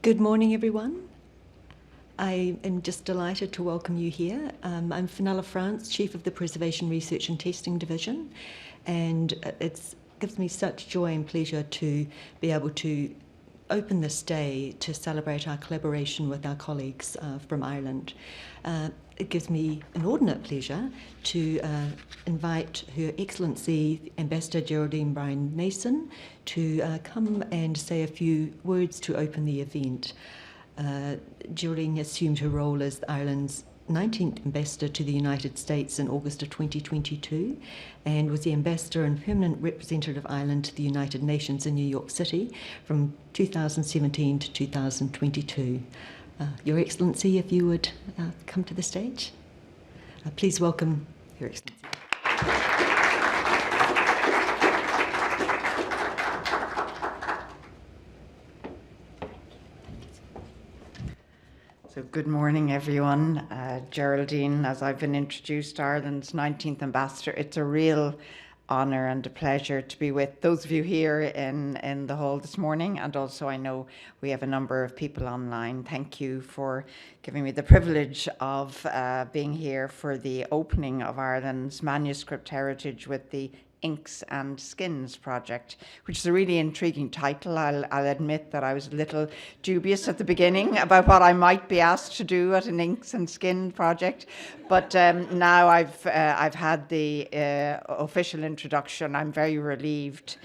Good morning, everyone. I am just delighted to welcome you here. I'm Fenella France, Chief of the Preservation Research and Testing Division, and it gives me such joy and pleasure to be able to open this day to celebrate our collaboration with our colleagues from Ireland. It gives me inordinate pleasure to invite Her Excellency Ambassador Geraldine Bryan-Nason to come and say a few words to open the event. Geraldine assumed her role as Ireland's 19th ambassador to the United States in August of 2022 and was the ambassador and permanent representative of Ireland to the United Nations in New York City from 2017 to 2022. Your Excellency, if you would come to the stage. Please welcome Your Excellency. So good morning, everyone. Geraldine, as I've been introduced, Ireland's 19th ambassador. It's a real honour and a pleasure to be with those of you here in the hall this morning, and also I know we have a number of people online. Thank you for giving me the privilege of being here for the opening of Ireland's manuscript heritage with the Inks and Skins project, which is a really intriguing title. I'll admit that I was a little dubious at the beginning about what I might be asked to do at an Inks and Skin project, but now I've had the official introduction. I'm very relieved.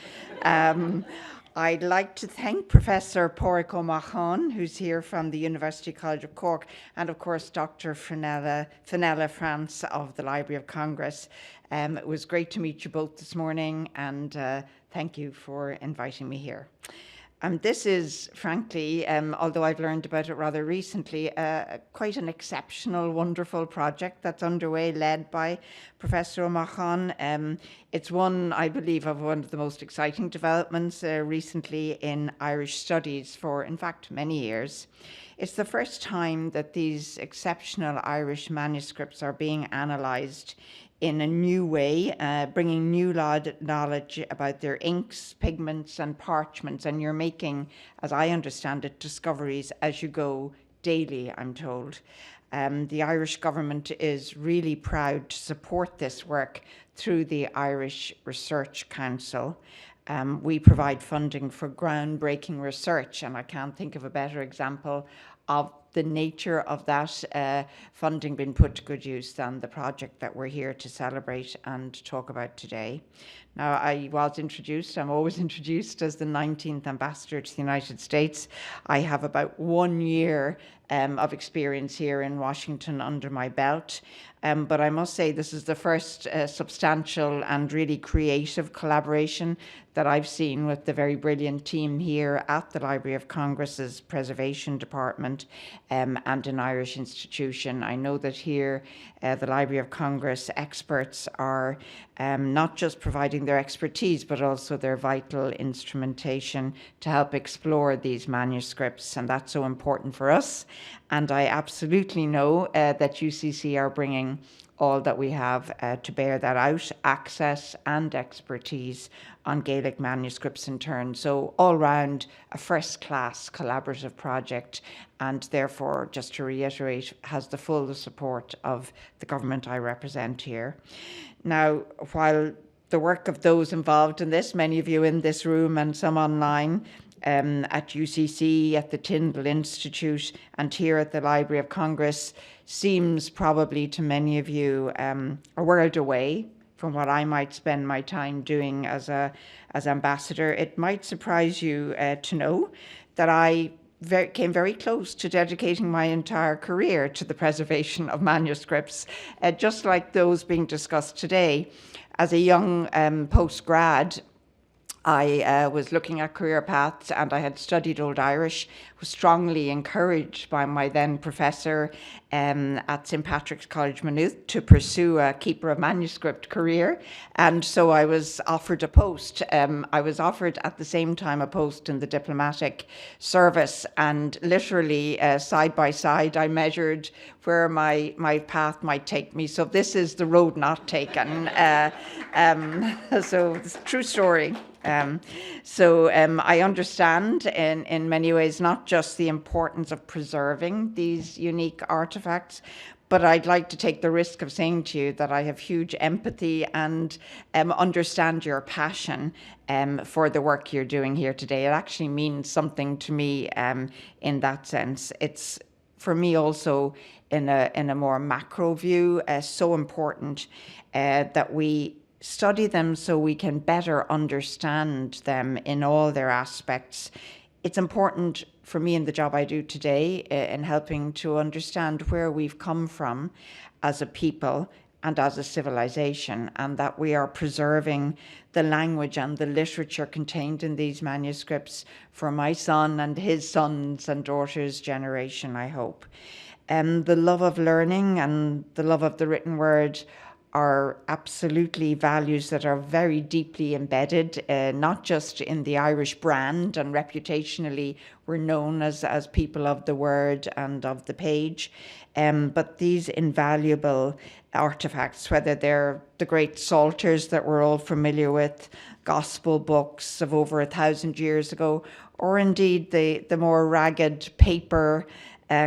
I'd like to thank Professor Pádraig Ó Maithfeán, who's here from the University College of Cork, and of course Dr. Fenella France of the Library of Congress. It was great to meet you both this morning, and thank you for inviting me here. This is, frankly, although I've learned about it rather recently, quite an exceptional, wonderful project that's underway, led by Professor Ó Maithfeán. It's one, I believe, of one of the most exciting developments recently in Irish studies for, in fact, many years. It's the first time that these exceptional Irish manuscripts are being analysed in a new way, bringing new knowledge about their inks, pigments and parchments, and you're making, as I understand it, discoveries as you go daily, I'm told. The Irish government is really proud to support this work through the Irish Research Council. We provide funding for groundbreaking research, and I can't think of a better example of the nature of that funding being put to good use than the project that we're here to celebrate and talk about today. Now, I was introduced, I'm always introduced as the 19th ambassador to the United States. I have about 1 year of experience here in Washington under my belt. But I must say this is the first substantial and really creative collaboration that I've seen with the very brilliant team here at the Library of Congress's Preservation Department and an Irish institution. I know that here the Library of Congress experts are not just providing their expertise, but also their vital instrumentation to help explore these manuscripts, and that's so important for us. And I absolutely know that UCC are bringing all that we have to bear that out, access and expertise on Gaelic manuscripts in turn. So all round a first-class collaborative project, and therefore, just to reiterate, has the full support of the government I represent here. Now, while the work of those involved in this, many of you in this room and some online, at UCC, at the Tyndall Institute, and here at the Library of Congress seems probably to many of you a world away from what I might spend my time doing as ambassador. It might surprise you to know that I came very close to dedicating my entire career to the preservation of manuscripts, just like those being discussed today. As a young post-grad, I was looking at career paths, and I had studied Old Irish, was strongly encouraged by my then professor at St. Patrick's College, Maynooth, to pursue a keeper of manuscript career. And so I was offered a post. I was offered at the same time a post in the diplomatic service, and literally side by side, I measured where my path might take me. So this is the road not taken. So it's a true story. I understand in many ways not just the importance of preserving these unique artifacts, but I'd like to take the risk of saying to you that I have huge empathy and understand your passion for the work you're doing here today. It actually means something to me in that sense. It's for me also in a more macro view, so important that we study them so we can better understand them in all their aspects. It's important for me in the job I do today in helping to understand where we've come from as a people and as a civilization, and that we are preserving the language and the literature contained in these manuscripts for my son and his sons and daughters' generation, I hope. The love of learning and the love of the written word are absolutely values that are very deeply embedded, not just in the Irish brand, and reputationally we're known as people of the word and of the page, but these invaluable artifacts, whether they're the great psalters that we're all familiar with, gospel books of over 1,000 years ago, or indeed the more ragged paper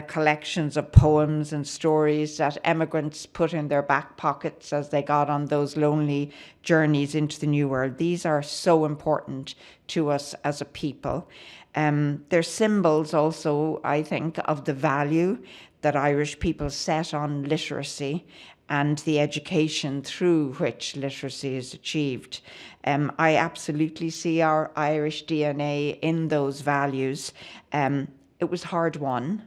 collections of poems and stories that emigrants put in their back pockets as they got on those lonely journeys into the New World. These are so important to us as a people. They're symbols also, I think, of the value that Irish people set on literacy and the education through which literacy is achieved. I absolutely see our Irish DNA in those values. It was hard won.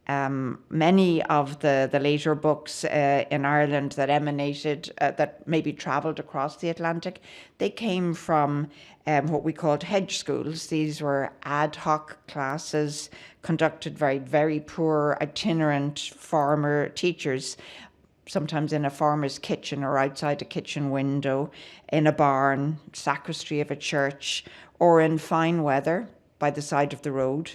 Many of the later books in Ireland that emanated, that maybe travelled across the Atlantic, they came from what we called hedge schools. These were ad hoc classes conducted by very poor itinerant farmer teachers, sometimes in a farmer's kitchen or outside a kitchen window, in a barn, sacristy of a church, or in fine weather by the side of the road.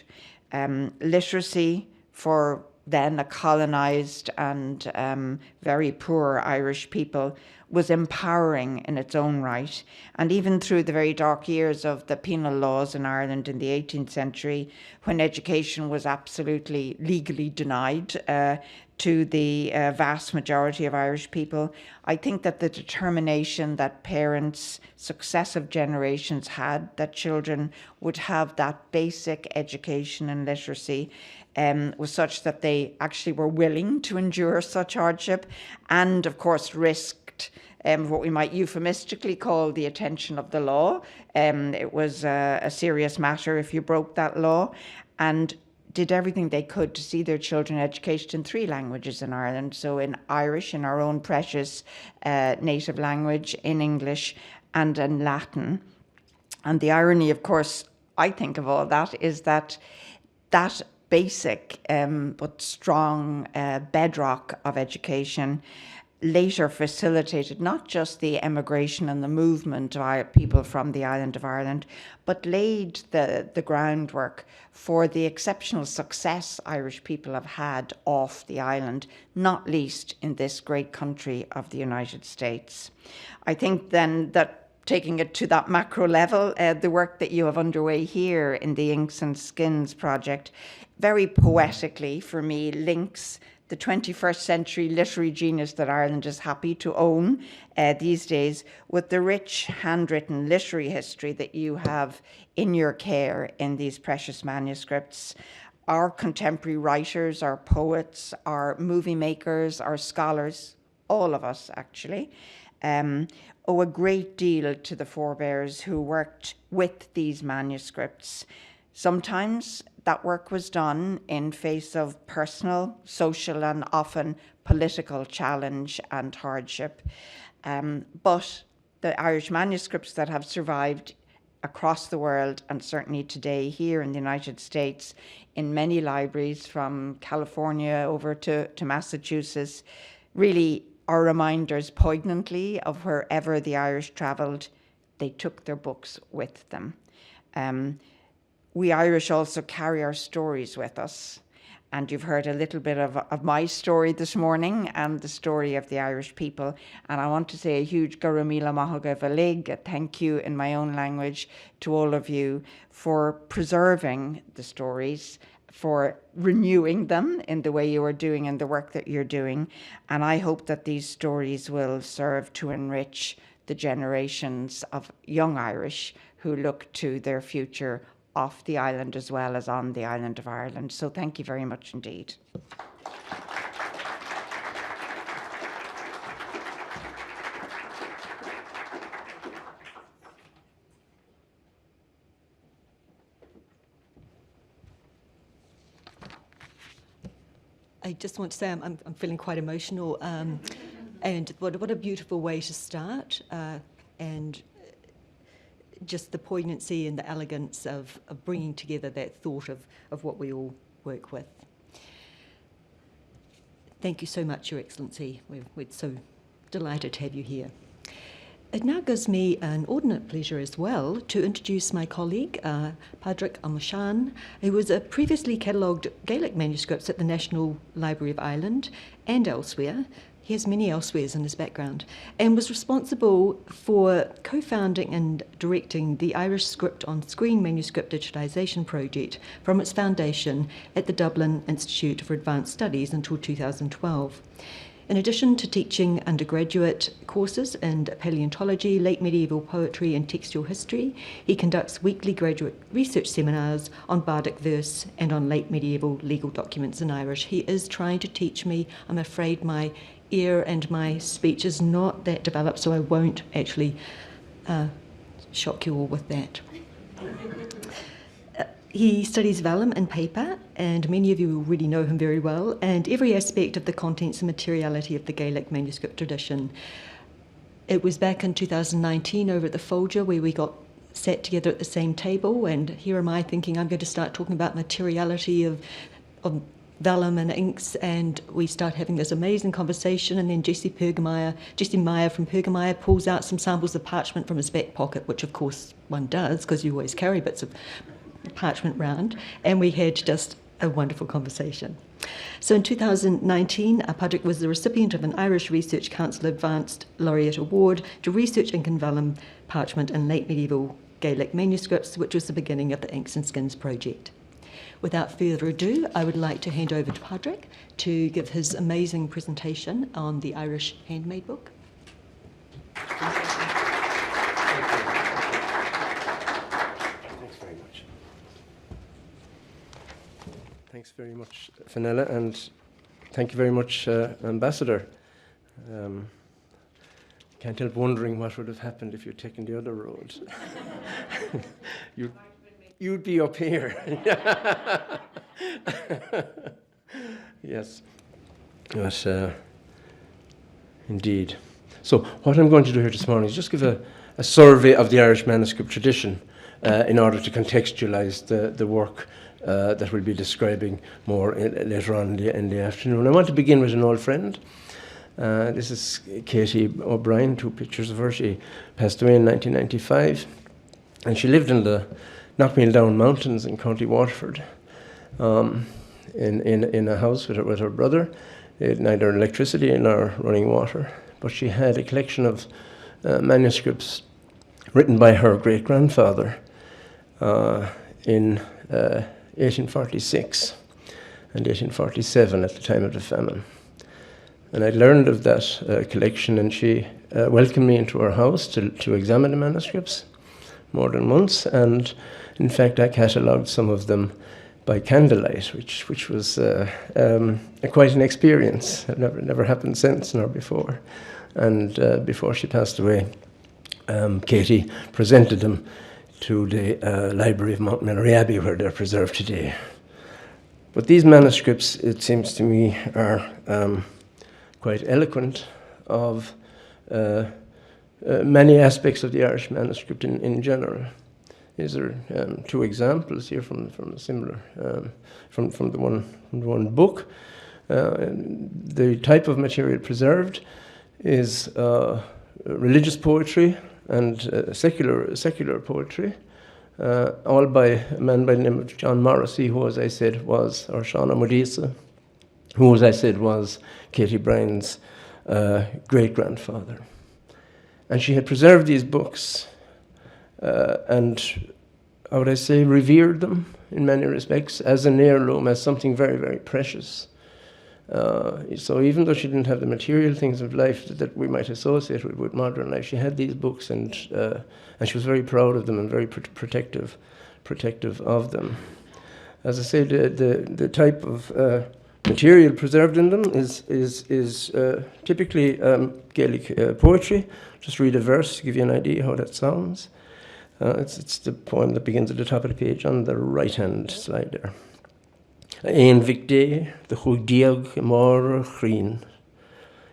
Literacy for then a colonised and very poor Irish people was empowering in its own right. And even through the very dark years of the penal laws in Ireland in the 18th century, when education was absolutely legally denied to the vast majority of Irish people, I think that the determination that parents, successive generations had, that children would have that basic education and literacy, was such that they actually were willing to endure such hardship and, of course, risked what we might euphemistically call the attention of the law. It was a serious matter if you broke that law, and did everything they could to see their children educated in 3 languages in Ireland. So in Irish, in our own precious native language, in English, and in Latin. And the irony, of course, I think of all that is that that basic but strong bedrock of education later facilitated not just the emigration and the movement of people from the island of Ireland, but laid the groundwork for the exceptional success Irish people have had off the island, not least in this great country of the United States. I think then that taking it to that macro level, the work that you have underway here in the Inks and Skins project, very poetically for me, links the 21st century literary genius that Ireland is happy to own these days with the rich handwritten literary history that you have in your care in these precious manuscripts. Our contemporary writers, our poets, our movie makers, our scholars, all of us actually, owe a great deal to the forebears who worked with these manuscripts. Sometimes that work was done in face of personal, social, and often political challenge and hardship. But the Irish manuscripts that have survived across the world, and certainly today here in the United States, in many libraries from California over to Massachusetts, really are reminders poignantly of wherever the Irish travelled, they took their books with them. We Irish also carry our stories with us, And you've heard a little bit of my story this morning and the story of the Irish people. And I want to say a huge Garamila Mahoga Valig, a thank you in my own language to all of you for preserving the stories, for renewing them in the way you are doing and the work that you're doing. And I hope that these stories will serve to enrich the generations of young Irish who look to their future off the island as well as on the island of Ireland. So thank you very much indeed. I just want to say I'm feeling quite emotional, and what a beautiful way to start, and just the poignancy and the elegance of bringing together that thought of what we all work with. Thank you so much, Your Excellency. We're so delighted to have you here. It now gives me an inordinate pleasure as well to introduce my colleague, Padraig Amoshan, who was a previously catalogued Gaelic manuscripts at the National Library of Ireland and elsewhere. He has many elsewheres in his background, and was responsible for co-founding and directing the Irish Script on Screen Manuscript Digitisation project from its foundation at the Dublin Institute for Advanced Studies until 2012. In addition to teaching undergraduate courses in paleontology, late medieval poetry and textual history, he conducts weekly graduate research seminars on bardic verse and on late medieval legal documents in Irish. He is trying to teach me. I'm afraid my ear and my speech is not that developed, so I won't actually shock you all with that. He studies vellum and paper, and many of you already know him very well, and every aspect of the contents and materiality of the Gaelic manuscript tradition. It was back in 2019 over at the Folger where we got sat together at the same table, and here am I thinking I'm going to start talking about materiality of vellum and inks, and we start having this amazing conversation, and then Jesse Meyer from Pergamire pulls out some samples of parchment from his back pocket, which of course one does because you always carry bits of parchment round, and we had just a wonderful conversation. So in 2019, Padraig was the recipient of an Irish Research Council Advanced Laureate Award to research ink and vellum, parchment and late medieval Gaelic manuscripts, which was the beginning of the Inks and Skins project. Without further ado, I would like to hand over to Padraig to give his amazing presentation on the Irish Handmade Book. Thanks very much. Thanks very much, Fenella, and thank you very much, Ambassador. Can't help wondering what would have happened if you'd taken the other road. You'd be up here. Yes. Yes, indeed. So what I'm going to do here this morning is just give a survey of the Irish manuscript tradition in order to contextualise the work that we'll be describing more later on in the afternoon. I want to begin with an old friend. This is Katie O'Brien, two pictures of her. She passed away in 1995, and she lived in the Knockmeal Down Mountains in County Waterford, in a house with her brother. They had neither electricity nor running water, but she had a collection of manuscripts written by her great-grandfather in 1846 and 1847 at the time of the famine. And I learned of that collection, and she welcomed me into her house to examine the manuscripts more than once, and in fact I catalogued some of them by candlelight, which was quite an experience. It never happened since nor before. And before she passed away, Katie presented them to the Library of Mount Melleray Abbey, where they're preserved today. But these manuscripts, it seems to me, are quite eloquent of many aspects of the Irish manuscript in general. These are two examples here from a similar from the one book. The type of material preserved is religious poetry and secular poetry, all by a man by the name of John Morrissey, who, as I said, was, or Shauna Modisa, who, as I said, was Katie Bryan's great-grandfather. And she had preserved these books and, how would I say, revered them in many respects as an heirloom, as something very, very precious. So even though she didn't have the material things of life that we might associate with modern life, she had these books, and she was very proud of them and very protective of them. As I say, the type of material preserved in them is typically Gaelic poetry. Just read a verse to give you an idea how that sounds. It's the poem that begins at the top of the page on the right-hand slide there. Ein vig de chug diag mar chrin,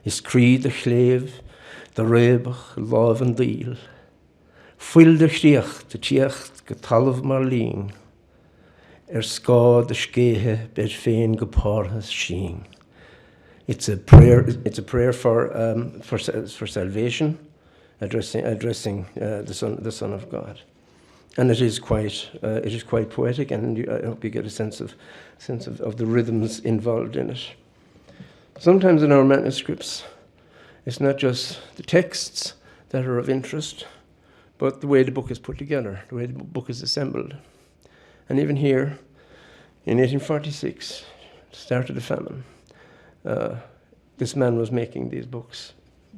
is crí de chlév, de rebach, láv an díl. Fuil de chríocht, de tíocht, go talamh mar lín, scá de scéthe bed féin go párthas sín. It's a prayer for salvation, addressing the Son of God. And it is quite poetic, and I hope you get a sense of the rhythms involved in it. Sometimes in our manuscripts, it's not just the texts that are of interest, but the way the book is put together, the way the book is assembled. And even here, in 1846, the start of the famine, this man was making these books,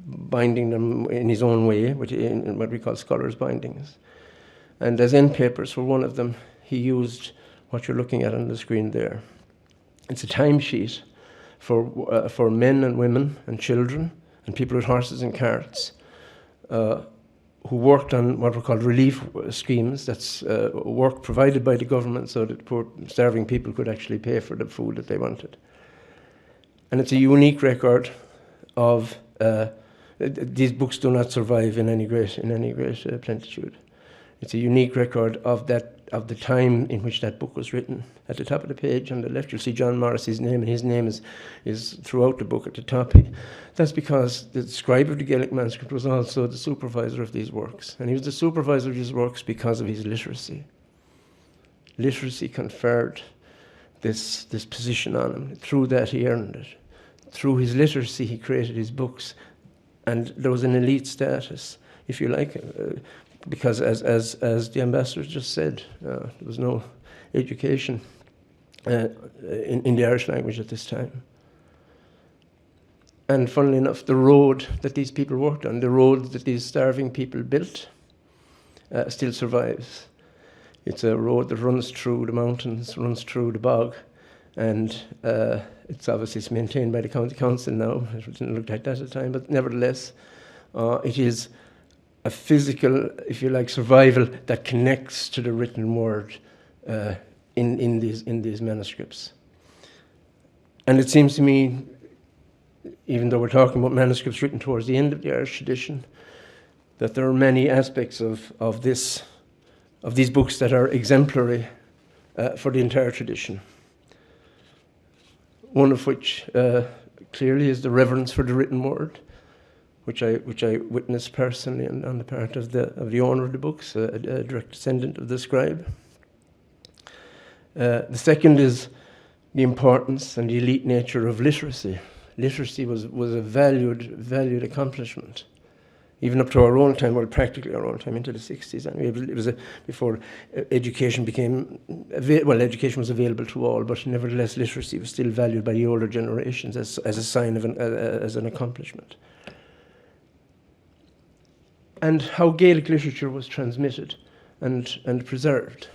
binding them in his own way, in what we call scholars' bindings. And as end papers for one of them, he used what you're looking at on the screen there. It's a timesheet for men and women and children and people with horses and carts who worked on what were called relief schemes. That's work provided by the government so that poor starving people could actually pay for the food that they wanted. And it's a unique record of these books do not survive in any great plenitude. It's a unique record of the time in which that book was written. At the top of the page on the left, you'll see John Morrissey's name, and his name is throughout the book at the top. That's because the scribe of the Gaelic manuscript was also the supervisor of these works. And he was the supervisor of these works because of his literacy. Literacy conferred this position on him. Through that, he earned it. Through his literacy, he created his books. And there was an elite status, if you like, because as the ambassador just said, there was no education in the Irish language at this time. And funnily enough, the road that these people worked on, the road that these starving people built, still survives. It's a road that runs through the mountains, runs through the bog, and it's obviously maintained by the county council now. It didn't look like that at the time, but nevertheless, it is a physical, if you like, survival that connects to the written word in these manuscripts. And it seems to me, even though we're talking about manuscripts written towards the end of the Irish tradition, that there are many aspects of these books that are exemplary for the entire tradition. One of which clearly is the reverence for the written word, which I witnessed personally on the part of the owner of the books, a direct descendant of the scribe. The second is the importance and the elite nature of literacy. Literacy was a valued accomplishment, even up to our own time, well, practically our own time, into the 60s. And it was before education became, education was available to all, but nevertheless, literacy was still valued by the older generations as a sign of as an accomplishment. And how Gaelic literature was transmitted and preserved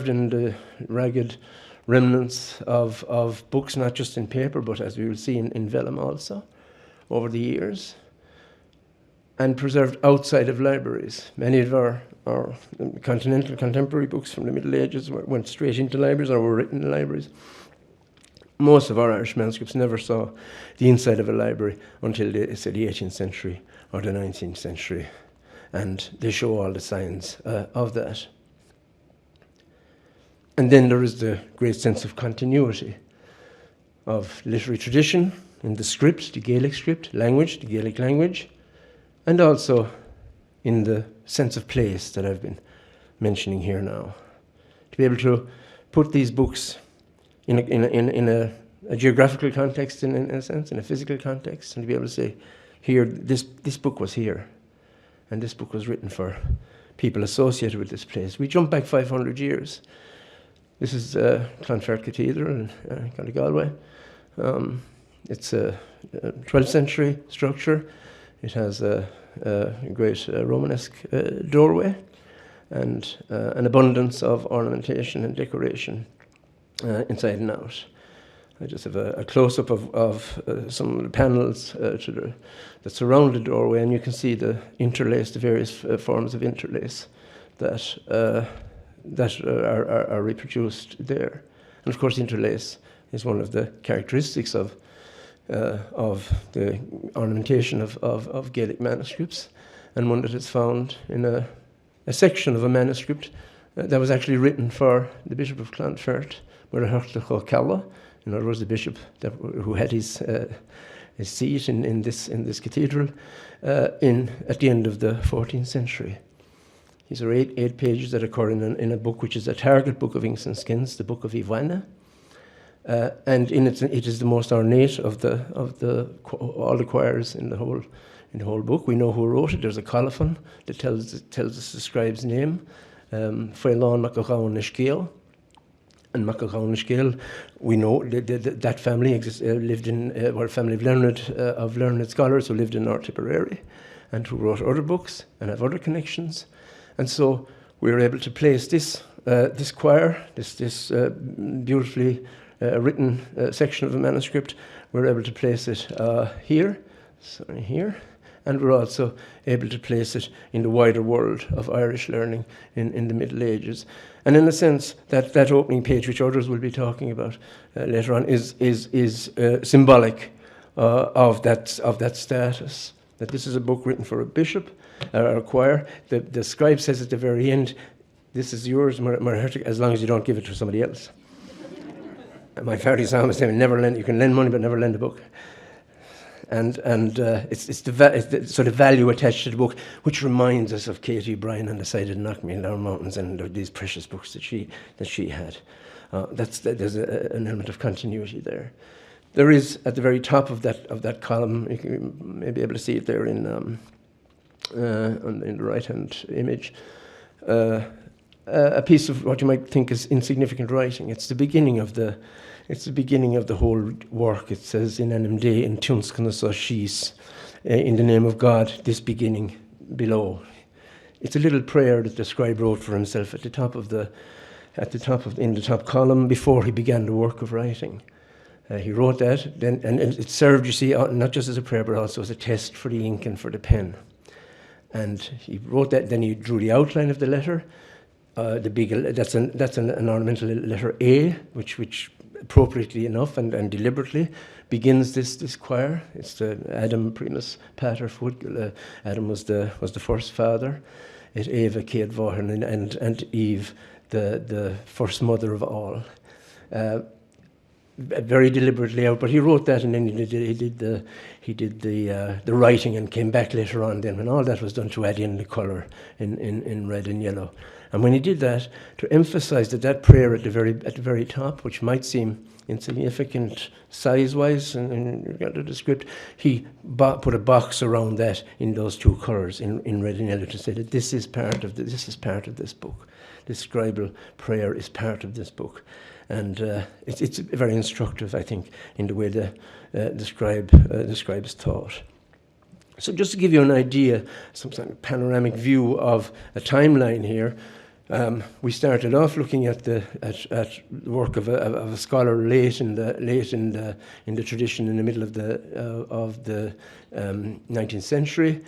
in the ragged remnants of books, not just in paper, but as we will see in vellum also, over the years, and preserved outside of libraries. Many of our continental contemporary books from the Middle Ages went straight into libraries or were written in libraries. Most of our Irish manuscripts never saw the inside of a library until the 18th century or the 19th century, and they show all the signs of that. And then there is the great sense of continuity of literary tradition in the script, the Gaelic script, language, the Gaelic language, and also in the sense of place that I've been mentioning here now. To be able to put these books in a geographical context, in a sense, in a physical context, and to be able to say, here, this book was here, and this book was written for people associated with this place. We jump back 500 years. This is Clonfert Cathedral in County Galway. It's a 12th century structure. It has a great Romanesque doorway and an abundance of ornamentation and decoration inside and out. I just have a close-up of some of the panels that surround the doorway, and you can see the various forms of interlace that are reproduced there. And of course, interlace is one of the characteristics of the ornamentation of Gaelic manuscripts, and one that is found in a section of a manuscript that was actually written for the Bishop of Clonfert, Murachta Chocalla, in other words, the bishop who had his seat in this cathedral at the end of the 14th century. These are eight pages that occur in a book which is a target book of inks and skins, the Book of Ivana. And it is the most ornate of all the choirs in the whole book. We know who wrote it. There's a colophon that tells us the scribe's name, Fáileán Mac-Ghán na Scéal. And Mac-Ghán na Scéal, we know that family lived in were a family of learned scholars who lived in North Tipperary, and who wrote other books and have other connections. And so we were able to place this choir, this beautifully written section of the manuscript. We're able to place it here, and we're also able to place it in the wider world of Irish learning in the Middle Ages. And in a sense, that opening page, which others will be talking about later on, is symbolic of that status. That this is a book written for a bishop or a choir. The scribe says at the very end, "This is yours, as long as you don't give it to somebody else." My father used to always say, you can lend money, but never lend a book. And it's the value attached to the book, which reminds us of Katie Bryan on the side of the Knockmeal Mountains and these precious books that she had. There's an element of continuity there. There is at the very top of that column, you may be able to see it there in the right-hand image, a piece of what you might think is insignificant writing. It's the beginning of the whole work. It says in Anim Dé in Tiunscanas Shis, in the name of God, this beginning below. It's a little prayer that the scribe wrote for himself in the top column before he began the work of writing. He wrote that, and it served, you see, not just as a prayer, but also as a test for the ink and for the pen. And he wrote that. Then he drew the outline of the letter. That's an ornamental letter A, which appropriately enough and deliberately begins this choir. It's the Adam Primus Pater Fud. Adam was the first father. It Eva Céad Mháthair and Eve the first mother of all. Very deliberately out, but he wrote that, and then he did the writing, and came back later on. Then when all that was done, to add in the colour in red and yellow. And when he did that, to emphasise that prayer at the very top, which might seem insignificant size-wise in regard to the script, he put a box around that in those two colours, in red and yellow, to say that this is part of this book. This scribal prayer is part of this book, and it's very instructive, I think, in the way the scribe is taught. So just to give you an idea, some sort of panoramic view of a timeline here. We started off looking at the work of a scholar late in the tradition, in the middle of the 19th century.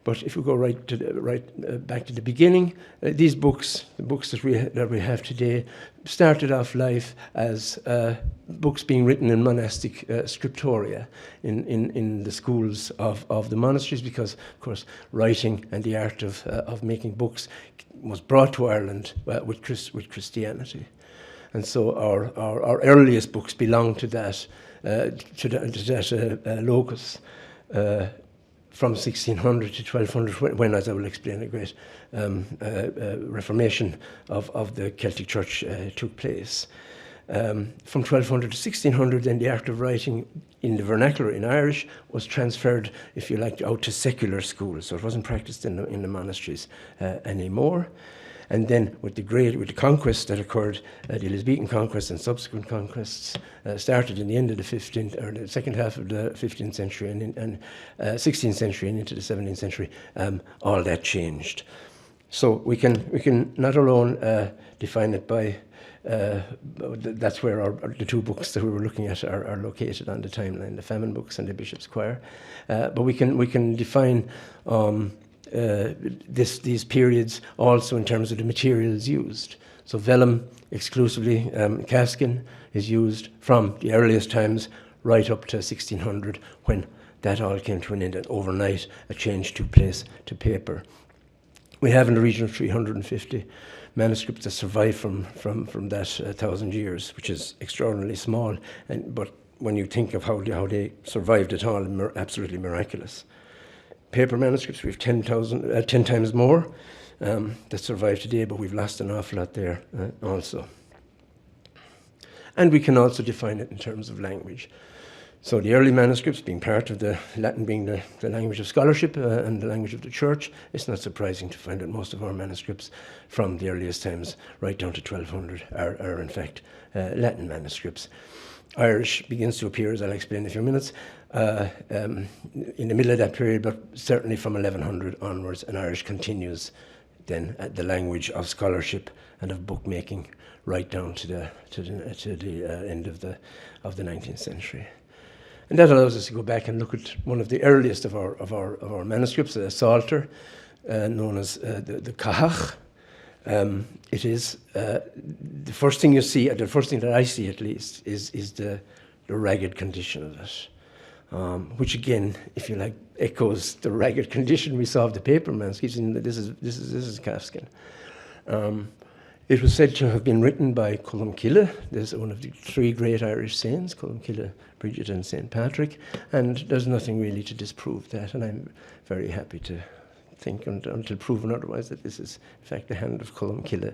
But if we go back to the beginning, these books, the books that we have today, started off life as books being written in monastic scriptoria in the schools of the monasteries, because of course writing and the art of making books was brought to Ireland with Christianity, and so our earliest books belong to that locus. from 1600 to 1200, when, as I will explain, a great reformation of the Celtic Church took place. From 1200 to 1600, then the art of writing in the vernacular in Irish was transferred, if you like, out to secular schools. So it wasn't practiced in the monasteries anymore. And then with the conquest that occurred, the Elizabethan conquest and subsequent conquests started in the end of the 15th, or the second half of the 15th century and 16th century and into the 17th century, all that changed. So we can not alone define it by that's where the two books that we were looking at are located on the timeline, the Famine books and the Bishop's Choir. But we can define these periods also in terms of the materials used. So vellum exclusively, calfskin is used from the earliest times right up to 1600, when that all came to an end, and overnight a change took place to paper. We have in the region of 350 manuscripts that survive from that 1,000 years, which is extraordinarily small, but when you think of how they survived at all, absolutely miraculous. Paper manuscripts, we have 10 times more that survive today, but we've lost an awful lot there also. And we can also define it in terms of language. So the early manuscripts, being part of the Latin being the language of scholarship and the language of the church, it's not surprising to find that most of our manuscripts from the earliest times right down to 1200 are in fact Latin manuscripts. Irish begins to appear, as I'll explain in a few minutes, in the middle of that period, but certainly from 1100 onwards, and Irish continues then at the language of scholarship and of bookmaking right down to the end of the 19th century. And that allows us to go back and look at one of the earliest of our manuscripts, a Psalter, known as the Cathach. It is the first thing you see, the first thing that I see at least, is the ragged condition of it, which again, if you like, echoes the ragged condition we saw of the paper manuscripts. This is calfskin. It was said to have been written by Columcille. There's one of the three great Irish saints, Columcille, Bridget and St. Patrick, and there's nothing really to disprove that, and I'm very happy to think until proven otherwise that this is in fact the hand of Columcille.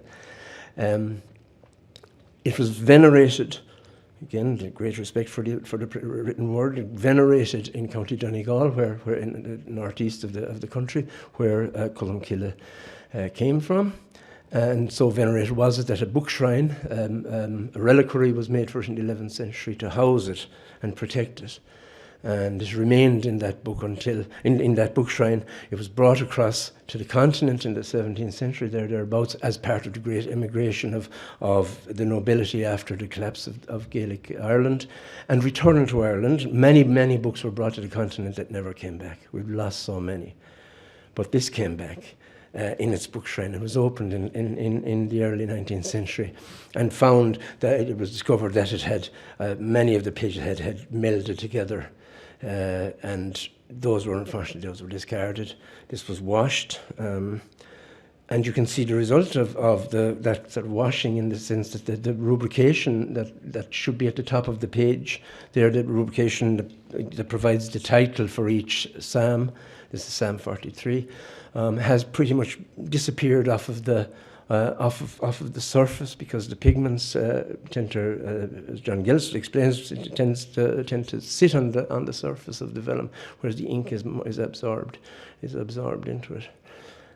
It was venerated, again, the great respect for the written word, venerated in County Donegal, where in the northeast of the country, where Columcille came from. And so venerated was it that a book shrine, a reliquary was made for it in the 11th century to house it and protect it. And it remained in that book until, in that book shrine, it was brought across to the continent in the 17th century, thereabouts, as part of the great immigration of the nobility after the collapse of Gaelic Ireland. And returning to Ireland, many books were brought to the continent that never came back. We've lost so many. But this came back. In its book shrine. It was opened in the early 19th century, and found that it was discovered that it had many of the pages had melded together, and those were discarded. This was washed, and you can see the result of that sort of washing, in the sense that the rubrication that should be at the top of the page there, the rubrication that provides the title for each psalm. This is Psalm 43. Has pretty much disappeared off of the surface, because the pigments tend to, as John Gillis explains, tend to sit on the surface of the vellum, whereas the ink is absorbed into it.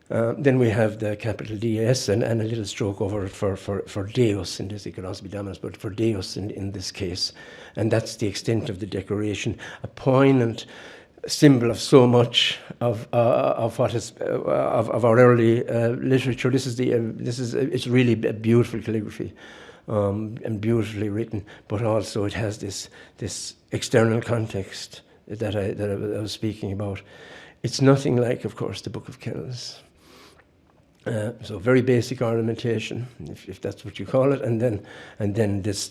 Then we have the capital D-S and a little stroke over it for Deus. In this, it could also be Dominus, but for Deus in this case, and that's the extent of the decoration. A poignant symbol of so much of what is of our early literature. It's really a beautiful calligraphy, and beautifully written, but also it has this external context that I was speaking about. It's nothing like, of course, the Book of Kells. So very basic ornamentation, if that's what you call it, and then this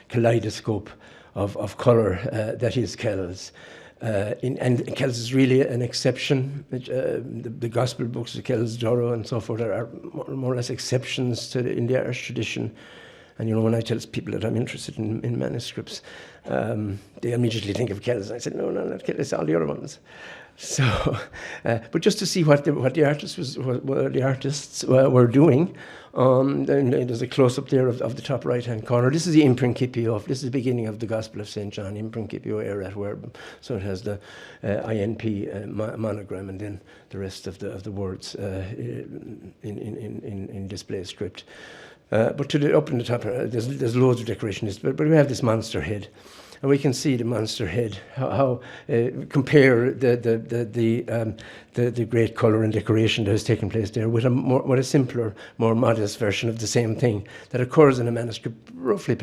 kaleidoscope of colour that is Kells. And Kells is really an exception. The Gospel books of Kells, Doro, and so forth are more or less exceptions in the Irish tradition. And when I tell people that I'm interested in manuscripts, they immediately think of Kells. And I said, no, not Kells, it's all the other ones. So, but just to see what the artists were doing, and there's a close-up there of the top right-hand corner. This is the Imprincipio. This is the beginning of the Gospel of St. John, Imprincipio erat verbum. So it has the INP monogram, and then the rest of the words in display script. But up in the top, there's loads of decorations. But we have this monster head. And we can see the monster head, how compare the great colour and decoration that has taken place there with a simpler, more modest version of the same thing that occurs in a manuscript roughly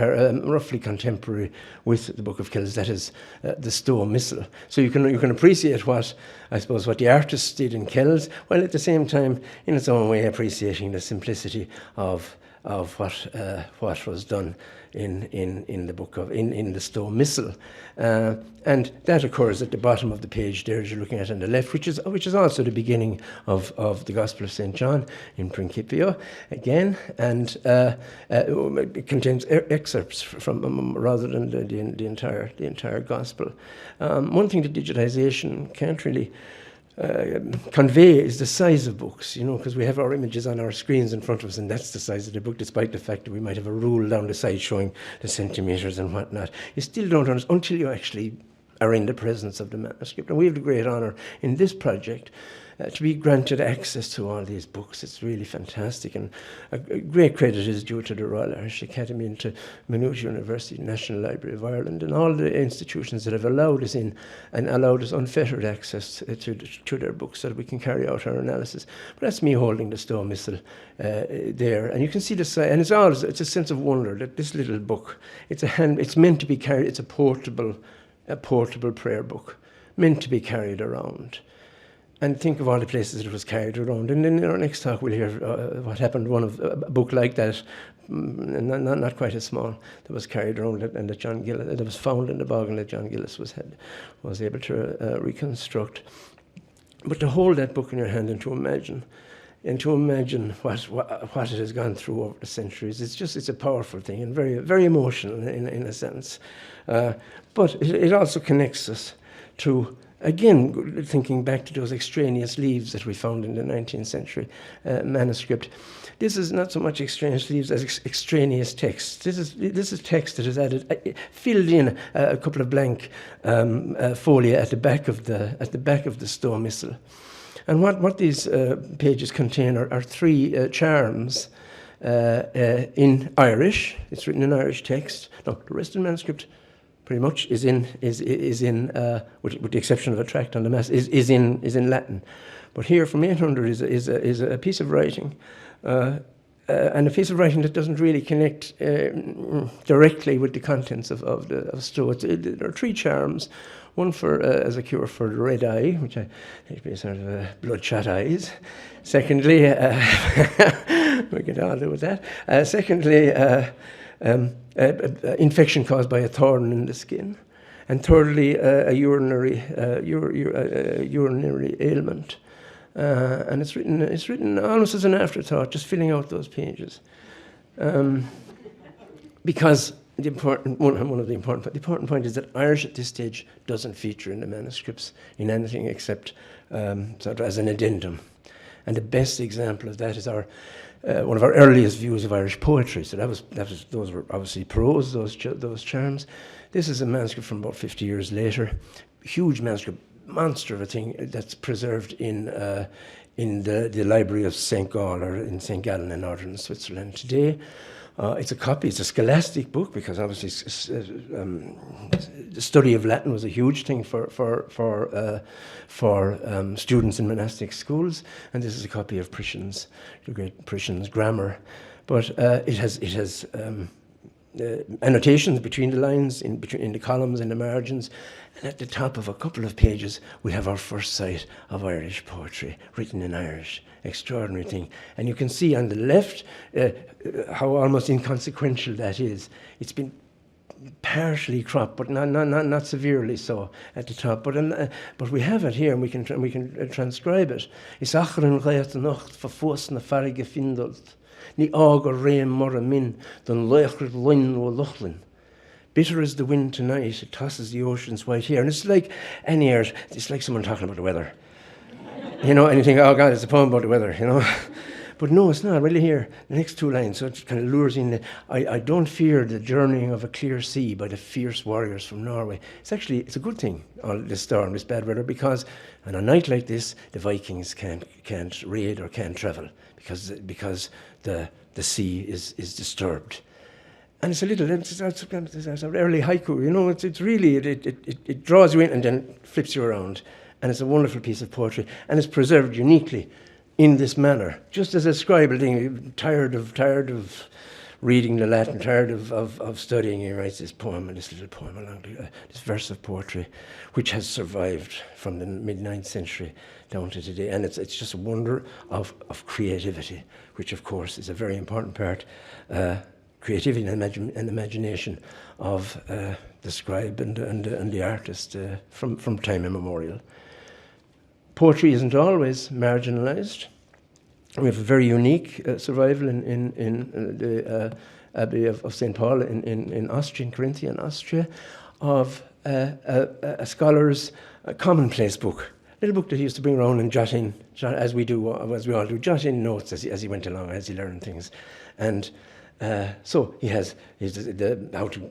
contemporary with the Book of Kells, that is the Stowe Missal. So you can appreciate what the artists did in Kells, while at the same time, in its own way, appreciating the simplicity of what was done in the book in the Stowe Missal, and that occurs at the bottom of the page there, as you're looking at on the left, which is also the beginning of the Gospel of St. John in Principio again, and it contains excerpts from rather than the entire Gospel. One thing that digitization can't really convey is the size of books, because we have our images on our screens in front of us, and that's the size of the book, despite the fact that we might have a rule down the side showing the centimetres and whatnot. You still don't understand until you actually are in the presence of the manuscript. And we have the great honour in this project to be granted access to all these books. It's really fantastic, and a great credit is due to the Royal Irish Academy and to Maynooth University, National Library of Ireland, and all the institutions that have allowed us in and allowed us unfettered access to their books so that we can carry out our analysis. But that's me holding the Stowe Missal there, and you can see the size, and it's a sense of wonder that this little book, it's meant to be carried. It's a portable prayer book meant to be carried around. And think of all the places it was carried around. And then in our next talk, we'll hear what happened. A book like that, not quite as small, that was carried around, and that John Gillis, that was found in the bog, and that John Gillis was able to reconstruct. But to hold that book in your hand and to imagine what it has gone through over the centuries, it's a powerful thing and very, very emotional in a sense. But it also connects us to, again, thinking back to those extraneous leaves that we found in the 19th century manuscript. This is not so much extraneous leaves as extraneous text. This is text that is added, filled in a couple of blank folia at the back of the Stowe Missal. And what these pages contain are three charms in Irish. It's written in Irish text. No, the rest of the manuscript pretty much is in with the exception of a tract on the Mass, is in Latin. But here from 800 is a piece of writing, and a piece of writing that doesn't really connect directly with the contents of Stowe. There are three charms. One for as a cure for the red eye, which I think is sort of bloodshot eyes. Secondly, we get on with that. Secondly, infection caused by a thorn in the skin, and thirdly, a urinary ailment. And it's written almost as an afterthought, just filling out those pages, because the important point is that Irish at this stage doesn't feature in the manuscripts in anything except sort of as an addendum. And the best example of that is one of our earliest views of Irish poetry. So those were obviously prose, those charms. This is a manuscript from about 50 years later, huge manuscript, monster of a thing that's preserved in the library of St. Gall, or in St. Gallen in northern Switzerland today. It's a scholastic book, because obviously the study of Latin was a huge thing for students in monastic schools, and this is a copy of Priscian's, the great Priscian's grammar. But it has annotations between the lines, in the columns, in the margins, and at the top of a couple of pages we have our first sight of Irish poetry written in Irish. Extraordinary thing. And you can see on the left how almost inconsequential that is. It's been partially cropped, but not severely so at the top. But we have it here, and we can transcribe it. Is achar an ghaith nacht verfoos na farige findelt. Ní ág or réim mar a min, don loichrid loin o lochlin. Bitter as the wind tonight, it tosses the ocean's white hair. And it's like any air, it's like someone talking about the weather. You know, and you think, oh God, it's a poem about the weather, you know. But no, it's not. Really here, the next two lines, so it kind of lures in. I don't fear the journeying of a clear sea by the fierce warriors from Norway. It's a good thing, all this storm, this bad weather, because on a night like this, the Vikings can't raid or can't travel because the sea is disturbed. And it's a little, it's an early haiku, you know, it's really, it draws you in and then flips you around. And it's a wonderful piece of poetry, and it's preserved uniquely in this manner. Just as a scribal thing, tired of reading the Latin, tired of studying, he writes this poem, and this little poem along this verse of poetry, which has survived from the mid-9th century down to today. And it's just a wonder of creativity, which of course is a very important part, creativity and imagination of the scribe and the artist from time immemorial. Poetry isn't always marginalized. We have a very unique survival in the Abbey of St. Paul in Austria, in Carinthia, in Austria, of a scholar's commonplace book. A little book that he used to bring around and jot in, as we all do, jot in notes as he went along, as he learned things. And so he has how to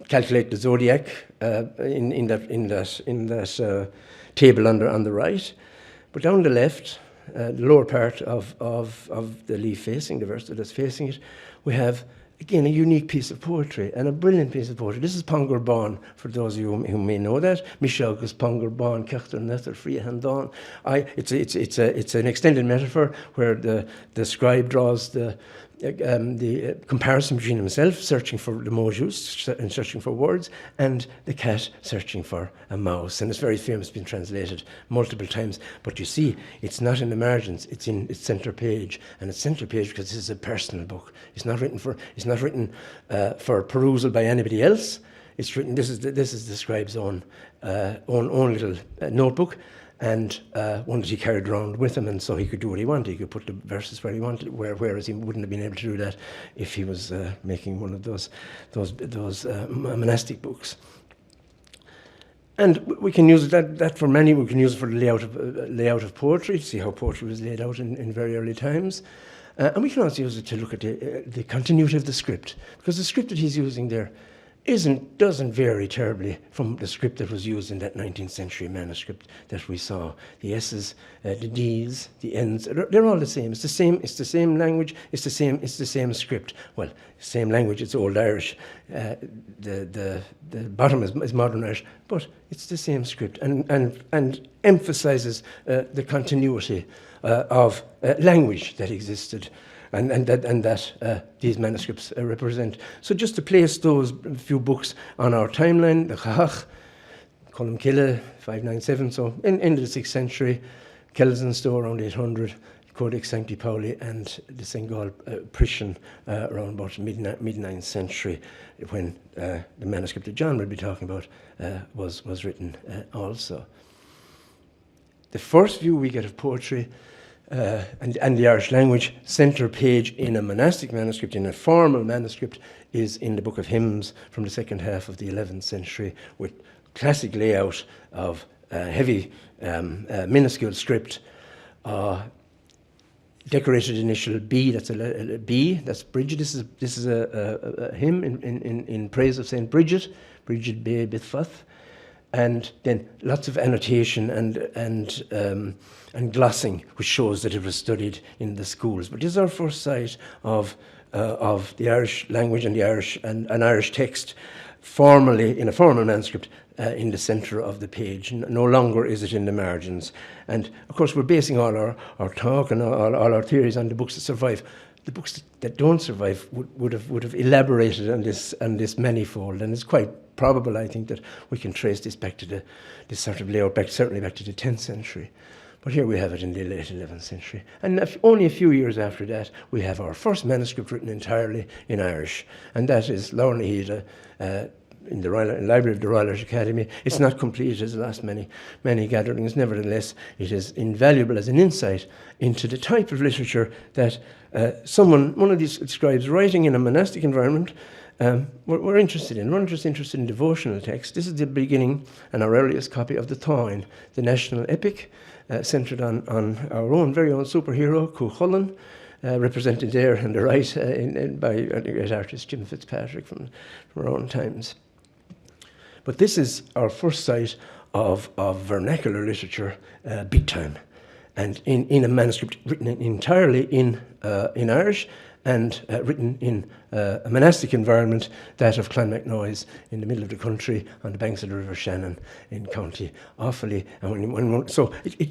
calculate the zodiac in that table on the right, but down the left, the lower part of the leaf facing, the verse that's facing it, we have again a unique piece of poetry and a brilliant piece of poetry. This is Pongur Bán, for those of you who may know that. Mishagus Pongur Bán, Kechter Nether Free Handon. It's an extended metaphor where the scribe draws the comparison between himself searching for the mojus and searching for words, and the cat searching for a mouse. And it's very famous, been translated multiple times. But you see, it's not in the margins; it's in its centre page, and it's centre page because this is a personal book. It's not written for perusal by anybody else. It's written. This is the scribe's own little notebook. And one that he carried around with him, and so he could do what he wanted. He could put the verses where he wanted, whereas he wouldn't have been able to do that if he was making one of those monastic books. And we can use that for many. We can use it for the layout of poetry, to see how poetry was laid out in very early times. And we can also use it to look at the continuity of the script, because the script that he's using there doesn't vary terribly from the script that was used in that 19th century manuscript that we saw. The S's, the D's, the N's, they're all the same. It's the same language, it's the same script. Well, same language, it's Old Irish. The bottom is Modern Irish, but it's the same script and emphasizes the continuity of language that existed and that these manuscripts represent. So just to place those few books on our timeline, the Chahach, Columcille, 597, so in the 6th century, Kelsenstowe around 800, Codex Sancti Pauli, and the St. Gall Priscian around about mid-9th century, when the manuscript that John will be talking about was written also. The first view we get of poetry and the Irish language, centre page in a monastic manuscript, in a formal manuscript, is in the Book of Hymns from the second half of the 11th century, with classic layout of heavy minuscule script, decorated initial B. That's a B. That's Bridget. This is a hymn in praise of Saint Bridget Be Bithfath. And then lots of annotation and glossing, which shows that it was studied in the schools. But this is our first sight of the Irish language and an Irish text, formally in a formal manuscript in the centre of the page. No longer is it in the margins. And of course, we're basing all our talk and all our theories on the books that survive. The books that don't survive would have elaborated on this manifold, and it's quite probable, I think, that we can trace this back to this sort of layout, certainly back to the 10th century. But here we have it in the late 11th century. And only a few years after that, we have our first manuscript written entirely in Irish, and that is Laura Naheed, in the Library of the Royal Irish Academy. It's not complete, it has lost many gatherings. Nevertheless, it is invaluable as an insight into the type of literature that one of these scribes writing in a monastic environment we're interested in. We're just interested in devotional text. This is the beginning and our earliest copy of the Táin, the national epic, centred on our own very own superhero, Cuchulainn, represented there on the right by the great artist Jim Fitzpatrick from our own times. But this is our first sight of vernacular literature, big time, and in a manuscript written entirely in Irish and written in a monastic environment, that of Clonmacnoise in the middle of the country on the banks of the River Shannon in County Offaly. And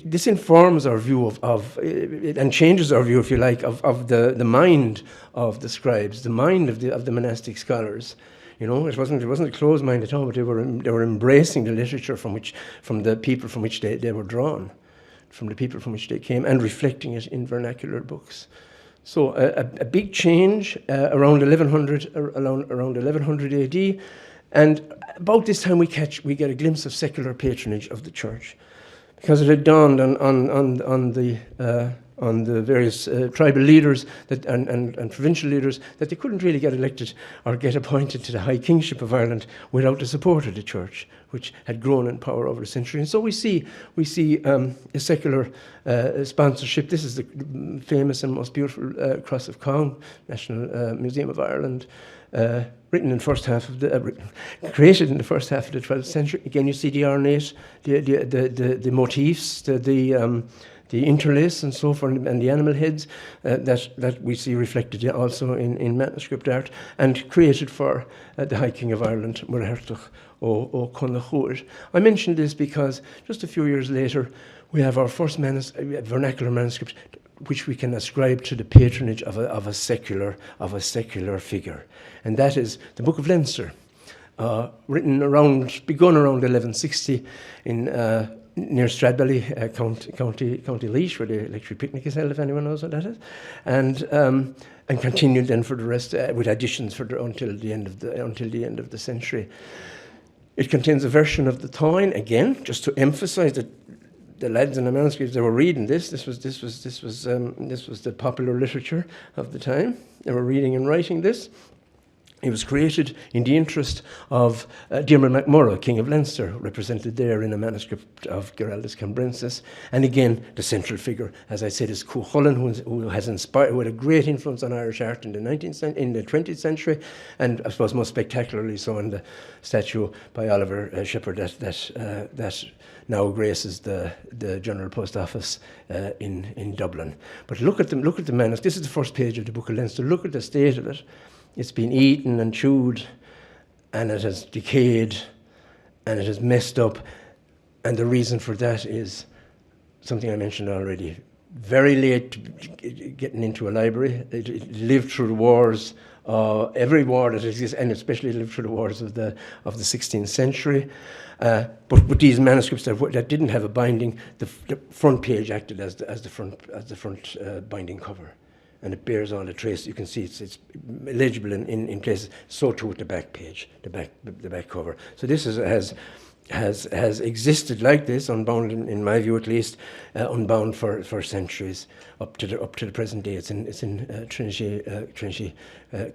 this informs our view of and changes our view, if you like, of the mind of the scribes, the mind of the monastic scholars. You know, it wasn't a closed mind at all, but they were embracing the literature from the people from which they were drawn, from the people from which they came, and reflecting it in vernacular books. So a big change around 1100 AD, and about this time we get a glimpse of secular patronage of the church, because it had dawned on the various tribal leaders and provincial leaders that they couldn't really get elected or get appointed to the high kingship of Ireland without the support of the church, which had grown in power over the century. And so we see a secular sponsorship. This is the famous and most beautiful Cross of Cong, National Museum of Ireland, created in the first half of the 12th century. Again, you see the ornate, the motifs, the interlace and so forth, and the animal heads that we see reflected also in manuscript art, and created for the High King of Ireland, Muirchertach ó Conachúir. I mention this because just a few years later, we have our first vernacular manuscript, which we can ascribe to the patronage of a secular figure, and that is the Book of Leinster, begun around 1160 in near Stradbally, County Laois, where the electric picnic is held, if anyone knows what that is, and continued then for the rest with additions until the end of the century. It contains a version of the Táin, again, just to emphasise that the lads in the manuscripts, they were reading this. This was the popular literature of the time. They were reading and writing this. It was created in the interest of Diarmaid MacMurrough, King of Leinster, represented there in a manuscript of Giraldus Cambrensis. And again, the central figure, as I said, is Cuchulainn, who had a great influence on Irish art in the 20th century, and I suppose most spectacularly so in the statue by Oliver Shepherd that now graces the General Post Office in Dublin. But look at the manuscript. This is the first page of the Book of Leinster. Look at the state of it. It's been eaten and chewed, and it has decayed, and it has messed up. And the reason for that is something I mentioned already. Very late getting into a library. It lived through the wars, every war that exists, and especially lived through the wars of the 16th century. But with these manuscripts that didn't have a binding, the front page acted as the front binding cover. And it bears all the traces. You can see it's legible in places. So too with the back page, the back cover. So this has existed like this, unbound in my view at least, unbound for centuries up to the present day. It's in Trinity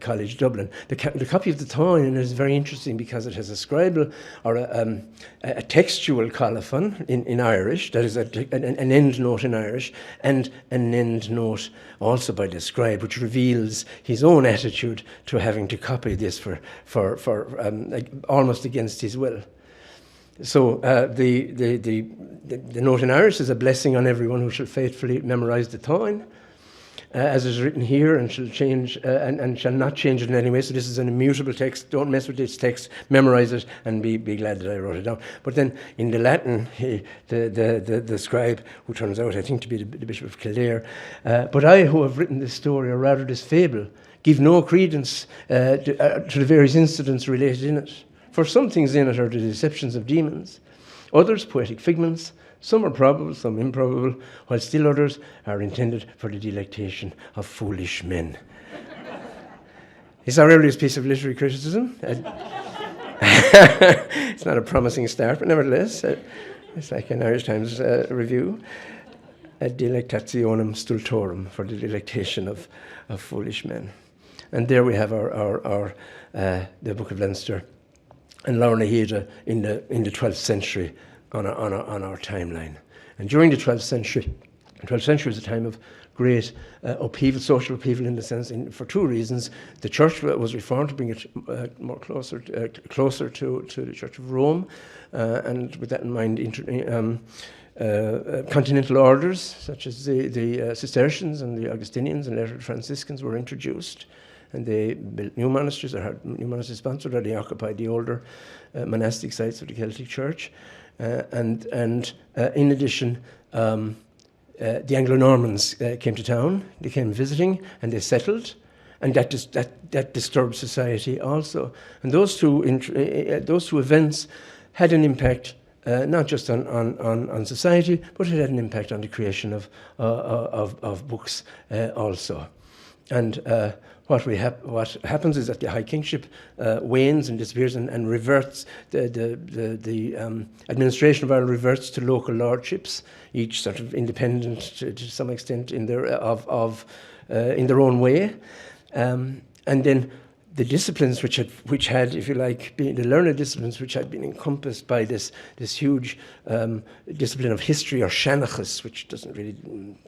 College, Dublin. The copy of the Táin is very interesting because it has a scribal or a textual colophon in Irish. That is an end note in Irish, and an end note also by the scribe, which reveals his own attitude to having to copy this for almost against his will. So the note in Irish is a blessing on everyone who shall faithfully memorise the Táin, as is written here, and shall change and shall not change it in any way. So this is an immutable text. Don't mess with this text. Memorise it and be glad that I wrote it down. But then in the Latin, the scribe, who turns out I think to be the Bishop of Kildare, but I, who have written this story, or rather this fable, give no credence to the various incidents related in it. For some things in it are the deceptions of demons, others poetic figments, some are probable, some improbable, while still others are intended for the delectation of foolish men. It's our earliest piece of literary criticism. It's not a promising start, but nevertheless, it's like an Irish Times review. Delectationem stultorum, for the delectation of foolish men. And there we have our the Book of Leinster and Lorna Heda in the 12th century on our timeline. And during the 12th century was a time of great upheaval, social upheaval, in the sense, for two reasons. The church was reformed to bring it more closer to the Church of Rome, and with that in mind, continental orders such as the Cistercians and the Augustinians and later the Franciscans were introduced, and they built new monasteries, or had new monasteries sponsored, or they occupied the older monastic sites of the Celtic Church, and in addition. The Anglo-Normans came to town. They came visiting, and they settled, and that disturbed society also. And those two events had an impact not just on society, but it had an impact on the creation of books also. And what happens is that the High Kingship wanes and disappears and reverts. The administration of Ireland reverts to local lordships, each sort of independent to some extent in their own way, and then the disciplines which had, if you like, been the learned disciplines which had been encompassed by this huge discipline of history, or Seanachas, which doesn't really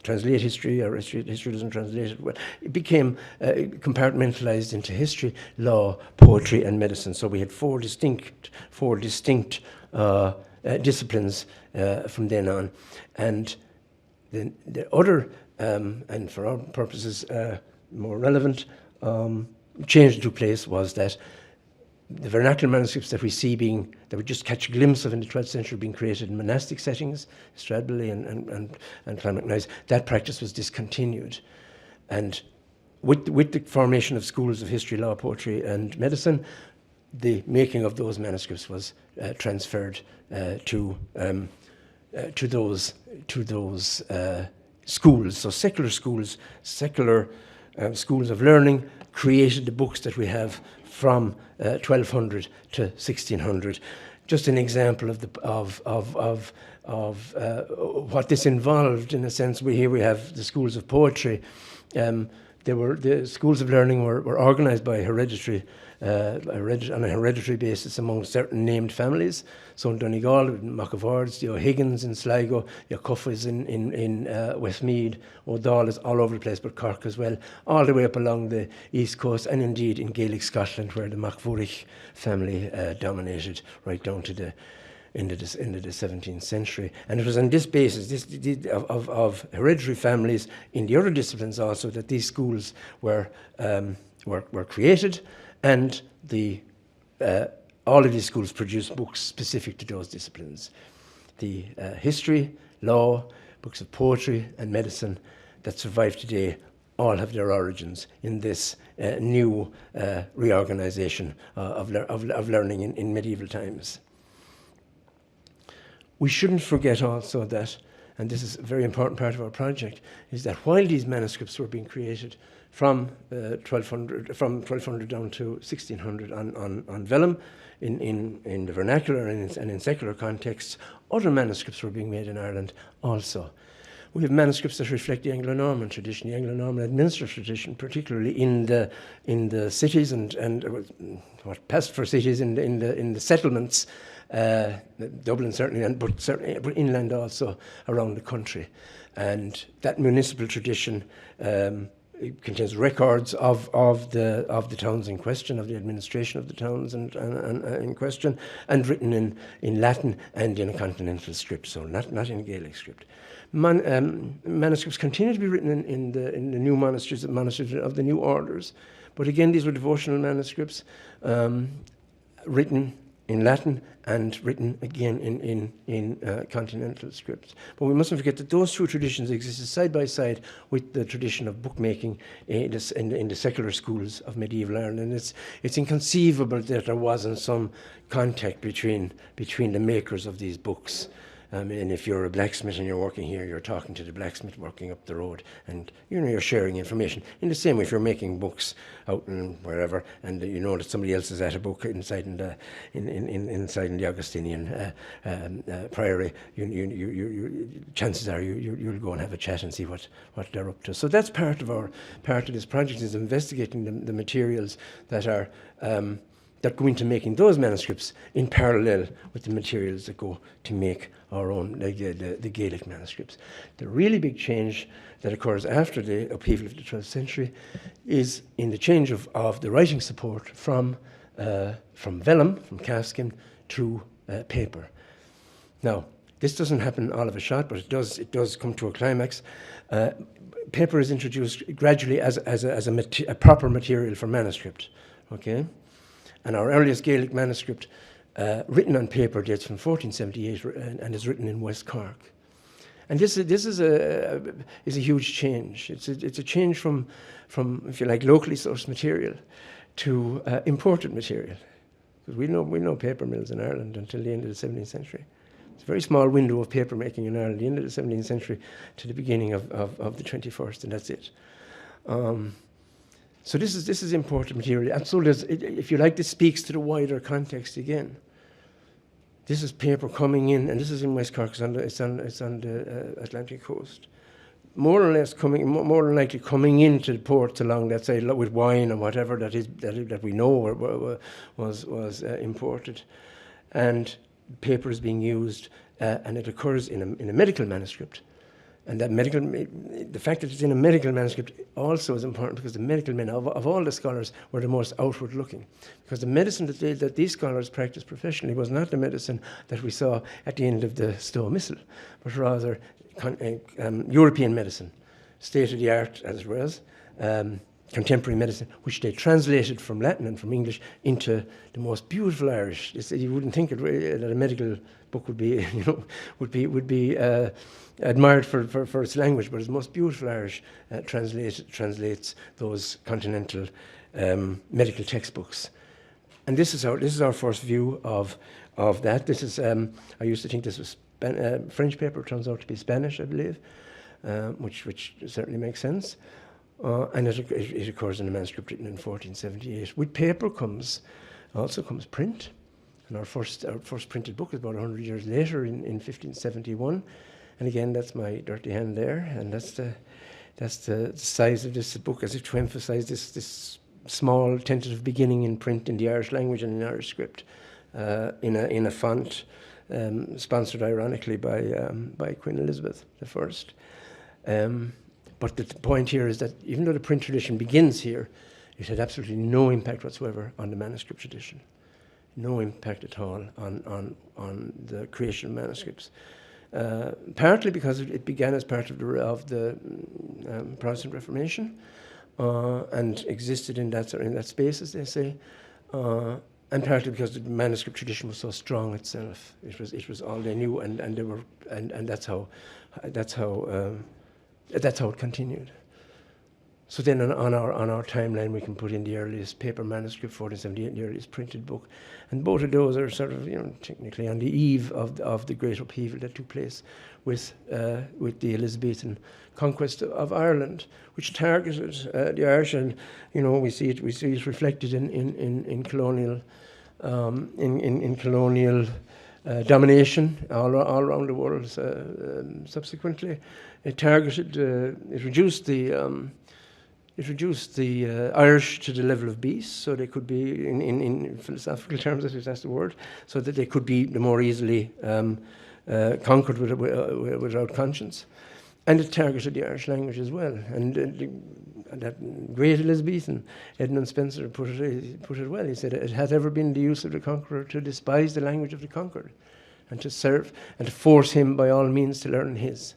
translate history, or history doesn't translate it well. It became compartmentalized into history, law, poetry, and medicine. So we had four distinct disciplines from then on, and the other, and for our purposes more relevant, change that took place was that the vernacular manuscripts that we see that we just catch a glimpse of in the 12th century being created in monastic settings, Stradbally and Clonmacnoise, that practice was discontinued. And with the formation of schools of history, law, poetry, and medicine, the making of those manuscripts was transferred to those schools. So secular schools of learning created the books that we have from 1200 to 1600. Just an example of what this involved. In a sense, we have the schools of poetry. The schools of learning were organised by on a hereditary basis among certain named families. So in Donegal, McAvards, the O'Higgins in Sligo, the Cuffes in Westmeath, O'Dall is all over the place, but Cork as well, all the way up along the east coast, and indeed in Gaelic Scotland, where the MacVurich family dominated right down to the into the 17th century. And it was on this basis of hereditary families in the other disciplines also that these schools were created, and all of these schools produced books specific to those disciplines. The history, law, books of poetry, and medicine that survive today all have their origins in this new reorganization of learning in medieval times. We shouldn't forget also that, and this is a very important part of our project, is that while these manuscripts were being created from 1200 down to 1600 on vellum, in the vernacular and in secular contexts, other manuscripts were being made in Ireland also. We have manuscripts that reflect the Anglo-Norman tradition, the Anglo-Norman administrative tradition, particularly in the cities and what passed for cities in the settlements, Dublin certainly, but inland also around the country. And that municipal tradition it contains records of the towns in question, of the administration of the towns and in question, and written in Latin and in a continental script, so not in Gaelic script. Manuscripts continue to be written in the new monasteries of the new orders, but again these were devotional manuscripts written in Latin and written again in continental scripts. But we mustn't forget that those two traditions existed side by side with the tradition of bookmaking in the secular schools of medieval Ireland. And it's inconceivable that there wasn't some contact between the makers of these books. And if you're a blacksmith and you're working here, you're talking to the blacksmith working up the road, and you're sharing information. In the same way, if you're making books out in wherever, and you know that somebody else is at a book inside in the Augustinian priory, chances are you'll go and have a chat and see what they're up to. So that's part of this project, is investigating the materials that are that go into making those manuscripts in parallel with the materials that go to make our own, the Gaelic manuscripts. The really big change that occurs after the upheaval of the 12th century is in the change of the writing support from vellum, from calfskin, to paper. Now, this doesn't happen all of a shot, but it does come to a climax. Paper is introduced gradually as a proper material for manuscript. Okay. And our earliest Gaelic manuscript, written on paper, dates from 1478 and is written in West Cork. And this is a huge change. It's a change from, if you like, locally sourced material to imported material. Because we know paper mills in Ireland until the end of the 17th century. It's a very small window of paper making in Ireland, the end of the 17th century to the beginning of the 21st, and that's it. So this is important material, and so if you like, this speaks to the wider context again. This is paper coming in, and this is in West Cork. It's on the Atlantic coast, more than likely coming into the ports along that side with wine or whatever that we know was imported, and paper is being used, and it occurs in a medical manuscript. And the fact that it's in a medical manuscript also is important, because the medical men of all the scholars were the most outward looking. Because the medicine that these scholars practiced professionally was not the medicine that we saw at the end of the Stowe Missal, but rather European medicine, state of the art as it was, contemporary medicine, which they translated from Latin and from English into the most beautiful Irish. You wouldn't think that a medical book would be, admired for its language, but its most beautiful Irish translates those continental medical textbooks. And this is our first view of that. This is I used to think this was French paper. It turns out to be Spanish, I believe, which certainly makes sense. And it occurs in a manuscript written in 1478. With paper also comes print, and our first printed book is about 100 years later in 1571. And again, that's my dirty hand there, and that's the size of this book, as if to emphasise this small tentative beginning in print in the Irish language and in Irish script, in a font sponsored ironically by Queen Elizabeth I. But the point here is that even though the print tradition begins here, it had absolutely no impact whatsoever on the manuscript tradition. No impact at all on the creation of manuscripts. Partly because it began as part of the Protestant Reformation and existed in that space, as they say, and partly because the manuscript tradition was so strong itself. It was all they knew, and they were, and that's how it continued. So then on our timeline, we can put in the earliest paper manuscript, 1478, and the earliest printed book. And both of those are sort of, technically on the eve of the great upheaval that took place with the Elizabethan conquest of Ireland, which targeted the Irish, and we see it reflected in colonial domination all around the world. Subsequently, it reduced the Irish to the level of beasts, so they could be, in philosophical terms, if that's the word, so that they could be the more easily conquered without conscience. And it targeted the Irish language as well. And that great Elizabethan, Edmund Spenser, put it well. He said, "It hath ever been the use of the conqueror to despise the language of the conquered, and to serve and to force him by all means to learn his."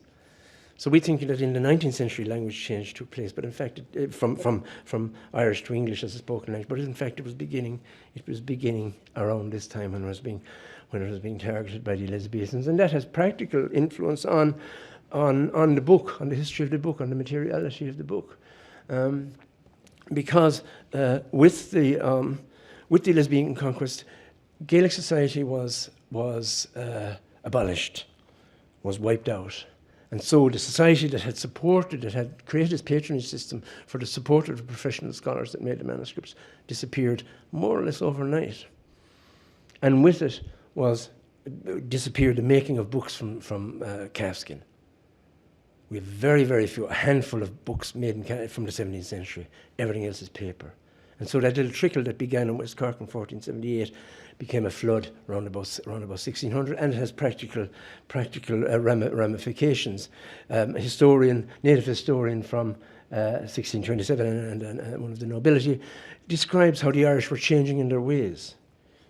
So we think that in the 19th century language change took place, but in fact, from Irish to English as a spoken language. But in fact, it was beginning around this time when it was being targeted by the Elizabethans, and that has practical influence on the book, on the history of the book, on the materiality of the book, because with the Elizabethan conquest, Gaelic society was abolished. was wiped out. And so the society that had supported, that had created this patronage system for the support of the professional scholars that made the manuscripts, disappeared more or less overnight. And with it disappeared the making of books from calfskin. We have very, very few, a handful of books made from the 17th century. Everything else is paper. And so that little trickle that began in West Cork in 1478 became a flood around about 1600, and it has practical ramifications. A native historian from 1627, and one of the nobility, describes how the Irish were changing in their ways.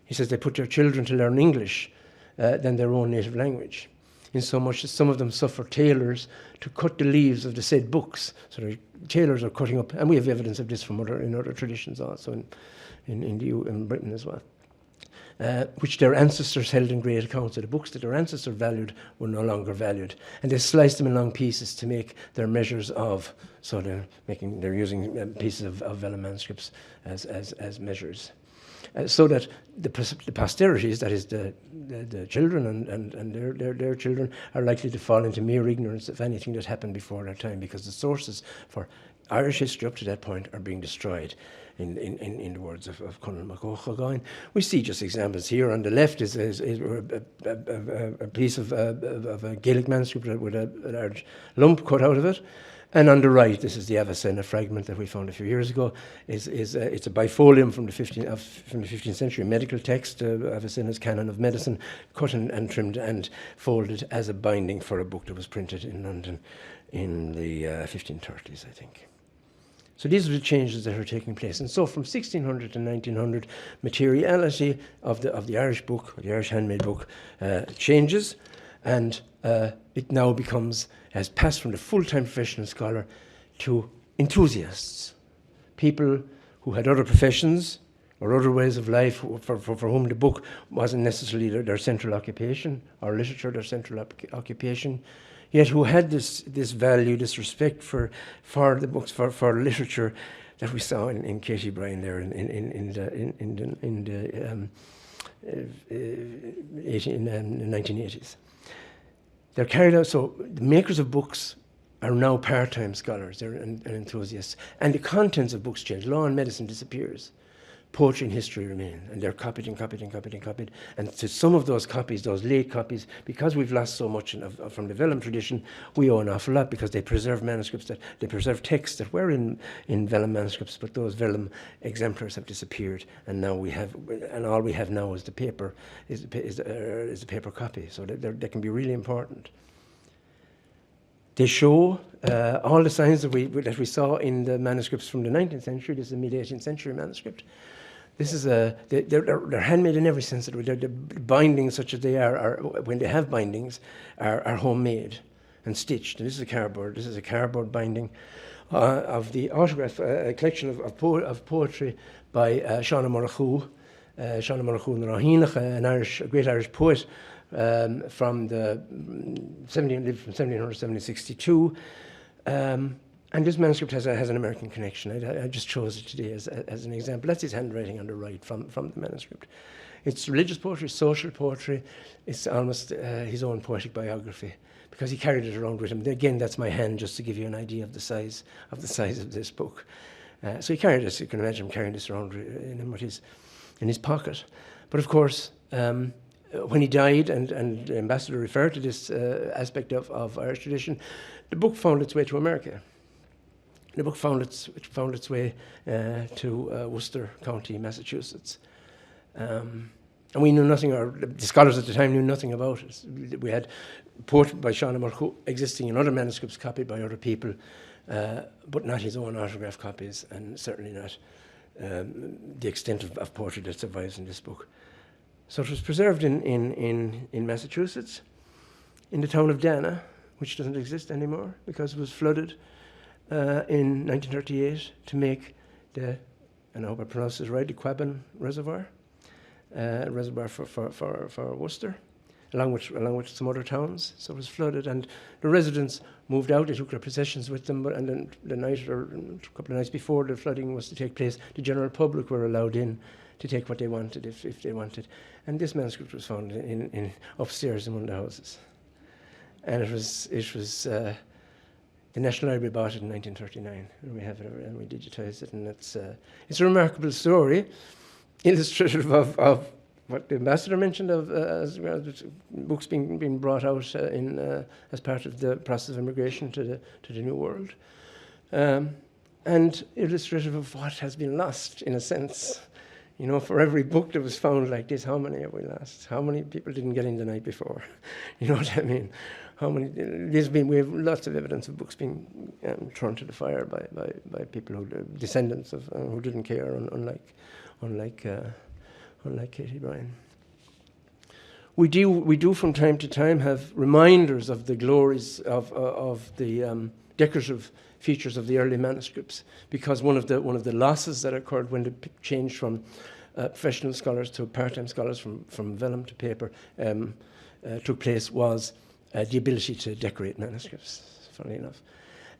He says they put their children to learn English than their own native language, in so much that some of them suffered tailors to cut the leaves of the said books. So the tailors are cutting up, and we have evidence of this from other traditions also in Britain as well, which their ancestors held in great account. So the books that their ancestors valued were no longer valued, and they sliced them in long pieces to make their measures of. So they're using pieces of vellum manuscripts as measures. So that the posterities, that is the children and their children, are likely to fall into mere ignorance of anything that happened before their time, because the sources for Irish history up to that point are being destroyed. In the words of Conal MacOchagain, we see just examples here. On the left is a piece of a Gaelic manuscript with a large lump cut out of it. And on the right, this is the Avicenna fragment that we found a few years ago. It's a bifolium from the 15th century medical text, Avicenna's Canon of Medicine, cut and trimmed and folded as a binding for a book that was printed in London in the 1530s, I think. So these are the changes that are taking place. And so from 1600 to 1900, materiality of the Irish book, or the Irish handmade book, changes, and it now has passed from the full-time professional scholar to enthusiasts, people who had other professions or other ways of life, for whom the book wasn't necessarily their central occupation, or literature their central occupation, yet who had this value, this respect for the books, for literature that we saw in Katie Bryan there in the 1980s. They're carried out, so the makers of books are now part-time scholars, they're enthusiasts, and the contents of books change. Law and medicine disappears. Poetry and history remain, and they're copied and copied and copied and copied. And to some of those copies, those late copies, because we've lost so much from the vellum tradition, we owe an awful lot, because they preserve manuscripts, they preserve texts that were in vellum manuscripts, but those vellum exemplars have disappeared, and now all we have now is the paper, is the paper copy. So they can be really important. They show all the signs that we saw in the manuscripts from the 19th century. This is a mid-18th century manuscript. This is they're handmade in every sense. The bindings, such as they are when they have bindings, are homemade and stitched. And this is a cardboard. This is a cardboard binding of the autograph, a collection of poetry by Seán Murchú, Seán Murchú na Ráithíneach, a great Irish poet. From 1700 to 1762, and this manuscript has an American connection. I just chose it today as an example. That's his handwriting on the right from the manuscript. It's religious poetry, social poetry. It's almost his own poetic biography, because he carried it around with him. Again, that's my hand, just to give you an idea of the size of this book. So he carried this. You can imagine him carrying this around in his pocket. But of course, when he died, and the ambassador referred to this aspect of Irish tradition, the book found its way to America. The book found its way to Worcester County, Massachusetts. And we knew nothing, or the scholars at the time knew nothing about it. We had poetry by Seán Murchú existing in other manuscripts copied by other people, but not his own autograph copies, and certainly not the extent of poetry that survives in this book. So it was preserved in Massachusetts, in the town of Dana, which doesn't exist anymore because it was flooded in 1938 to make and I hope I pronounced this right, the Quabbin Reservoir, reservoir for Worcester, along with some other towns. So it was flooded, and the residents moved out. They took their possessions with them, and then the night or a couple of nights before the flooding was to take place, the general public were allowed in to take what they wanted if they wanted. And this manuscript was found in upstairs in one of the houses. and it was the National Library bought it in 1939, and we have it and we digitized it, and it's a remarkable story, illustrative of what the ambassador mentioned of as well, books being brought out as part of the process of immigration to the New World, and illustrative of what has been lost in a sense. You know, for every book that was found like this, how many have we lost? How many people didn't get in the night before? You know what I mean? How many? We have lots of evidence of books being thrown to the fire by people who descendants of who didn't care, unlike Katie Bryan. We do from time to time have reminders of the glories of the decorative features of the early manuscripts, because one of the losses that occurred when the change from professional scholars to part-time scholars from vellum to paper took place was the ability to decorate manuscripts, funnily enough.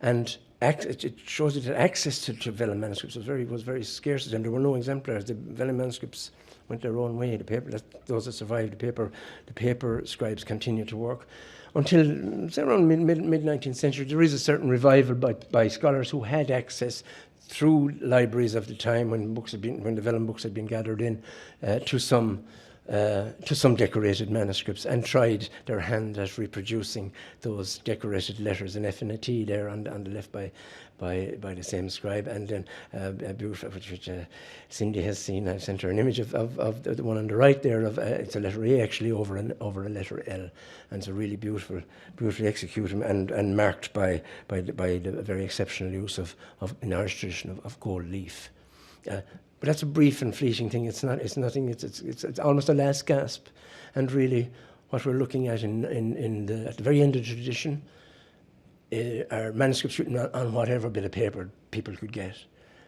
And it shows that access to vellum manuscripts was very scarce at them. There were no exemplars. The vellum manuscripts went their own way. Those that survived, the paper scribes continued to work until say around mid 19th century. There is a certain revival by scholars who had access through libraries of the time when the vellum books had been gathered in to some decorated manuscripts, and tried their hand at reproducing those decorated letters in F and a T there on the left by the same scribe, and then which Cindy has seen. I've sent her an image of the one on the right there. It's a letter A actually over a letter L, and it's a really beautifully executed and marked by the very exceptional use of in Irish tradition of gold leaf. But that's a brief and fleeting thing. It's nothing. It's almost a last gasp, and really, what we're looking at at the very end of the tradition are manuscripts written on whatever bit of paper people could get,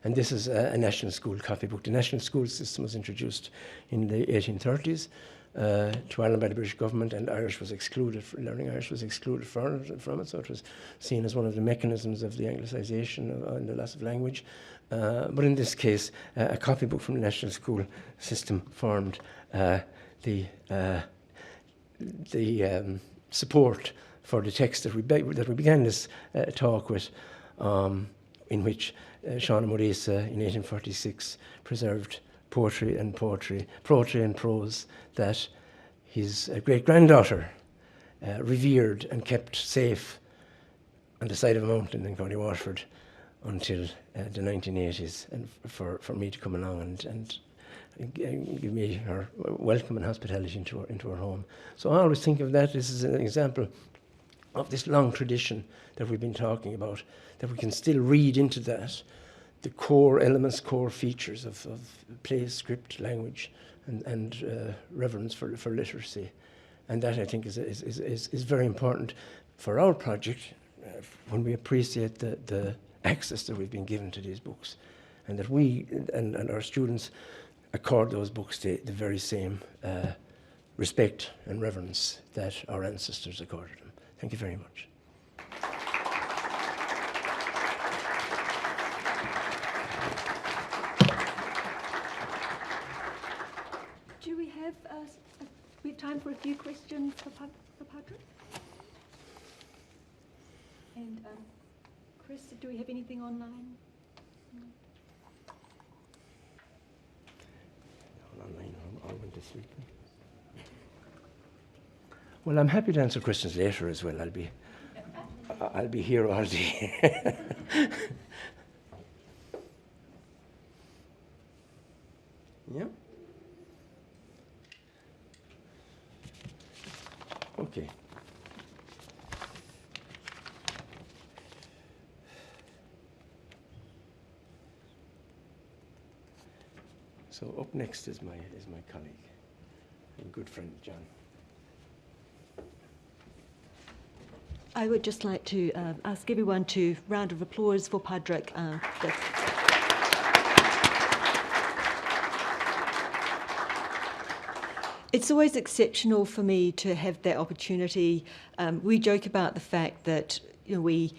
and this is a national school copybook. The national school system was introduced in the 1830s to Ireland by the British government, and Irish was excluded. Learning Irish was excluded from it, so it was seen as one of the mechanisms of the Anglicisation and the loss of language. But in this case, a copybook from the national school system formed the support for the text that we began this talk with, in which Sean Morisa in 1846 preserved poetry and prose that his great-granddaughter revered and kept safe on the side of a mountain in County Waterford until the 1980s, and for me to come along and give me her welcome and hospitality into her home. So I always think of that as an example of this long tradition that we've been talking about, that we can still read into that the core elements, core features of place, script, language, and reverence for literacy. And that, I think, is very important for our project when we appreciate the access that we've been given to these books, and that we and our students accord those books the very same respect and reverence that our ancestors accorded them. Thank you very much. Do we have time for a few questions for Padraig? And Chris, do we have anything online? Online, I went to sleep. Well, I'm happy to answer questions later as well. I'll be here all day. Yeah. Okay. So up next is my colleague and good friend John. I would just like to ask everyone to round of applause for Padraig. It's always exceptional for me to have that opportunity. We joke about the fact that we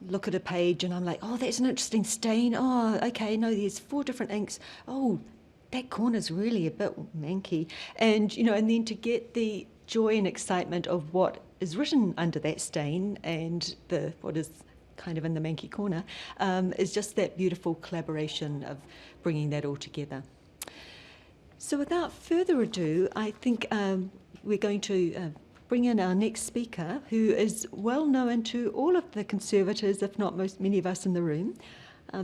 look at a page and I'm like, oh, that's an interesting stain. Oh, okay, no, there's 4 different inks. Oh, that corner's really a bit manky. And, and then to get the joy and excitement of what is written under that stain, and what is kind of in the manky corner is just that beautiful collaboration of bringing that all together. So without further ado, I think we're going to bring in our next speaker, who is well known to all of the conservators, if not many of us in the room,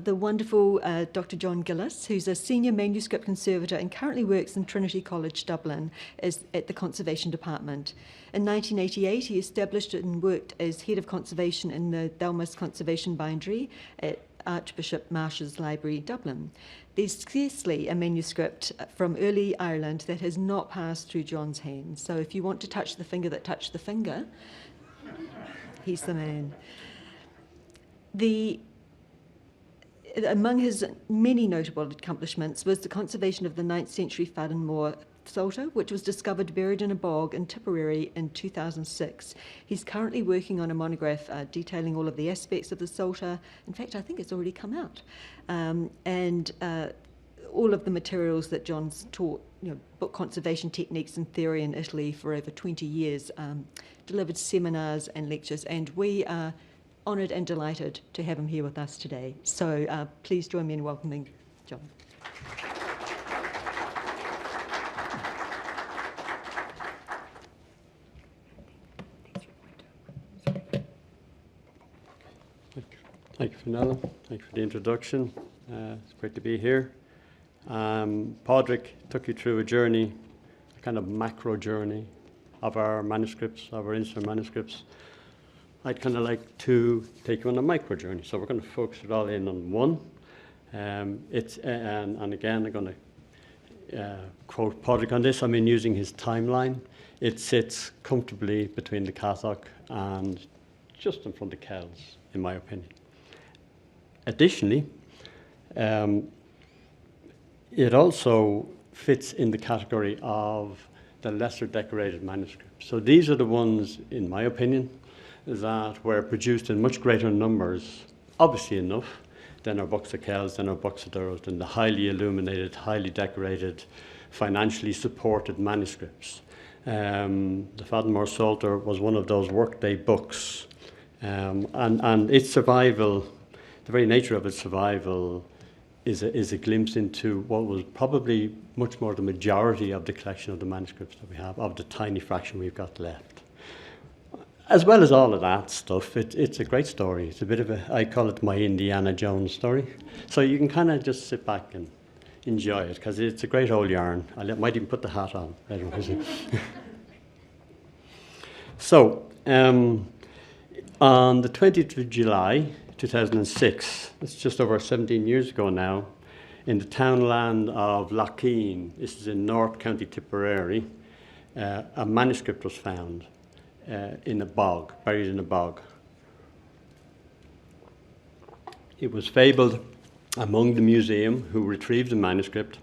the wonderful Dr. John Gillis, who's a senior manuscript conservator and currently works in Trinity College, Dublin, at the Conservation Department. In 1988, he established and worked as head of conservation in the Thelmus Conservation Bindery at Archbishop Marsh's Library, Dublin. There's scarcely a manuscript from early Ireland that has not passed through John's hands. So if you want to touch the finger that touched the finger, he's the man. Among his many notable accomplishments was the conservation of the 9th century Fadden Moor Psalter, which was discovered buried in a bog in Tipperary in 2006. He's currently working on a monograph detailing all of the aspects of the Psalter. In fact, I think it's already come out. And all of the materials that John's taught, book conservation techniques and theory in Italy for over 20 years, delivered seminars and lectures, and we are honoured and delighted to have him here with us today. So please join me in welcoming John. Thank you, Fionnuala. Thank you for the introduction. It's great to be here. Padraig took you through a journey, a kind of macro journey of our manuscripts, of our Insular manuscripts. I'd kind of like to take you on a micro journey. So we're going to focus it all in on one. And again, I'm going to quote Padraig on this. I mean, using his timeline, it sits comfortably between the Cassock and just in front of Kells, in my opinion. Additionally, it also fits in the category of the lesser decorated manuscripts. So these are the ones, in my opinion, that were produced in much greater numbers, obviously enough, than our books of Kells, than our books of Durrell, than the highly illuminated, highly decorated, financially supported manuscripts. The Fadden Moor Psalter was one of those workday books, and its survival, the very nature of its survival, is a glimpse into what was probably much more the majority of the collection of the manuscripts that we have, of the tiny fraction we've got left. As well as all of that stuff, it's a great story. It's a bit of I call it my Indiana Jones story. So you can kind of just sit back and enjoy it, because it's a great old yarn. I might even put the hat on. I don't know. So, on the 20th of July, 2006, it's just over 17 years ago now, in the townland of Loughean, this is in North County Tipperary, a manuscript was found in a bog, buried in a bog. It was fabled among the museum who retrieved the manuscript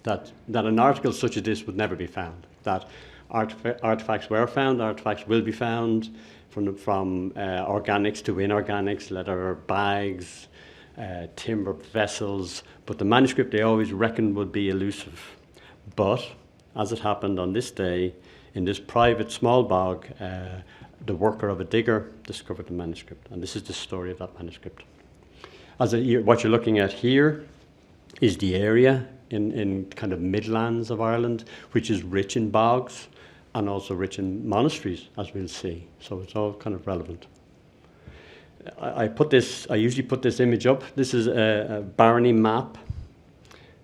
that an article such as this would never be found, that artifacts were found, artifacts will be found, from organics to inorganics, leather bags, timber vessels, but the manuscript they always reckoned would be elusive. But, as it happened on this day, in this private small bog, the worker of a digger discovered the manuscript, and this is the story of that manuscript. What you're looking at here is the area in kind of Midlands of Ireland, which is rich in bogs and also rich in monasteries, as we'll see. So it's all kind of relevant. I usually put this image up. This is a barony map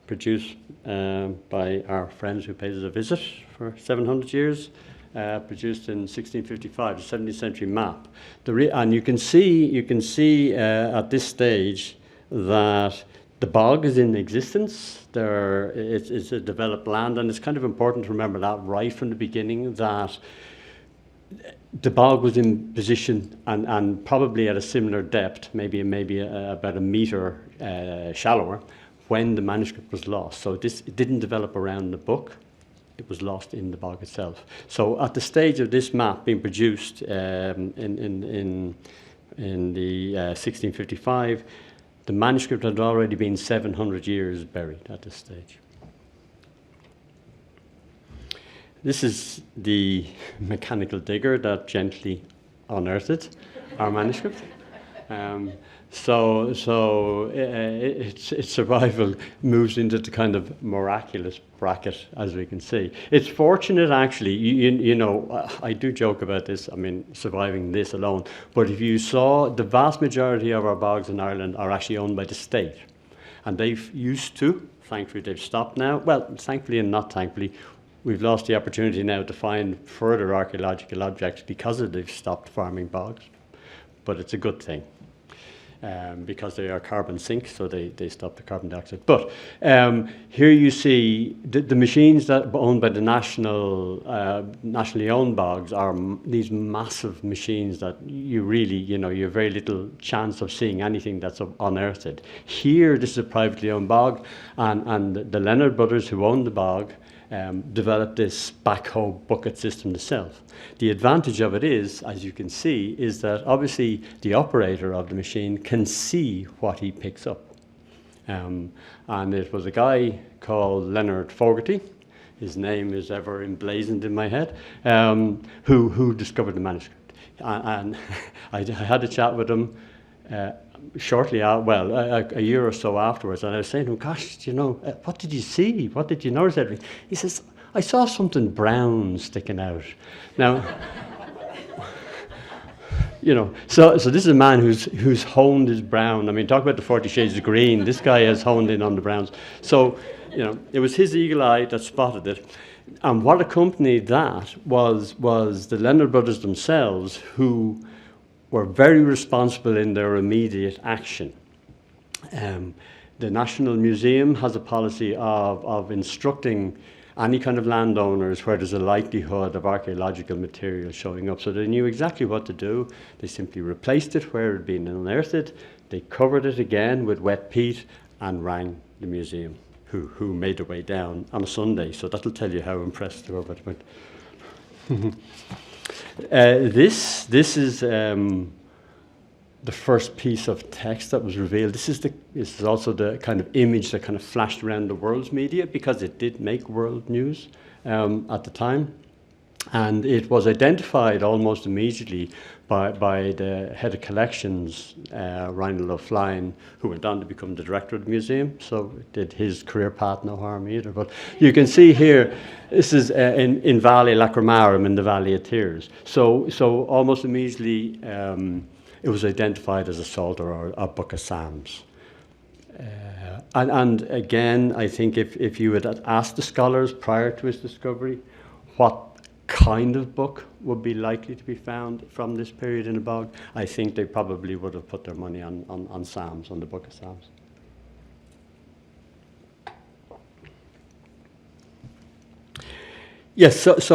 produced by our friends who paid us a visit for 700 years, produced in 1655, the 17th century map. And you can see at this stage that the bog is in existence. It's a developed land, and it's kind of important to remember that right from the beginning, that the bog was in position and probably at a similar depth, maybe about a metre shallower, when the manuscript was lost. So it didn't develop around the book, it was lost in the bog itself. So at the stage of this map being produced in the 1655, the manuscript had already been 700 years buried at this stage. This is the mechanical digger that gently unearthed our manuscript. Its survival moves into the kind of miraculous bracket, as we can see. It's fortunate, actually. You know, I do joke about this. I mean, surviving this alone. But if you saw, the vast majority of our bogs in Ireland are actually owned by the state, and they've used to. Thankfully, they've stopped now. Well, thankfully and not thankfully. We've lost the opportunity now to find further archaeological objects because they've stopped farming bogs. But it's a good thing, because they are carbon sinks, so they stop the carbon dioxide. But here you see the machines that are owned by the nationally owned bogs are these massive machines that you really, you have very little chance of seeing anything that's unearthed. Here, this is a privately owned bog, and the Leonard brothers who own the bog developed this backhoe bucket system themselves. The advantage of it is, as you can see, is that obviously the operator of the machine can see what he picks up. And it was a guy called Leonard Fogarty, his name is ever emblazoned in my head, who discovered the manuscript. And I had a chat with him shortly out, a year or so afterwards, and I was saying to him, gosh, what did you see? What did you notice, Edwin? He says, I saw something brown sticking out. Now, so this is a man who's honed his brown. I mean, talk about the 40 Shades of Green. This guy has honed in on the browns. So, it was his eagle eye that spotted it. And what accompanied that was the Leonard brothers themselves, who were very responsible in their immediate action. The National Museum has a policy of instructing any kind of landowners where there's a likelihood of archaeological material showing up. So they knew exactly what to do. They simply replaced it where it had been unearthed. They covered it again with wet peat and rang the museum, who made their way down on a Sunday. So that'll tell you how impressed they were by it. This is the first piece of text that was revealed. This is also the kind of image that kind of flashed around the world's media, because it did make world news at the time. And it was identified almost immediately by the head of collections, Reinald O'Flynn, who went on to become the director of the museum. So it did his career path no harm either. But you can see here, this is in Valley Lacrimarum in the Valley of Tears. So almost immediately it was identified as a Psalter or a Book of Psalms. And again, I think if you had asked the scholars prior to his discovery what kind of book would be likely to be found from this period in a bog, I think they probably would have put their money on Psalms, on the Book of Psalms. Yes, as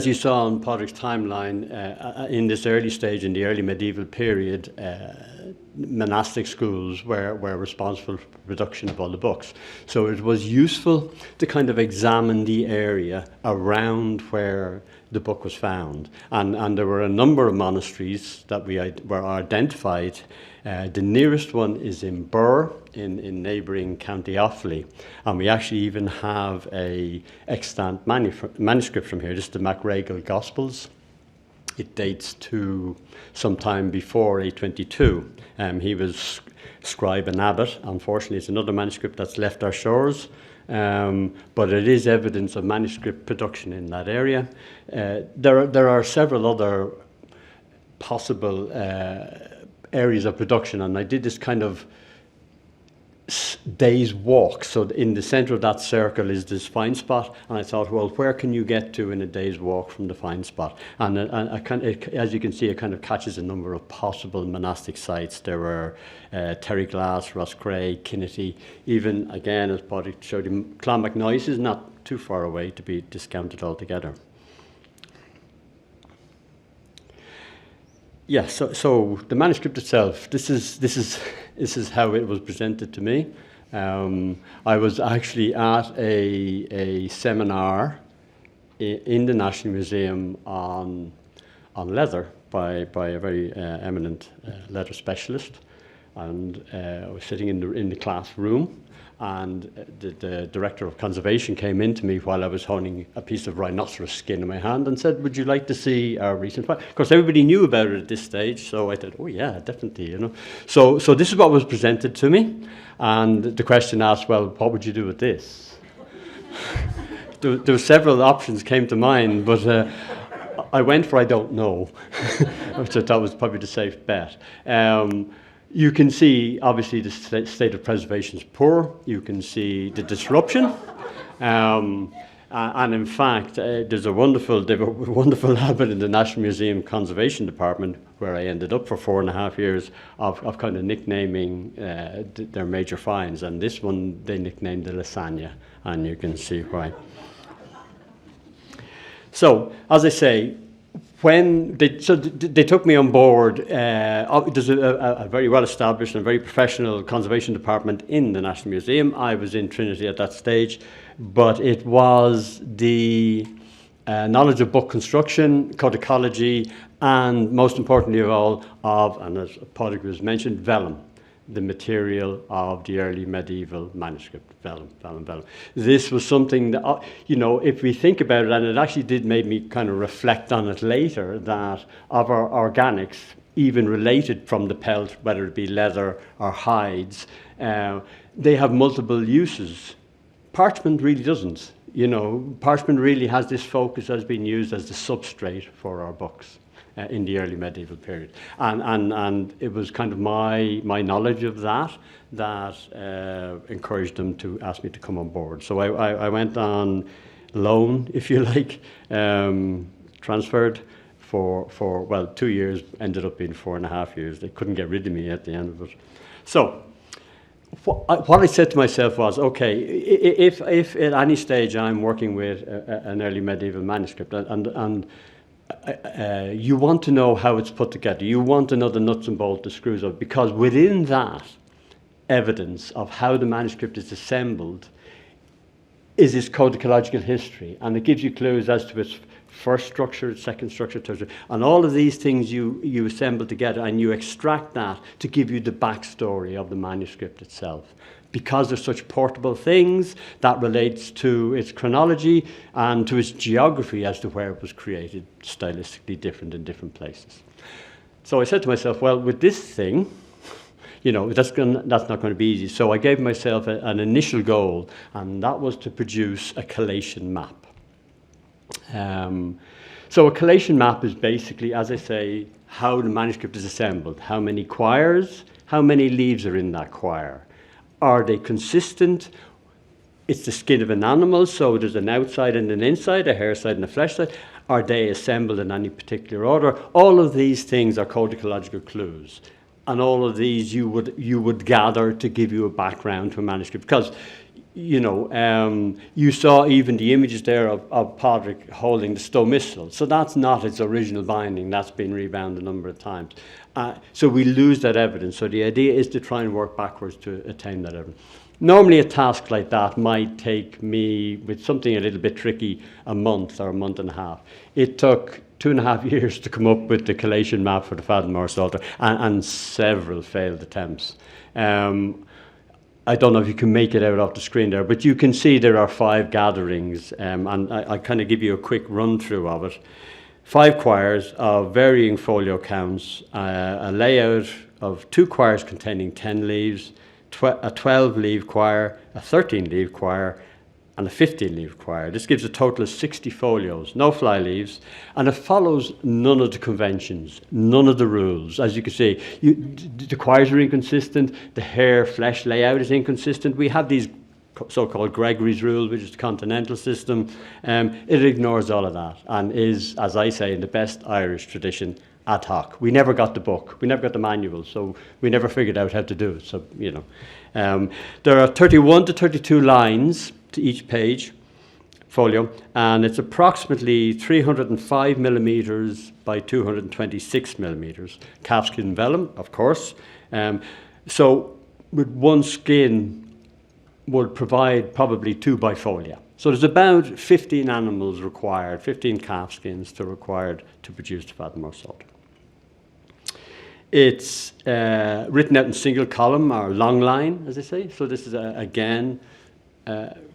you saw on Padraig's timeline, in this early stage, in the early medieval period, monastic schools were responsible for production of all the books. So it was useful to kind of examine the area around where the book was found. And there were a number of monasteries that were identified. The nearest one is in Birr, in neighbouring County Offaly. And we actually even have a extant manuscript from here. This is the MacRagal Gospels. It dates to sometime before 822. He was scribe and abbot. Unfortunately, it's another manuscript that's left our shores, but it is evidence of manuscript production in that area. There are several other possible areas of production, and I did this kind of day's walk. So in the center of that circle is this find spot, and I thought, well, where can you get to in a day's walk from the find spot? And as you can see, it kind of catches a number of possible monastic sites. There were Terryglass, Roscrea, Kinnity, even, again, as Padraig showed you, Clonmacnoise is not too far away to be discounted altogether. Yeah, so the manuscript itself, this is how it was presented to me. I was actually at a seminar in the National Museum on leather by a very eminent leather specialist, and I was sitting in the classroom, the director of conservation came in to me while I was holding a piece of rhinoceros skin in my hand and said, "Would you like to see our recent find?" Of course, everybody knew about it at this stage, so I said, "Oh yeah, definitely." You know, so this is what was presented to me, and the question asked, "Well, what would you do with this?" there were several options came to mind, but I went for "I don't know," which I thought was probably the safe bet. You can see, obviously, the state of preservation is poor. You can see the disruption. And in fact, there's a wonderful habit in the National Museum Conservation Department, where I ended up for 4.5 years, of kind of nicknaming their major finds. And this one, they nicknamed the lasagna, and you can see why. So, as I say, when they took me on board, there's a very well-established and very professional conservation department in the National Museum. I was in Trinity at that stage, but it was the knowledge of book construction, codicology, and most importantly of all, and as Padraig was mentioned, vellum, the material of the early medieval manuscript, vellum. This was something that, you know, if we think about it, and it actually did make me kind of reflect on it later, that of our organics, even related from the pelt, whether it be leather or hides, they have multiple uses. Parchment really doesn't. You know, parchment really has this focus as being used as the substrate for our books. In the early medieval period, and it was kind of my knowledge of that encouraged them to ask me to come on board. So I went on loan, if you like, transferred for well 2 years, ended up being 4.5 years. They couldn't get rid of me at the end of it. So what I said to myself was, okay, if at any stage I'm working with an early medieval manuscript and you want to know how it's put together. You want to know the nuts and bolts, the screws of it, because within that evidence of how the manuscript is assembled is its codicological history, and it gives you clues as to its first structure, second structure, third structure, and all of these things you assemble together, and you extract that to give you the backstory of the manuscript itself. Because they're such portable things, that relates to its chronology and to its geography as to where it was created, stylistically different in different places. So I said to myself, well, with this thing, you know, that's not going to be easy. So I gave myself an initial goal, and that was to produce a collation map. So a collation map is basically, as I say, how the manuscript is assembled. How many quires, how many leaves are in that quire. Are they consistent? It's the skin of an animal, so there's an outside and an inside, a hair side and a flesh side. Are they assembled in any particular order? All of these things are codicological clues. And all of these you would gather to give you a background to a manuscript. Because, you know, you saw even the images there of Padraig holding the Stow Missal. So that's not its original binding. That's been rebound a number of times. So we lose that evidence. So the idea is to try and work backwards to attain that evidence. Normally a task like that might take me, with something a little bit tricky, a month or a month and a half. It took 2.5 years to come up with the collation map for the Fadenmore Psalter, and several failed attempts. I don't know if you can make it out off the screen there, but you can see there are 5 gatherings, and I kind of give you a quick run through of it. 5 quires of varying folio counts, a layout of 2 quires containing 10 leaves, a 12-leaf quire, a 13-leaf quire, and a 15-leaf quire. This gives a total of 60 folios, no fly leaves, and it follows none of the conventions, none of the rules. As you can see, the quires are inconsistent, the hair flesh layout is inconsistent. We have these so-called Gregory's rule, which is the continental system. It ignores all of that and is, as I say, in the best Irish tradition, ad hoc. We never got the book, we never got the manual, so we never figured out how to do it. So, you know, there are 31 to 32 lines to each page folio, and it's approximately 305 millimeters by 226 millimeters. Calfskin vellum, of course. So with one skin would provide probably 2 bifolia. So there's about 15 animals required, 15 calfskins required to produce the Fadenmore Psalter. It's written out in single column or long line, as they say. So this is, again,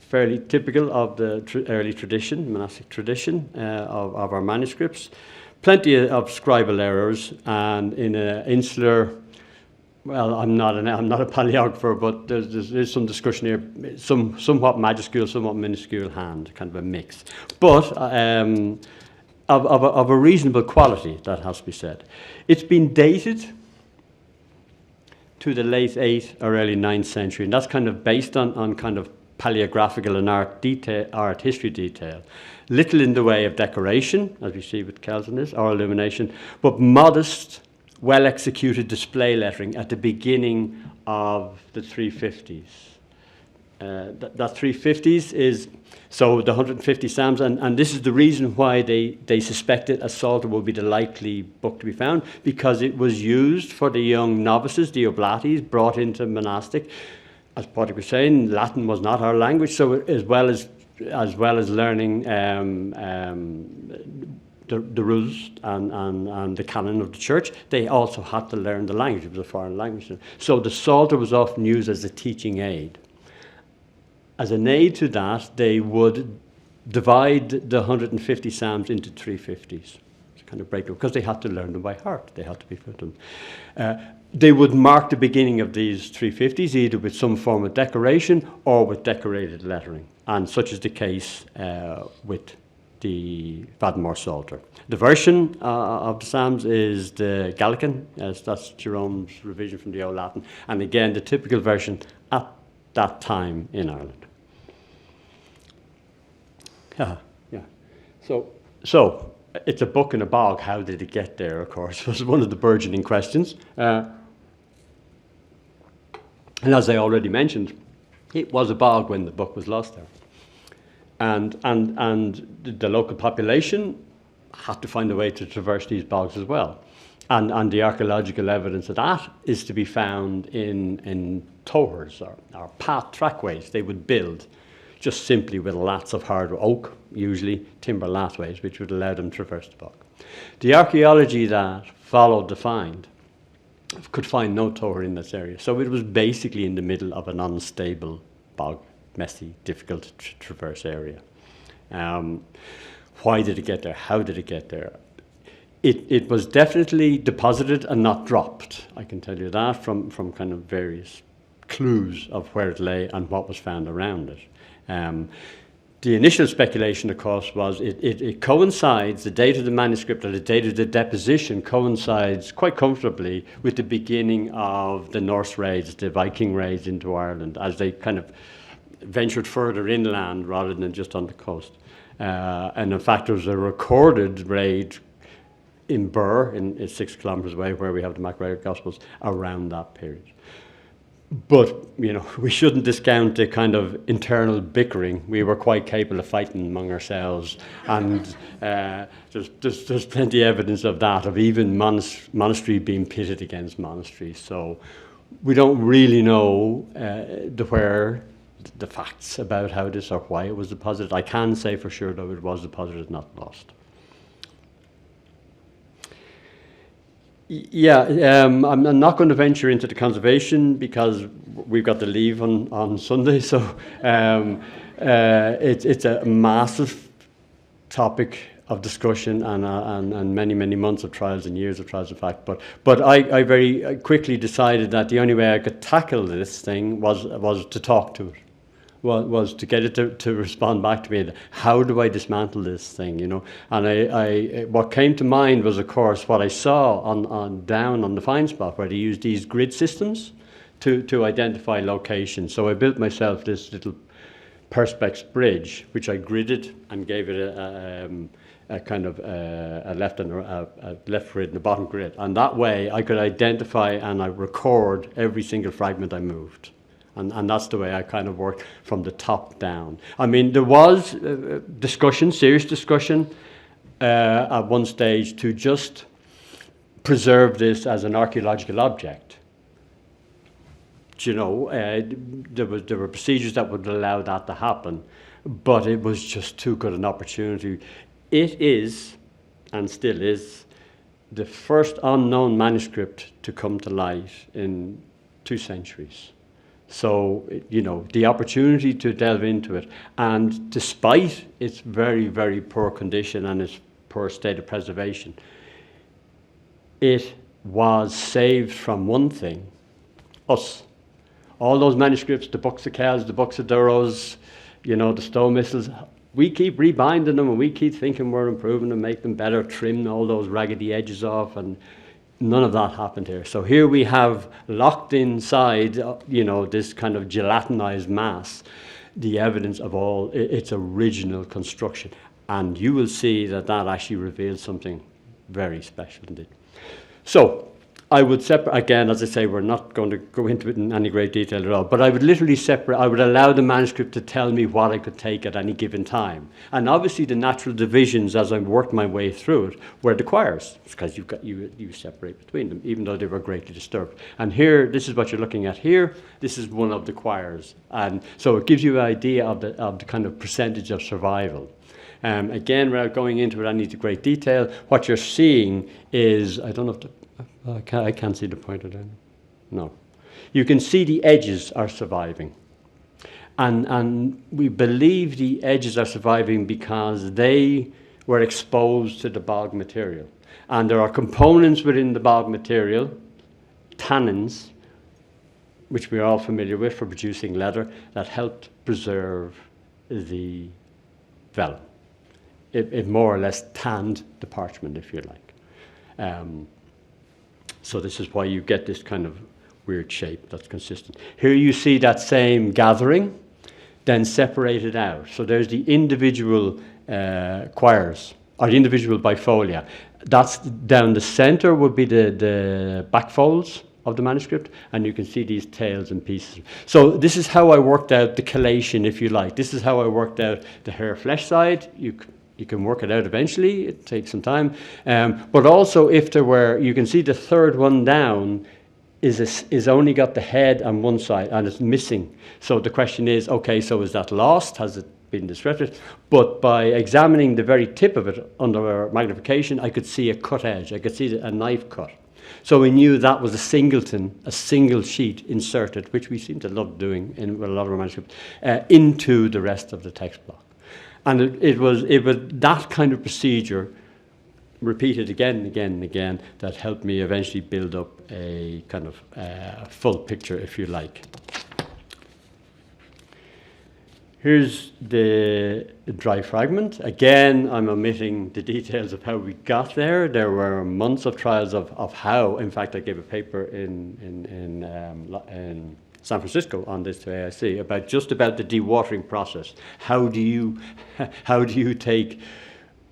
fairly typical of the early tradition, monastic tradition of our manuscripts. Plenty of scribal errors, and in an insular, well, I'm not a paleographer, but there's some discussion here, somewhat majuscule, somewhat minuscule hand, kind of a mix. But of a reasonable quality, that has to be said. It's been dated to the late 8th or early 9th century, and that's kind of based on kind of paleographical and art history detail. Little in the way of decoration, as we see with Kelson or illumination, but modest, well-executed display lettering at the beginning of the 350s. That 350s is, so the 150 Psalms, and this is the reason why they suspected a Psalter would be the likely book to be found, because it was used for the young novices, the oblates, brought into monastic. As Patrick was saying, Latin was not our language, so as well as learning the rules and the canon of the church, they also had to learn the language. It was a foreign language. So the Psalter was often used as a teaching aid. As an aid to that, they would divide the 150 Psalms into 350s. It's kind of breakdown, because they had to learn them by heart. They had to be put them. They would mark the beginning of these 350s either with some form of decoration or with decorated lettering, and such is the case with the Vademore Psalter. The version of the Psalms is the Gallican, as that's Jerome's revision from the Old Latin, and again the typical version at that time in Ireland. Yeah. So it's a book in a bog. How did it get there? Of course, was one of the burgeoning questions. And as I already mentioned, it was a bog when the book was lost there, and the local population had to find a way to traverse these bogs as well, and the archaeological evidence of that is to be found in towers or path trackways they would build, just simply with lats of hard oak, usually timber latways, which would allow them to traverse the bog. The archaeology that followed the find could find no tower in this area, so it was basically in the middle of an unstable bog, messy, difficult to traverse area. Why did it get there? How did it get there? It was definitely deposited and not dropped. I can tell you that from kind of various clues of where it lay and what was found around it. The initial speculation, of course, was it coincides, the date of the manuscript or the date of the deposition coincides quite comfortably with the beginning of the Norse raids, the Viking raids into Ireland, as they kind of ventured further inland rather than just on the coast. And in fact, there was a recorded raid in Birr, in 6 kilometres away, where we have the MacGregor Gospels, around that period. But, you know, we shouldn't discount the kind of internal bickering. We were quite capable of fighting among ourselves, and there's plenty of evidence of that, of even monastery being pitted against monasteries. So we don't really know the facts about how this or why it was deposited. I can say for sure, though, it was deposited, not lost. Yeah, I'm not going to venture into the conservation because we've got to leave on Sunday, so it's a massive topic of discussion and many months of trials and years of trials, in fact. But I very quickly decided that the only way I could tackle this thing was to talk to it. Was to get it to respond back to me. How do I dismantle this thing, you know? And I what came to mind was, of course, what I saw down on the find spot, where they used these grid systems to identify locations. So I built myself this little perspex bridge, which I gridded and gave it a kind of a left and a left grid and a bottom grid. And that way I could identify and I record every single fragment I moved. And that's the way I kind of worked from the top down. I mean, there was serious discussion at one stage to just preserve this as an archaeological object. You know, there were procedures that would allow that to happen, but it was just too good an opportunity. It is, and still is, the first unknown manuscript to come to light in 2 centuries. So, you know, the opportunity to delve into it, and despite its very, very poor condition and its poor state of preservation, it was saved from one thing: us. All those manuscripts, the books of Kells, the books of Durrows, you know, the Stowe missals, we keep rebinding them and we keep thinking we're improving them, make them better, trim all those raggedy edges off, and none of that happened here. So here we have locked inside, you know, this kind of gelatinized mass, the evidence of all its original construction. And you will see that that actually reveals something very special indeed. So I would separate, again, as I say, we're not going to go into it in any great detail at all, but I would literally separate, I would allow the manuscript to tell me what I could take at any given time. And obviously the natural divisions as I worked my way through it were the choirs, because you separate between them, even though they were greatly disturbed. And here, this is what you're looking at here, this is one of the choirs. And so it gives you an idea of the kind of percentage of survival. Again, without going into it in any great detail, what you're seeing is, I don't know if I can't see the pointer down. No. You can see the edges are surviving. And we believe the edges are surviving because they were exposed to the bog material. And there are components within the bog material, tannins, which we're all familiar with for producing leather, that helped preserve the vellum. It more or less tanned the parchment, if you like. So this is why you get this kind of weird shape that's consistent. Here you see that same gathering, then separated out. So there's the individual choirs, or the individual bifolia. That's down the center would be the back folds of the manuscript, and you can see these tails and pieces. So this is how I worked out the collation, if you like. This is how I worked out the hair flesh side. You can work it out eventually, it takes some time. But also if there were, you can see the third one down is only got the head on one side and it's missing. So the question is, okay, so is that lost? Has it been disrupted? But by examining the very tip of it under magnification, I could see a cut edge. I could see a knife cut. So we knew that was a singleton, a single sheet inserted, which we seem to love doing in a lot of our manuscripts, into the rest of the text block. And it was that kind of procedure, repeated again and again and again, that helped me eventually build up a kind of full picture, if you like. Here's the dry fragment. Again, I'm omitting the details of how we got there. There were months of trials of how. In fact, I gave a paper in San Francisco on this to AIC about the dewatering process. How do you take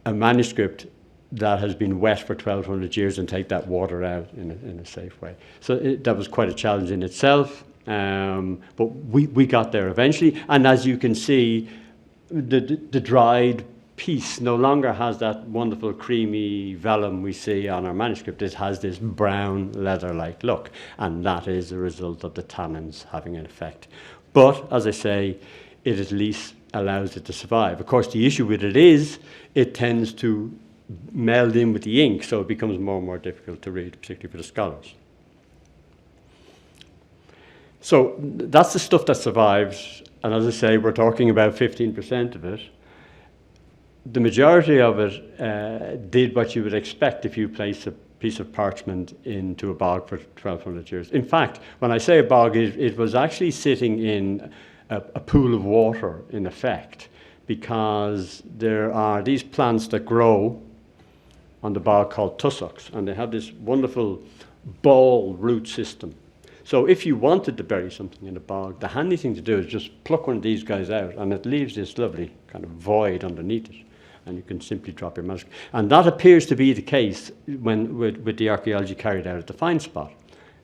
a manuscript that has been wet for 1,200 years and take that water out in a safe way? So that was quite a challenge in itself, but we got there eventually. And as you can see, the dried piece no longer has that wonderful creamy vellum we see on our manuscript. It has this brown leather-like look, and that is a result of the tannins having an effect. But, as I say, it at least allows it to survive. Of course, the issue with it is it tends to meld in with the ink, so it becomes more and more difficult to read, particularly for the scholars. So that's the stuff that survives, and as I say, we're talking about 15% of it. The majority of it did what you would expect if you place a piece of parchment into a bog for 1,200 years. In fact, when I say a bog, it was actually sitting in a pool of water, in effect, because there are these plants that grow on the bog called tussocks, and they have this wonderful ball root system. So if you wanted to bury something in a bog, the handy thing to do is just pluck one of these guys out, and it leaves this lovely kind of void underneath it. And you can simply drop your manuscript. And that appears to be the case with the archaeology carried out at the find spot.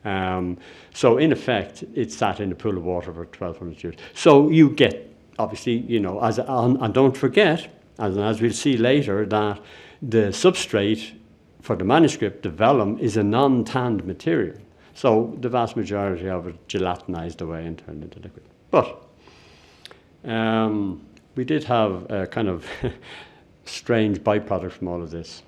So in effect, it sat in a pool of water for 1,200 years. So you get, obviously, you know, and don't forget, as we'll see later, that the substrate for the manuscript, the vellum, is a non-tanned material. So the vast majority of it gelatinized away and turned into liquid. But we did have a kind of strange byproduct from all of this.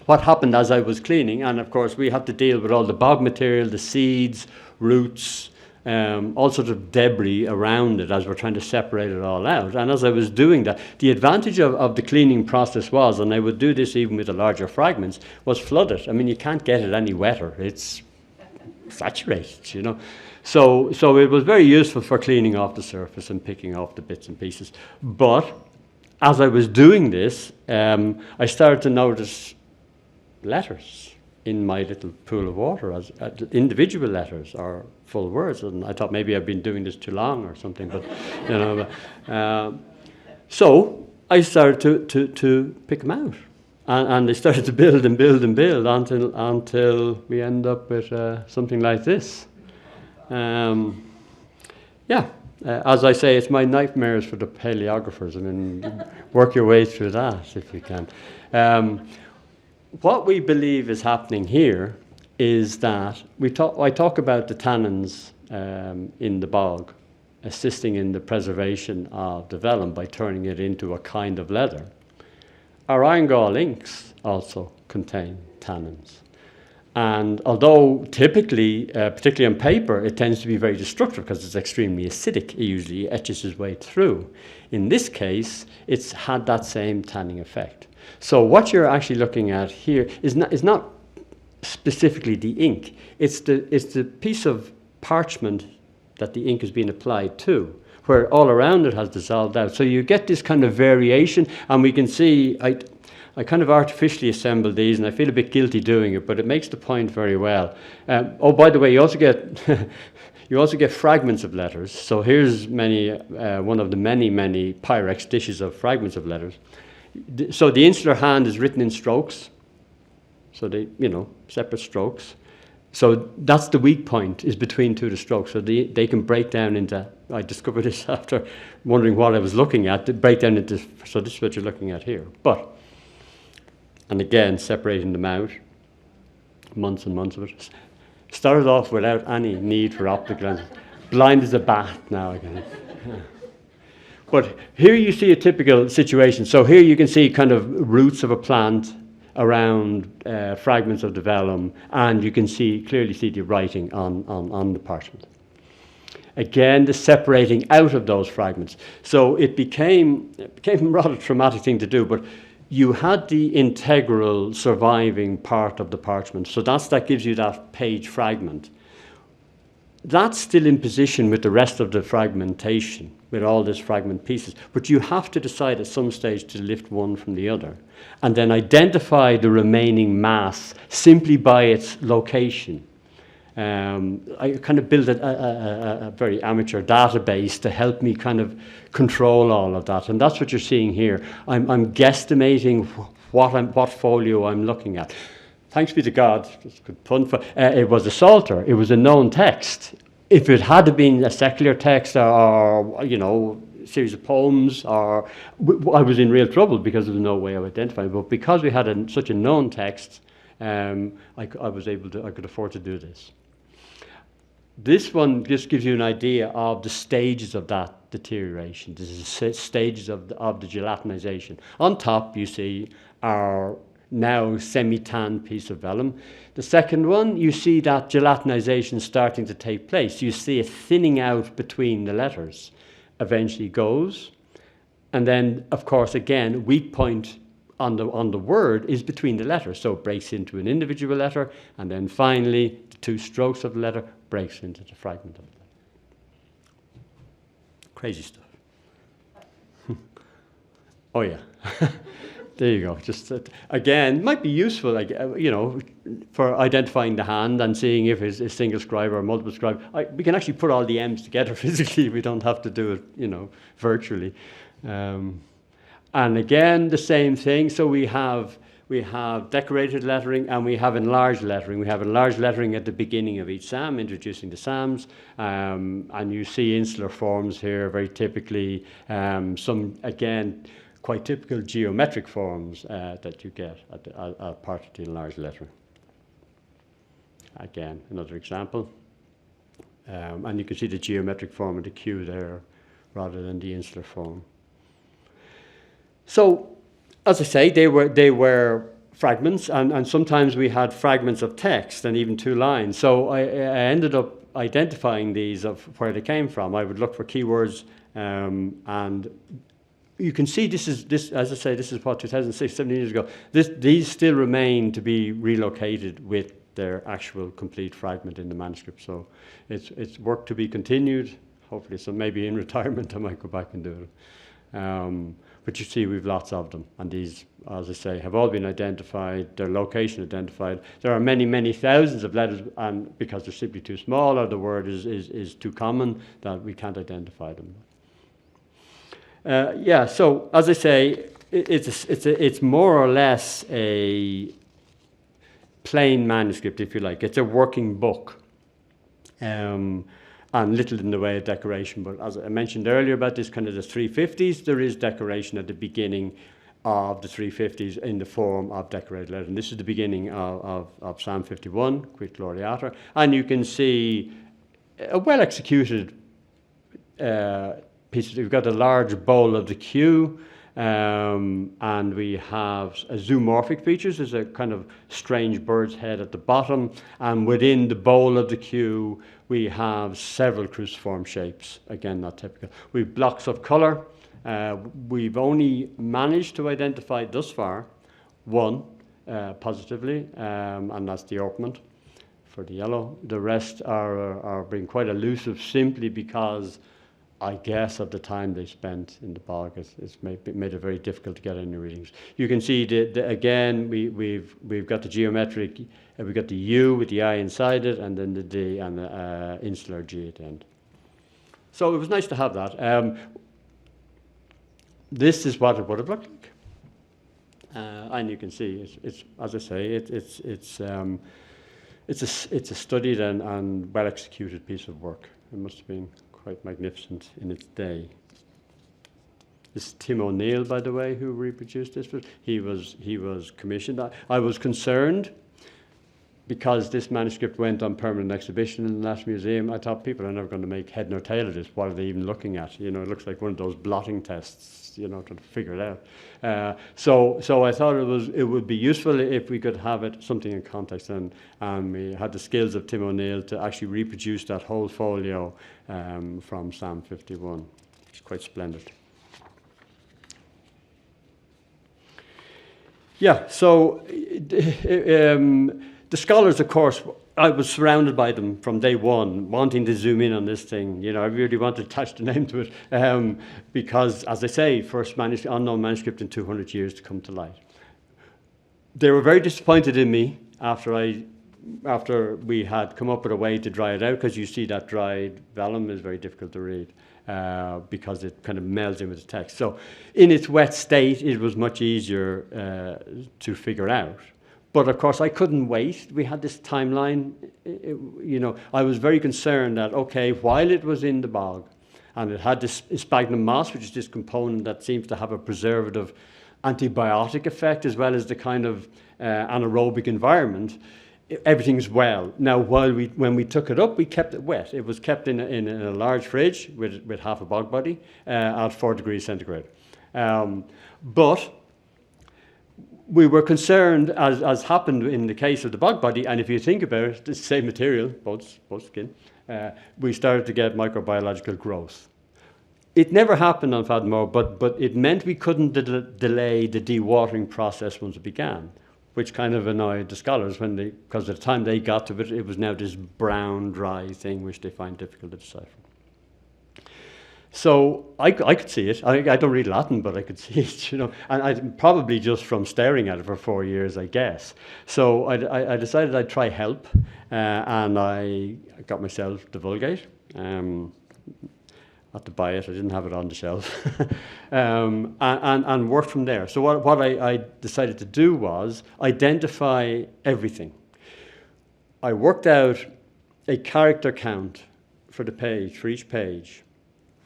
what happened as I was cleaning, and of course we had to deal with all the bog material, the seeds, roots, all sorts of debris around it as we're trying to separate it all out. And as I was doing that, the advantage of the cleaning process was, and I would do this even with the larger fragments, was flood it. I mean, you can't get it any wetter. It's saturated, you know. So it was very useful for cleaning off the surface and picking off the bits and pieces. But as I was doing this, I started to notice letters in my little pool of water, as individual letters or full words, and I thought maybe I've been doing this too long or something, but you know. So I started to pick them out, and they started to build and build and build until we end up with something like this. As I say, it's my nightmares for the paleographers. I mean, work your way through that if you can. What we believe is happening here is that I talk about the tannins in the bog assisting in the preservation of the vellum by turning it into a kind of leather. Our iron gall inks also contain tannins. And although typically, particularly on paper, it tends to be very destructive because it's extremely acidic, it usually etches its way through. In this case, it's had that same tanning effect. So what you're actually looking at here is not specifically the ink. It's the piece of parchment that the ink is being applied to, where all around it has dissolved out. So you get this kind of variation, and we can see, I kind of artificially assembled these, and I feel a bit guilty doing it, but it makes the point very well. By the way, you also get fragments of letters. So here's one of the many Pyrex dishes of fragments of letters. So the insular hand is written in strokes. So they, separate strokes. So that's the weak point, is between two of the strokes. So they can break down into, I discovered this after wondering what I was looking at, to break down into, so this is what you're looking at here. And again, separating them out, months and months of it. Started off without any need for optical lenses. Blind as a bat now again. But here you see a typical situation. So here you can see kind of roots of a plant around fragments of the vellum, and you can clearly see the writing on the parchment. Again, the separating out of those fragments. So it became a rather traumatic thing to do, but you had the integral surviving part of the parchment. So that gives you that page fragment. That's still in position with the rest of the fragmentation, with all these fragment pieces. But you have to decide at some stage to lift one from the other, and then identify the remaining mass simply by its location. I kind of built a very amateur database to help me kind of control all of that, and that's what you're seeing here. I'm guesstimating what folio I'm looking at. Thanks be to God, that's a good pun, it was a psalter, it was a known text. If it had been a secular text or a series of poems, I was in real trouble because there was no way of identifying. But because we had such a known text, I could afford to do this. This one just gives you an idea of the stages of that deterioration. This is the stages of the gelatinization. On top, you see our now semi-tan piece of vellum. The second one, you see that gelatinization starting to take place. You see a thinning out between the letters. Eventually goes, and then, of course, again, weak point on the word is between the letters. So it breaks into an individual letter, and then finally, the two strokes of the letter breaks into the fragment of the letter. Crazy stuff. Oh yeah. There you go. Just again, might be useful, for identifying the hand and seeing if it's a single scribe or a multiple scribe. We can actually put all the M's together physically. We don't have to do it, virtually. And again, the same thing. So we have decorated lettering and we have enlarged lettering. We have enlarged lettering at the beginning of each psalm, introducing the psalms. And you see insular forms here, very typically. Some, again, quite typical geometric forms that you get at part of the enlarged lettering. Again, another example. And you can see the geometric form of the Q there rather than the insular form. So, as I say, they were fragments, and sometimes we had fragments of text and even 2 lines. So I ended up identifying these of where they came from. I would look for keywords, and you can see this, as I say, this is what, 2006, 17 years ago. These still remain to be relocated with their actual complete fragment in the manuscript. So it's work to be continued, hopefully. So maybe in retirement I might go back and do it. But you see, we've lots of them, and these, as I say, have all been identified, their location identified. There are many, many thousands of letters, and because they're simply too small or the word is too common, that we can't identify them. Yeah, so as I say, it's more or less a plain manuscript, if you like. It's a working book. And little in the way of decoration. But as I mentioned earlier about this kind of the 350s, there is decoration at the beginning of the 350s in the form of decorated letters. And this is the beginning of Psalm 51, Quid Gloriator. And you can see a well-executed piece. We've got a large bowl of the Q, and we have a zoomorphic features. There's a kind of strange bird's head at the bottom, and within the bowl of the Q, we have several cruciform shapes. Again, not typical. We've blocks of colour. We've only managed to identify thus far one positively, and that's the orpiment for the yellow. The rest are being quite elusive simply because I guess at the time they spent in the bog, it's made it very difficult to get any readings. You can see again we've got the geometric, we've got the U with the I inside it, and then the D and the insular G at the end. So it was nice to have that. This is what it would have looked like, and you can see it's as I say it's a studied and well executed piece of work. It must have been quite magnificent in its day. This is Tim O'Neill, by the way, who reproduced this. He was commissioned. I was concerned because this manuscript went on permanent exhibition in the National Museum. I thought people are never going to make head nor tail of this. What are they even looking at? You know, it looks like one of those blotting tests, you know, trying to figure it out. So I thought it would be useful if we could have it something in context, and we had the skills of Tim O'Neill to actually reproduce that whole folio from Psalm 51. It's quite splendid. Yeah, so the scholars, of course, I was surrounded by them from day one, wanting to zoom in on this thing. You know, I really wanted to attach the name to it because, as I say, first unknown manuscript in 200 years to come to light. They were very disappointed in me after we had come up with a way to dry it out, because you see that dried vellum is very difficult to read because it kind of melds in with the text. So in its wet state, it was much easier to figure out. But of course, I couldn't wait. We had this timeline. You know, I was very concerned that, okay, while it was in the bog, and it had this sphagnum moss, which is this component that seems to have a preservative antibiotic effect, as well as the kind of anaerobic environment, everything's well. Now, when we took it up, we kept it wet. It was kept in a large fridge with half a bog body at 4 degrees centigrade. But we were concerned, as happened in the case of the bog body, and if you think about it, the same material, both skin, we started to get microbiological growth. It never happened on Fadmore, but it meant we couldn't delay the dewatering process once it began, which kind of annoyed the scholars because at the time they got to it, it was now this brown, dry thing which they find difficult to decipher. So I could see it. I don't read Latin, but I could see it, you know, and I probably just from staring at it for 4 years, I guess. So I decided I'd try help, and I got myself the Vulgate. Had to buy it. I didn't have it on the shelf, and worked from there. So what I decided to do was identify everything. I worked out a character count for the page, for each page.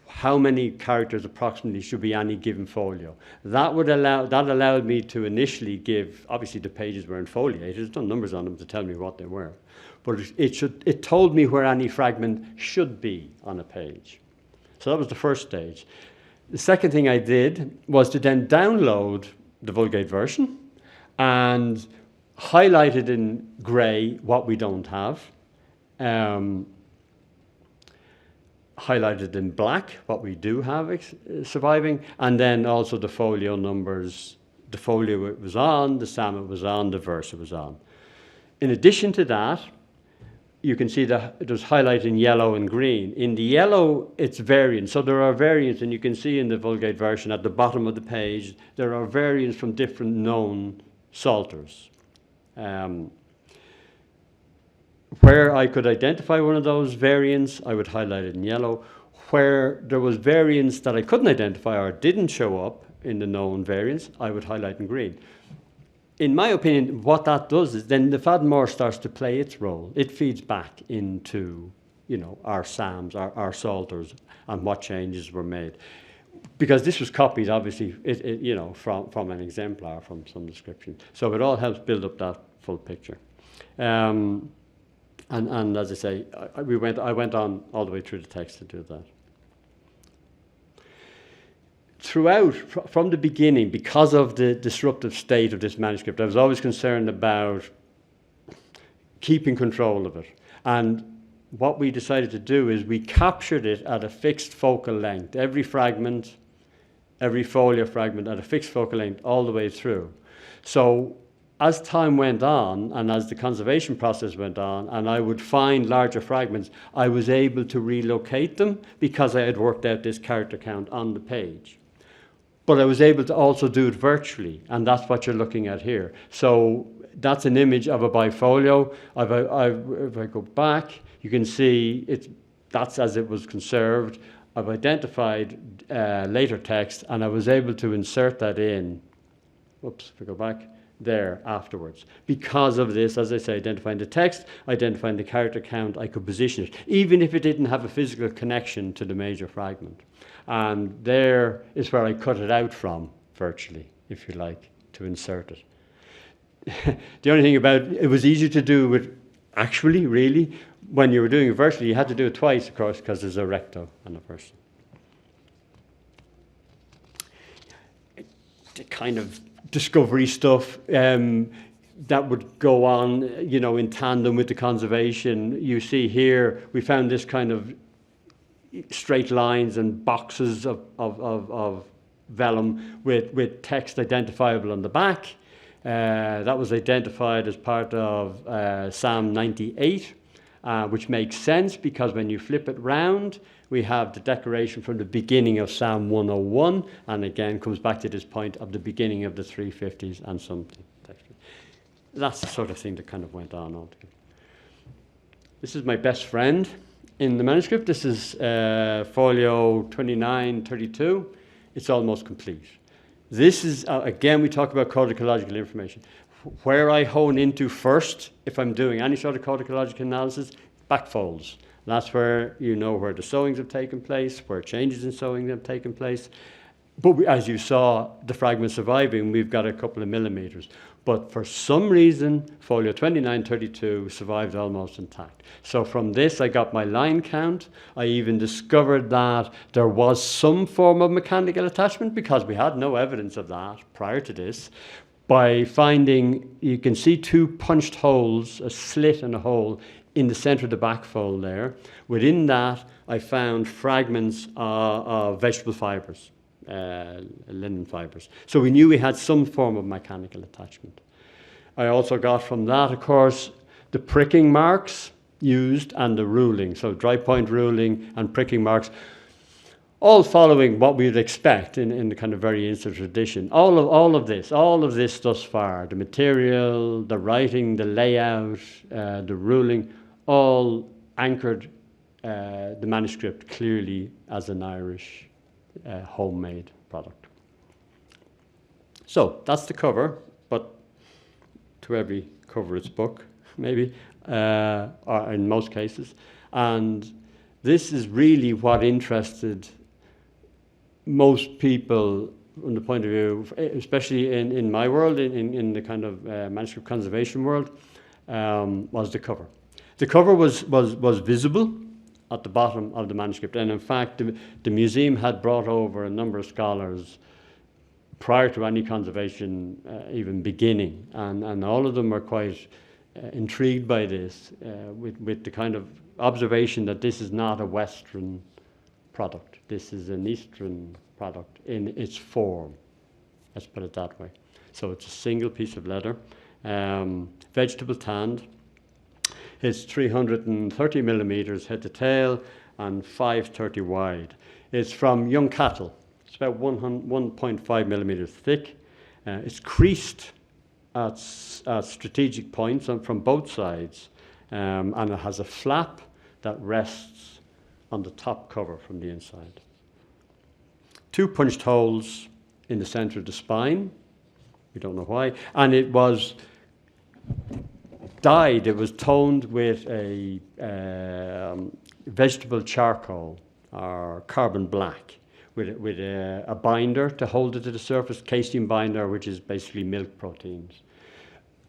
How many characters approximately should be any given folio? That allowed me to initially give. Obviously, the pages were infoliated. There's no numbers on them to tell me what they were, but it told me where any fragment should be on a page. So that was the first stage. The second thing I did was to then download the Vulgate version and highlighted in grey what we don't have, highlighted in black what we do have surviving, and then also the folio numbers, the folio it was on, the SAM it was on, the verse it was on. In addition to that, you can see that it was highlighted in yellow and green. In the yellow, it's variants. So there are variants, and you can see in the Vulgate version at the bottom of the page, there are variants from different known psalters. Where I could identify one of those variants, I would highlight it in yellow. Where there was variants that I couldn't identify or didn't show up in the known variants, I would highlight in green. In my opinion, what that does is then the Fadmore starts to play its role. It feeds back into, our psalms, our psalters, and what changes were made. Because this was copied, obviously, from an exemplar, from some description. So it all helps build up that full picture. And as I say, I went on all the way through the text to do that. Throughout, from the beginning, because of the disruptive state of this manuscript, I was always concerned about keeping control of it. And what we decided to do is we captured it at a fixed focal length. Every fragment, every folio fragment at a fixed focal length all the way through. So as time went on, and as the conservation process went on, and I would find larger fragments, I was able to relocate them because I had worked out this character count on the page. But I was able to also do it virtually, and that's what you're looking at here. So that's an image of a bifolio. If I go back, you can see that's as it was conserved. I've identified later text, and I was able to insert that in. Oops, if I go back there afterwards. Because of this, as I say, identifying the text, identifying the character count, I could position it, even if it didn't have a physical connection to the major fragment. And there is where I cut it out from, virtually, if you like, to insert it. The only thing about it was easier to do with, actually, really, when you were doing it virtually, you had to do it twice, of course, because there's a recto and a verso. The kind of discovery stuff that would go on, in tandem with the conservation. You see here, we found this kind of straight lines and boxes of vellum with text identifiable on the back. That was identified as part of Psalm 98, which makes sense because when you flip it round, we have the declaration from the beginning of Psalm 101, and again comes back to this point of the beginning of the 350s and something. That's the sort of thing that kind of went on altogether. This is my best friend in the manuscript. This is folio 2932. It's almost complete. This is, again, we talk about codicological information. Where I hone into first, if I'm doing any sort of codicological analysis, backfolds. That's where you know where the sewings have taken place, where changes in sewing have taken place. But as you saw, the fragment surviving, we've got a couple of millimeters. But for some reason, folio 2932 survived almost intact. So from this, I got my line count. I even discovered that there was some form of mechanical attachment because we had no evidence of that prior to this. By finding, you can see two punched holes, a slit and a hole in the center of the back fold there. Within that, I found fragments of vegetable fibers. Linen fibers. So we knew we had some form of mechanical attachment. I also got from that, of course, the pricking marks used and the ruling. So dry point ruling and pricking marks, all following what we'd expect in the kind of very ancient tradition. All of this thus far, the material, the writing, the layout, the ruling, all anchored the manuscript clearly as an Irish homemade product. So that's the cover, but to every cover its book, maybe, or in most cases. And this is really what interested most people from the point of view, especially in my world, in the kind of manuscript conservation world, was the cover. The cover was visible at the bottom of the manuscript. And in fact, the museum had brought over a number of scholars prior to any conservation even beginning, and all of them are quite intrigued by this, with the kind of observation that this is not a Western product. This is an Eastern product in its form. Let's put it that way. So it's a single piece of leather, vegetable tanned. It's 330 millimeters head to tail and 530 wide. It's from young cattle. It's about 1.5 millimeters thick. It's creased at strategic points from both sides, and it has a flap that rests on the top cover from the inside. 2 punched holes in the center of the spine. We don't know why. And it was dyed, it was toned with a vegetable charcoal or carbon black with a binder to hold it to the surface, casein binder, which is basically milk proteins.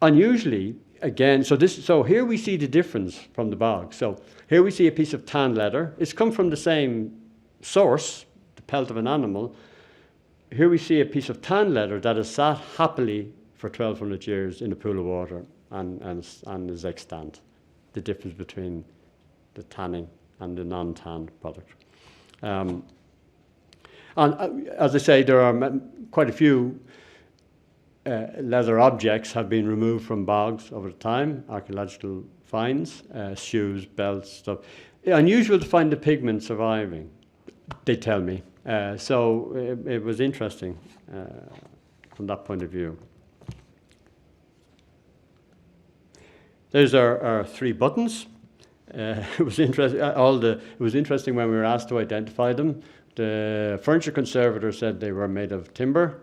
Unusually, again, so here we see the difference from the bog. So here we see a piece of tanned leather. It's come from the same source, the pelt of an animal. Here we see a piece of tanned leather that has sat happily for 1,200 years in a pool of water and is extant. The difference between the tanning and the non-tanned product. And as I say, there are quite a few leather objects have been removed from bogs over time, archaeological finds, shoes, belts, stuff. Unusual to find the pigment surviving, they tell me. So it was interesting from that point of view. There's our 3 buttons. It was interesting. It was interesting when we were asked to identify them. The furniture conservator said they were made of timber.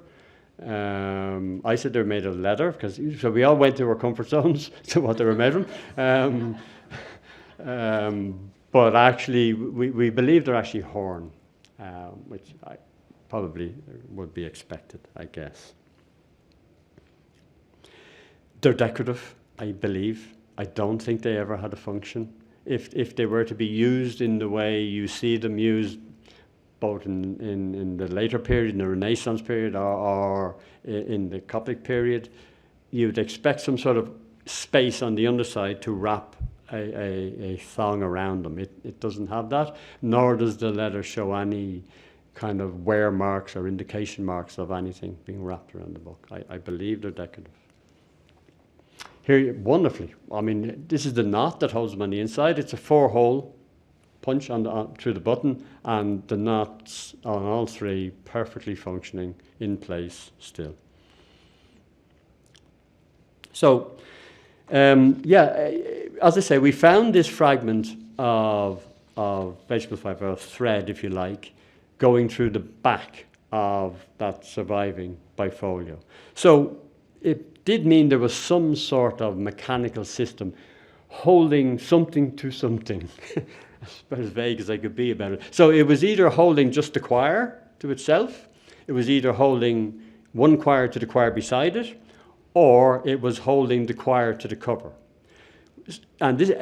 I said they were made of leather, so we all went to our comfort zones to what they were made from. But actually, we believe they're actually horn, which probably would be expected, I guess. They're decorative, I believe. I don't think they ever had a function. If they were to be used in the way you see them used, both in the later period, in the Renaissance period, or in the Coptic period, you'd expect some sort of space on the underside to wrap a thong around them. It doesn't have that, nor does the leather show any kind of wear marks or indication marks of anything being wrapped around the book. I believe they're decorative. Here, wonderfully, I mean, this is the knot that holds them on the inside. It's a 4-hole punch through the button, and the knots on all 3 perfectly functioning in place still. So, as I say, we found this fragment of vegetable fibre, of thread, if you like, going through the back of that surviving bifolio. So it did mean there was some sort of mechanical system holding something to something. About as vague as I could be about it. So it was either holding just the quire to itself, it was either holding one quire to the quire beside it, or it was holding the quire to the cover. And this,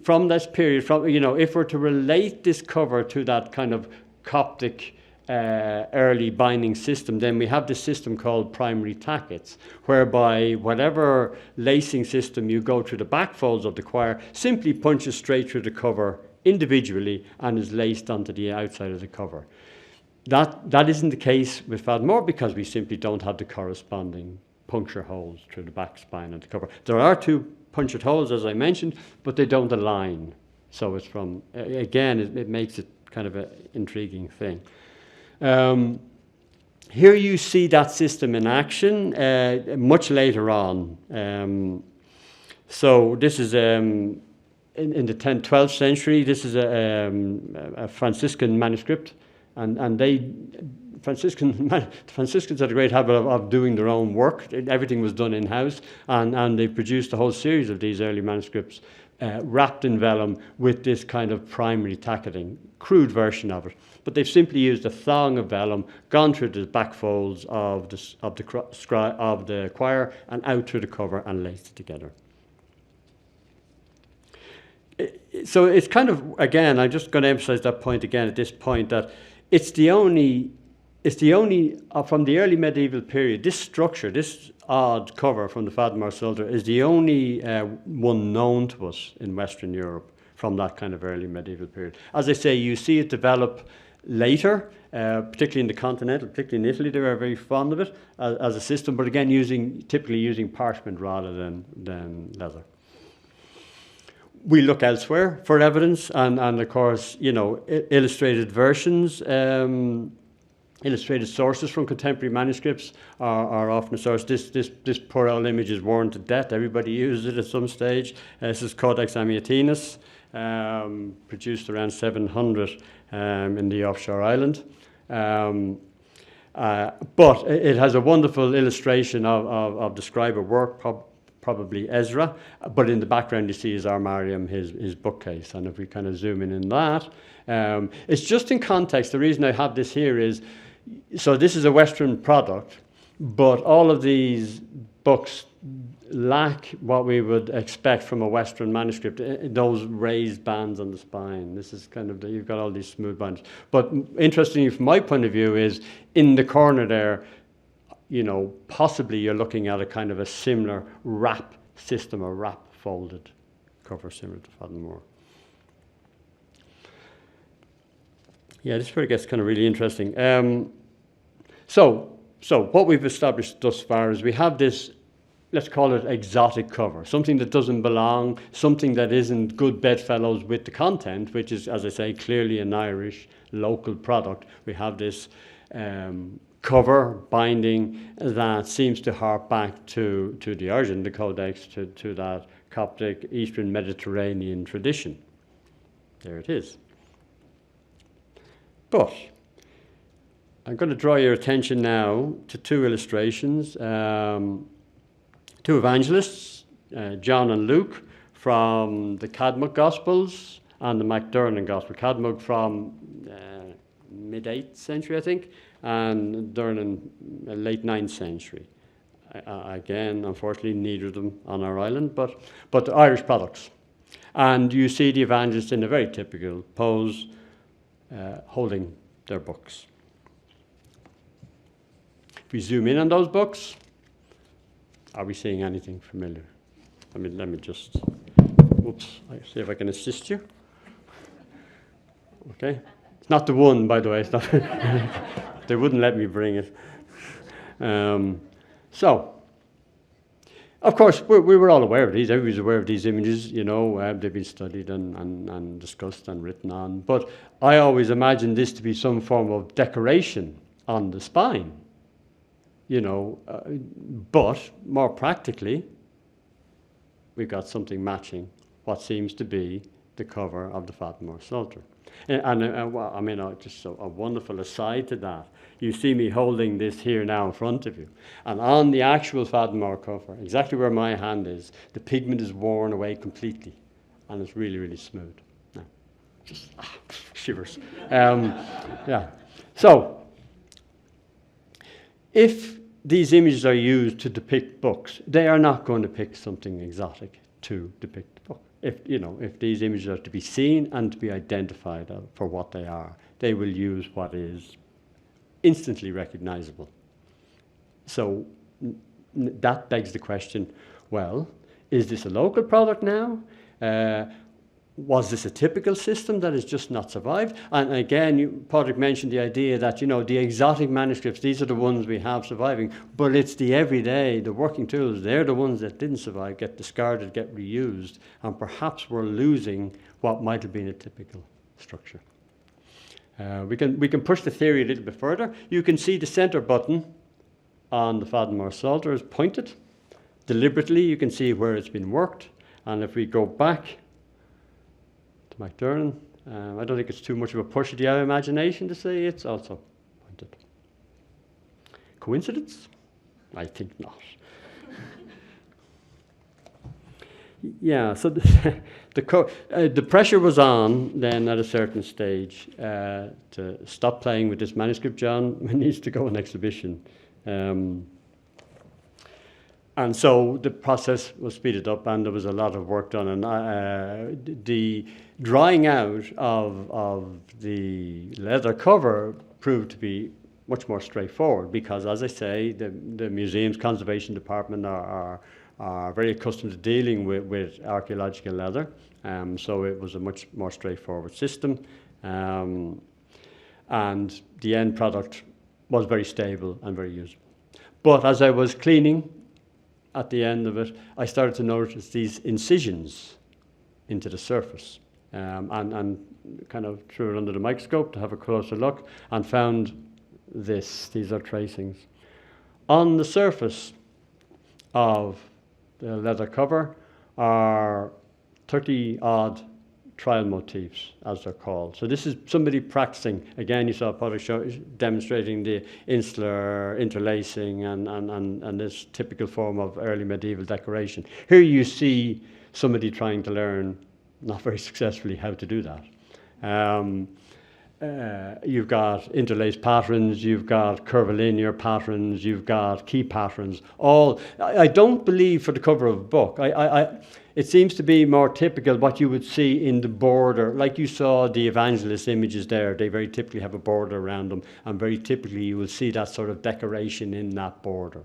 from this period, if we're to relate this cover to that kind of Coptic early binding system, then we have this system called primary tackets, whereby whatever lacing system you go through the back folds of the quire simply punches straight through the cover individually and is laced onto the outside of the cover. That isn't the case with Fadmore because we simply don't have the corresponding puncture holes through the back spine of the cover. There are 2 punctured holes, as I mentioned, but they don't align. So it's from, again, it makes it kind of an intriguing thing. Here you see that system in action much later on. So this is in the 10th, 12th century. This is a Franciscan manuscript, and Franciscans had a great habit of doing their own work. Everything was done in-house, and they produced a whole series of these early manuscripts wrapped in vellum with this kind of primary tacketing, crude version of it. But they've simply used a thong of vellum, gone through the back folds of the quire and out through the cover and laced it together. So it's kind of, again, I'm just going to emphasize that point again at this point, that it's the only it's the only, from the early medieval period, this structure, this odd cover from the Fadimar Psalter is the only one known to us in Western Europe from that kind of early medieval period. As I say, you see it develop later, particularly in the continental, particularly in Italy, they were very fond of it as a system, but again, typically using parchment rather than leather. We look elsewhere for evidence, and of course, illustrated versions, illustrated sources from contemporary manuscripts are often a source. This poor old image is worn to death. Everybody uses it at some stage. This is Codex Amiatinus, produced around 700 in the offshore island. But it has a wonderful illustration of the scribe at work, probably Ezra, but in the background you see his armarium, his bookcase, and if we kind of zoom in that, it's just in context. The reason I have this here is, so this is a Western product, but all of these books lack what we would expect from a Western manuscript, those raised bands on the spine. This is kind of, you've got all these smooth bands. But interestingly, from my point of view, is in the corner there, possibly you're looking at a kind of a similar wrap system, a wrap folded cover similar to Fadimar. Yeah, this part gets kind of really interesting. So what we've established thus far is we have this, let's call it exotic cover, something that doesn't belong, something that isn't good bedfellows with the content, which is, as I say, clearly an Irish local product. We have this cover binding that seems to hark back to the origin, the Codex, to that Coptic Eastern Mediterranean tradition. There it is. But I'm going to draw your attention now to two illustrations, two evangelists, John and Luke, from the Cadmug Gospels and the MacDurnan Gospel. Cadmug from mid-8th century, I think, and Durnan, late 9th century. Again, unfortunately, neither of them on our island, but Irish products. And you see the evangelists in a very typical pose, holding their books. If we zoom in on those books, are we seeing anything familiar? Let me just, oops, I'll see if I can assist you. Okay. It's not the one, by the way. It's not they wouldn't let me bring it. So, of course, we were all aware of these. Everybody's aware of these images. They've been studied and discussed and written on. But I always imagined this to be some form of decoration on the spine. But more practically, we've got something matching what seems to be the cover of the Fadimar Psalter. And just a wonderful aside to that. You see me holding this here now in front of you. And on the actual Fadimar cover, exactly where my hand is, the pigment is worn away completely. And it's really, really smooth. Now, just shivers. Yeah. So, if these images are used to depict books, they are not going to pick something exotic to depict the book. If these images are to be seen and to be identified for what they are, they will use what is instantly recognizable. So that begs the question, well, is this a local product now? Was this a typical system that has just not survived? And again, Padraig mentioned the idea that, the exotic manuscripts, these are the ones we have surviving, but it's the everyday, the working tools, they're the ones that didn't survive, get discarded, get reused, and perhaps we're losing what might have been a typical structure. We can push the theory a little bit further. You can see the center button on the Fadimar Psalter is pointed. Deliberately, you can see where it's been worked. And if we go back to MacDurnan, I don't think it's too much of a push of the imagination to say it's also pointed. Coincidence? I think not. Yeah, so the pressure was on then at a certain stage to stop playing with this manuscript. John needs to go on exhibition. And so the process was speeded up and there was a lot of work done. And the drying out of the leather cover proved to be much more straightforward because, as I say, the museum's conservation department are very accustomed to dealing with archaeological leather. So it was a much more straightforward system. And the end product was very stable and very usable. But as I was cleaning at the end of it, I started to notice these incisions into the surface, and kind of threw it under the microscope to have a closer look and found this. These are tracings. On the surface of the leather cover are 30-odd trial motifs, as they're called. So this is somebody practicing. Again, you saw a photo demonstrating the insular interlacing and this typical form of early medieval decoration. Here you see somebody trying to learn, not very successfully, how to do that. You've got interlaced patterns, you've got curvilinear patterns, you've got key patterns. All I don't believe for the cover of a book. It seems to be more typical what you would see in the border, like you saw the evangelist images there. They very typically have a border around them, and very typically you will see that sort of decoration in that border.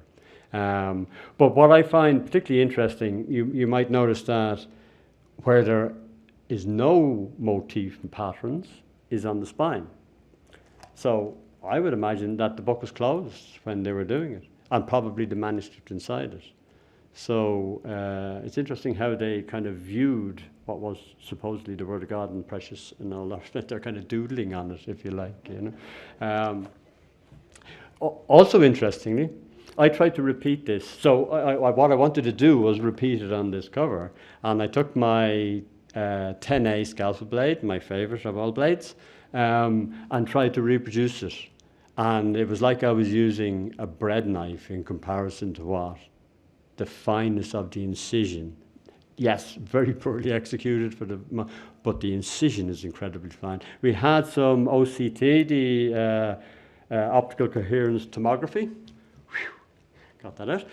But what I find particularly interesting, you might notice that where there is no motif and patterns is on the spine. So I would imagine that the book was closed when they were doing it, and probably the manuscript inside it. So it's interesting how they kind of viewed what was supposedly the Word of God and precious and all that. They're kind of doodling on it, if you like. You know. Also interestingly, I tried to repeat this. So what I wanted to do was repeat it on this cover, and I took my 10A scalpel blade, my favorite of all blades, and tried to reproduce it. And it was like I was using a bread knife in comparison to what? The fineness of the incision. Yes, very poorly executed, but the incision is incredibly fine. We had some OCT, the optical coherence tomography. Whew, got that out.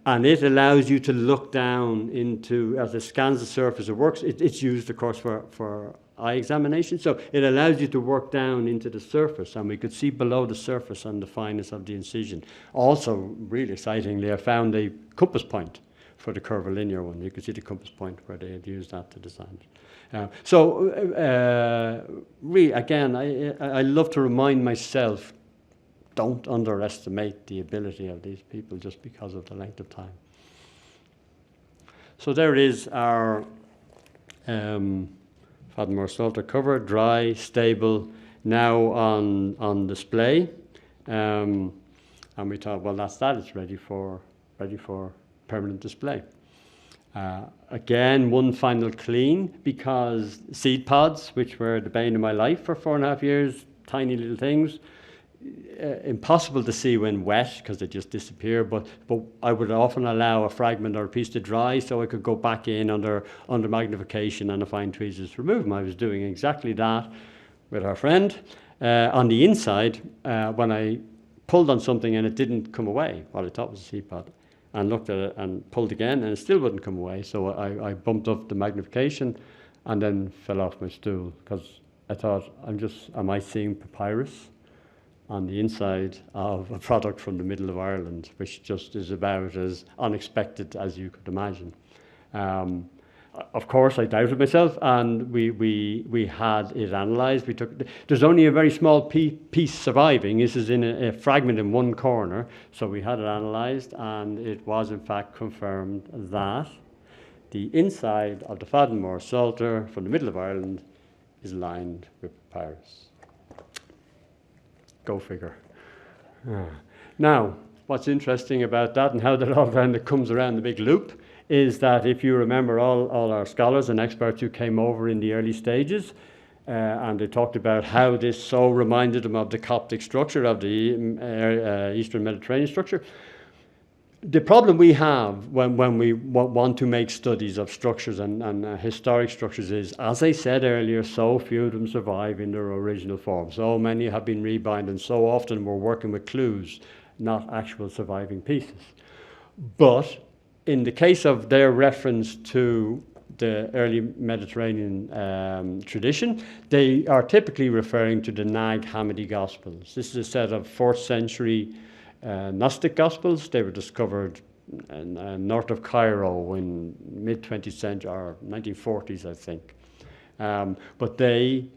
And it allows you to look down into, as it scans the surface, it works. It's used, of course, for eye examination. So it allows you to work down into the surface, and we could see below the surface and the fineness of the incision. Also, really excitingly, I found a compass point for the curvilinear one. You could see the compass point where they had used that to design it. Really, again, I love to remind myself, don't underestimate the ability of these people just because of the length of time. So there is our Fadden Salter cover, dry, stable, now on display. And we thought, well, that's that. It's ready for permanent display. Again, one final clean, because seed pods, which were the bane of my life for 4.5 years, tiny little things, impossible to see when wet because they just disappear, but I would often allow a fragment or a piece to dry so I could go back in under magnification and a fine tweezers remove them. I was doing exactly that with our friend. On the inside, when I pulled on something and it didn't come away, what I thought was a seed pod, and looked at it and pulled again and it still wouldn't come away, so I bumped up the magnification and then fell off my stool because I thought, am I seeing papyrus on the inside of a product from the middle of Ireland, which just is about as unexpected as you could imagine. Of course, I doubted myself, and we had it analysed. There's only a very small piece surviving. This is in a fragment in one corner, so we had it analysed, and it was in fact confirmed that the inside of the Fadden Psalter from the middle of Ireland is lined with papyrus. Go figure. Now, what's interesting about that and how that all comes around the big loop is that if you remember all our scholars and experts who came over in the early stages, and they talked about how this so reminded them of the Coptic structure, of the Eastern Mediterranean structure. The problem we have when we want to make studies of structures and historic structures is, as I said earlier, so few of them survive in their original form. So many have been rebound, and so often we're working with clues, not actual surviving pieces. But in the case of their reference to the early Mediterranean tradition, they are typically referring to the Nag Hammadi Gospels. This is a set of 4th century Gnostic Gospels. They were discovered north of Cairo in mid-20th century or 1940s, I think. But they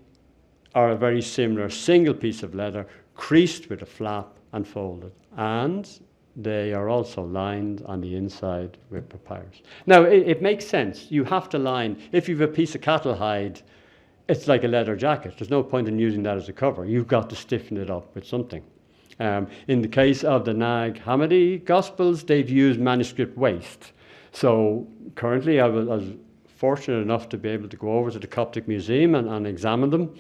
are a very similar single piece of leather, creased with a flap and folded. And they are also lined on the inside with papyrus. Now, it makes sense. You have to line. If you have a piece of cattle hide, it's like a leather jacket. There's no point in using that as a cover. You've got to stiffen it up with something. In the case of the Nag Hammadi Gospels, they've used manuscript waste. So currently, I was fortunate enough to be able to go over to the Coptic Museum and examine them.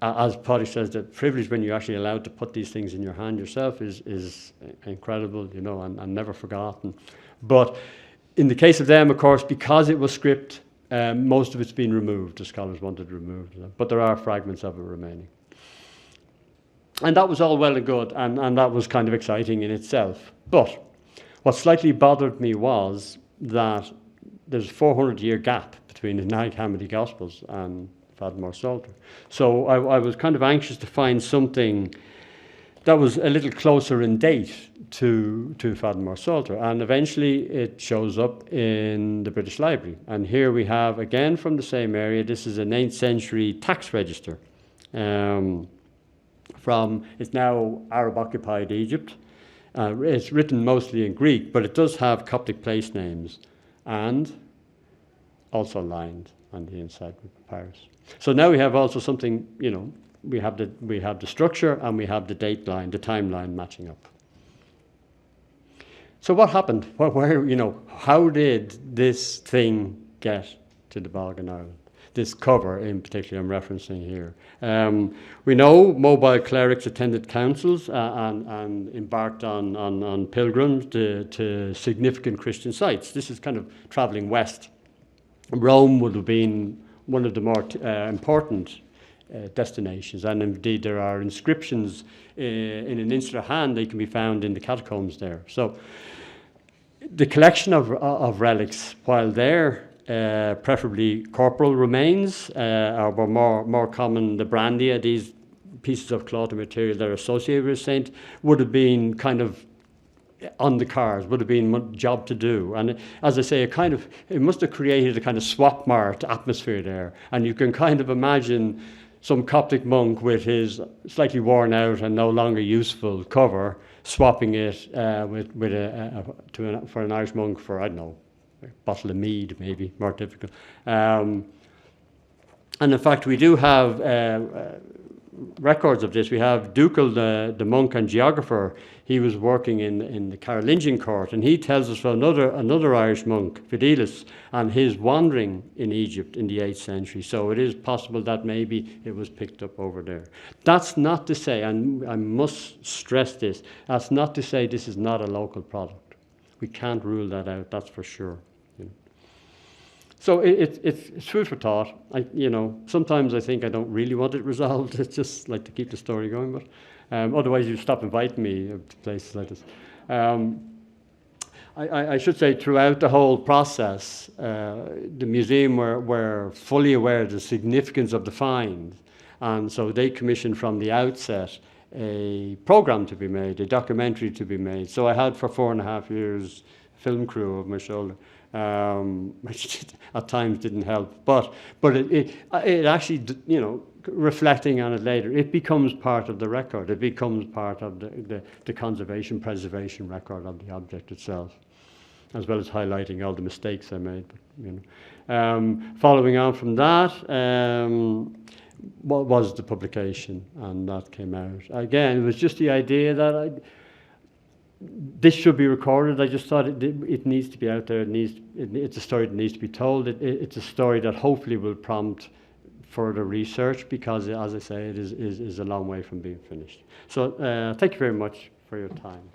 As Paddy says, the privilege when you're actually allowed to put these things in your hand yourself is incredible, you know, and never forgotten. But in the case of them, of course, because it was script, most of it's been removed. The scholars wanted to remove it, but there are fragments of it remaining. And that was all well and good, and that was kind of exciting in itself. But what slightly bothered me was that there's a 400-year gap between the Nag Hammadi Gospels and Fadmore Psalter. So I was kind of anxious to find something that was a little closer in date to Fadmore Psalter, and eventually it shows up in the British Library. And here we have, again from the same area, this is an 8th century tax register from, it's now Arab-occupied Egypt. It's written mostly in Greek, but it does have Coptic place names and also lined on the inside with papyrus. So now we have also something, you know, we have the structure and we have the date line, the timeline matching up. So what happened? Where, you know, how did this thing get to the Bog in Ireland? This cover in particular I'm referencing here. We know mobile clerics attended councils and embarked on pilgrims to significant Christian sites. This is kind of travelling west. Rome would have been one of the more important destinations, and indeed there are inscriptions in an insular hand. They can be found in the catacombs there. So the collection of relics, while there, preferably corporal remains, or more common the brandia, these pieces of cloth and material that are associated with a saint, would have been kind of on the cards, would have been a job to do. And as I say, it must have created a kind of swap mart atmosphere there. And you can kind of imagine some Coptic monk with his slightly worn out and no longer useful cover, swapping it for an Irish monk for, I don't know, a bottle of mead, maybe, more difficult. And in fact, we do have records of this. We have Ducal, the monk and geographer. He was working in the Carolingian court, and he tells us of another Irish monk, Fidelis, and his wandering in Egypt in the 8th century. So it is possible that maybe it was picked up over there. That's not to say, and I must stress this, that's not to say this is not a local product. We can't rule that out, that's for sure. So it's food for thought. Sometimes I think I don't really want it resolved. It's just like to keep the story going. But otherwise, you stop inviting me to places like this. I should say throughout the whole process, the museum were fully aware of the significance of the find. And so they commissioned from the outset a program to be made, a documentary to be made. So I had for 4.5 years a film crew over my shoulder. Which at times didn't help, but it actually, reflecting on it later, it becomes part of the record. It becomes part of the conservation, preservation record of the object itself, as well as highlighting all the mistakes I made. Following on from that, what was the publication, and that came out. Again, it was just the idea that this should be recorded. I just thought it needs to be out there. It's a story that needs to be told. It's a story that hopefully will prompt further research, because, as I say, it is a long way from being finished. So thank you very much for your time.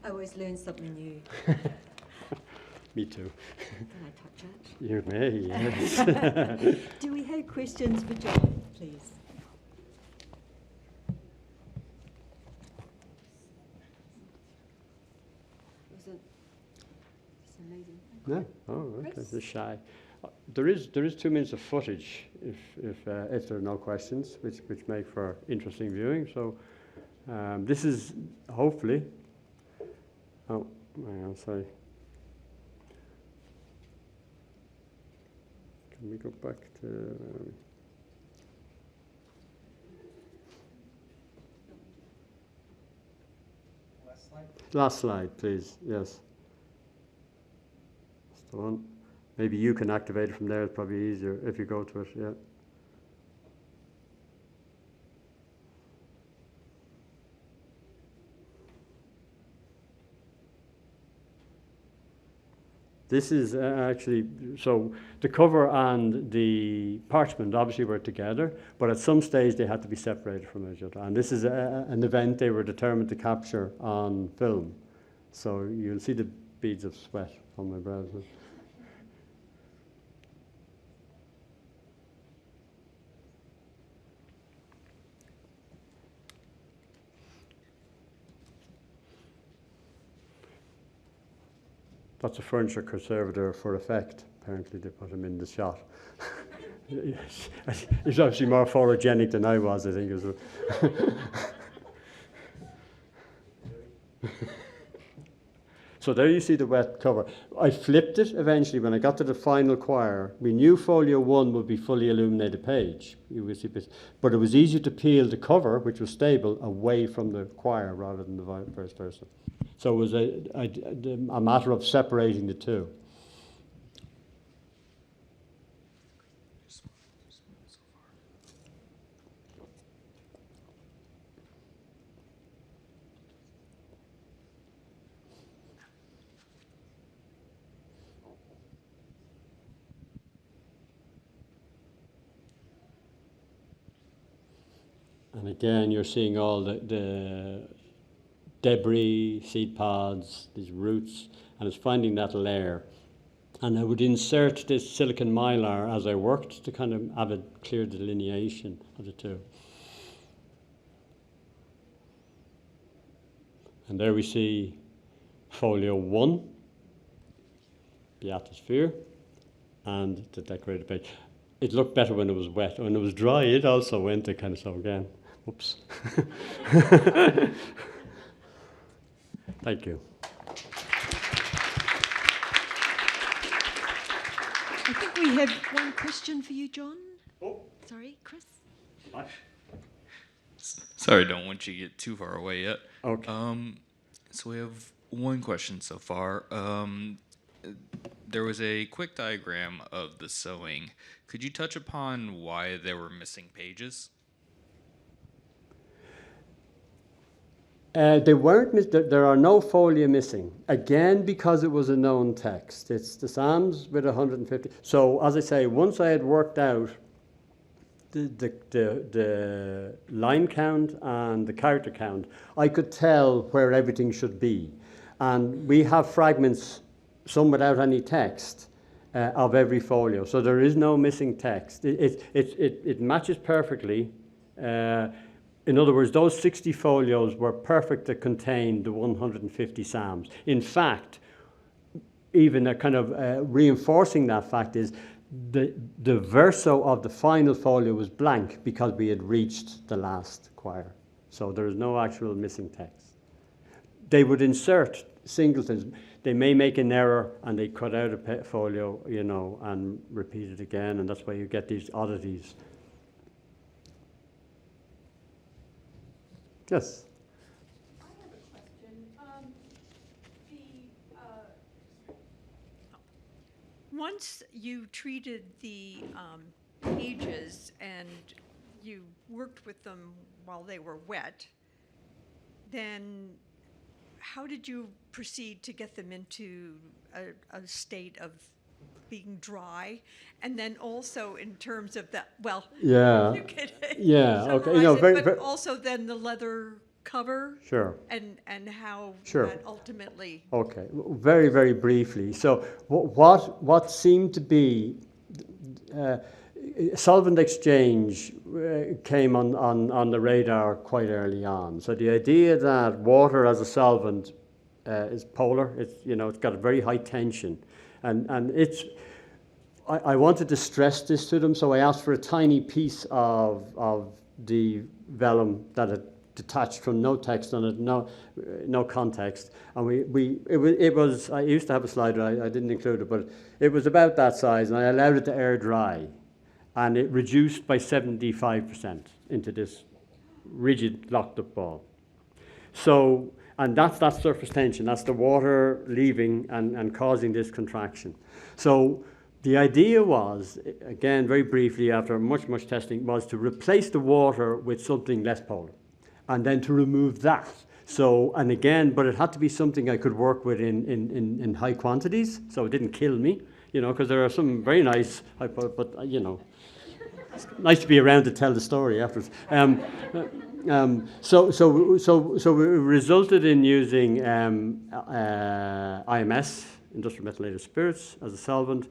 I always learn something new. Me too. Can I touch it? You may, yes. Do we have questions for John, please? No. Oh, okay. They're shy. There is 2 minutes of footage if there are no questions, which make for interesting viewing. So this is hopefully. Oh, hang on, sorry. Can we go back to? Last slide, please. Yes. That's the one. Maybe you can activate it from there. It's probably easier if you go to it. Yeah. This is actually, so the cover and the parchment obviously were together, but at some stage they had to be separated from each other. And this is an event they were determined to capture on film. So you'll see the beads of sweat on my brows. That's a furniture conservator for effect. Apparently they put him in the shot. He's obviously more photogenic than I was, I think. As well. So there you see the wet cover. I flipped it eventually when I got to the final quire. We knew folio 1 would be fully illuminated page. You will see bits. But it was easier to peel the cover, which was stable, away from the quire rather than the vice versa. So it was a matter of separating the two. And again, you're seeing all the debris, seed pods, these roots, and it's finding that layer. And I would insert this silicon mylar as I worked to kind of have a clear delineation of the two. And there we see folio 1, the atmosphere, and the decorated page. It looked better when it was wet. When it was dry, it also went to kind of so again. Oops. Thank you. I think we have one question for you, John. Oh. Sorry, Chris. Sorry, don't want you to get too far away yet. Okay. So we have one question so far. There was a quick diagram of the sewing. Could you touch upon why there were missing pages? They weren't. There are no folia missing. Again, because it was a known text. It's the Psalms with 150. So, as I say, once I had worked out the line count and the character count, I could tell where everything should be. And we have fragments, some without any text, of every folio. So there is no missing text. It matches perfectly. In other words, those 60 folios were perfect to contain the 150 psalms. In fact, even a kind of reinforcing that fact is the verso of the final folio was blank because we had reached the last quire. So there is no actual missing text. They would insert singletons. They may make an error and they cut out a folio, you know, and repeat it again, and that's why you get these oddities. Yes. I have a question. Once you treated the pages and you worked with them while they were wet, then how did you proceed to get them into a state of being dry? And then also in terms of that, well, Yeah. you could Yeah, okay. summarize No, it, very, but very, also then the leather cover sure. and how Sure. that ultimately. Okay, very, very briefly. So what seemed to be solvent exchange came on the radar quite early on. So the idea that water as a solvent is polar, it's got a very high tension, And it's, I wanted to stress this to them, so I asked for a tiny piece of the vellum that had detached from no text on it, no context. And it was I used to have a slider, I didn't include it, but it was about that size, and I allowed it to air dry. And it reduced by 75% into this rigid, locked up ball. So, and that's that surface tension, that's the water leaving and causing this contraction. So the idea was, again, very briefly, after much testing, was to replace the water with something less polar, and then to remove that. So, and again, but it had to be something I could work with in high quantities, so it didn't kill me, because there are some very nice, but it's nice to be around to tell the story afterwards. So we resulted in using IMS, industrial methylated spirits, as a solvent.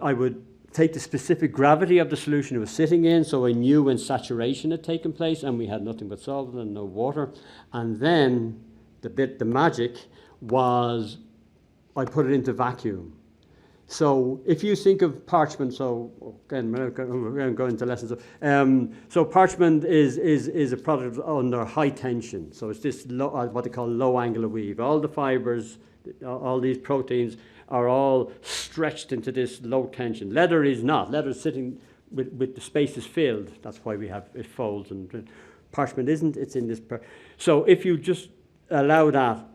I would take the specific gravity of the solution it was sitting in, so I knew when saturation had taken place, and we had nothing but solvent and no water. And then the magic was I put it into vacuum. So if you think of parchment, so again, we're going to go into lessons. So parchment is a product under high tension. So it's this what they call low angular weave. All the fibers, all these proteins are all stretched into this low tension. Leather is not. Leather is sitting with the spaces filled. That's why we have it folds. And parchment isn't. It's in this. So if you just allow that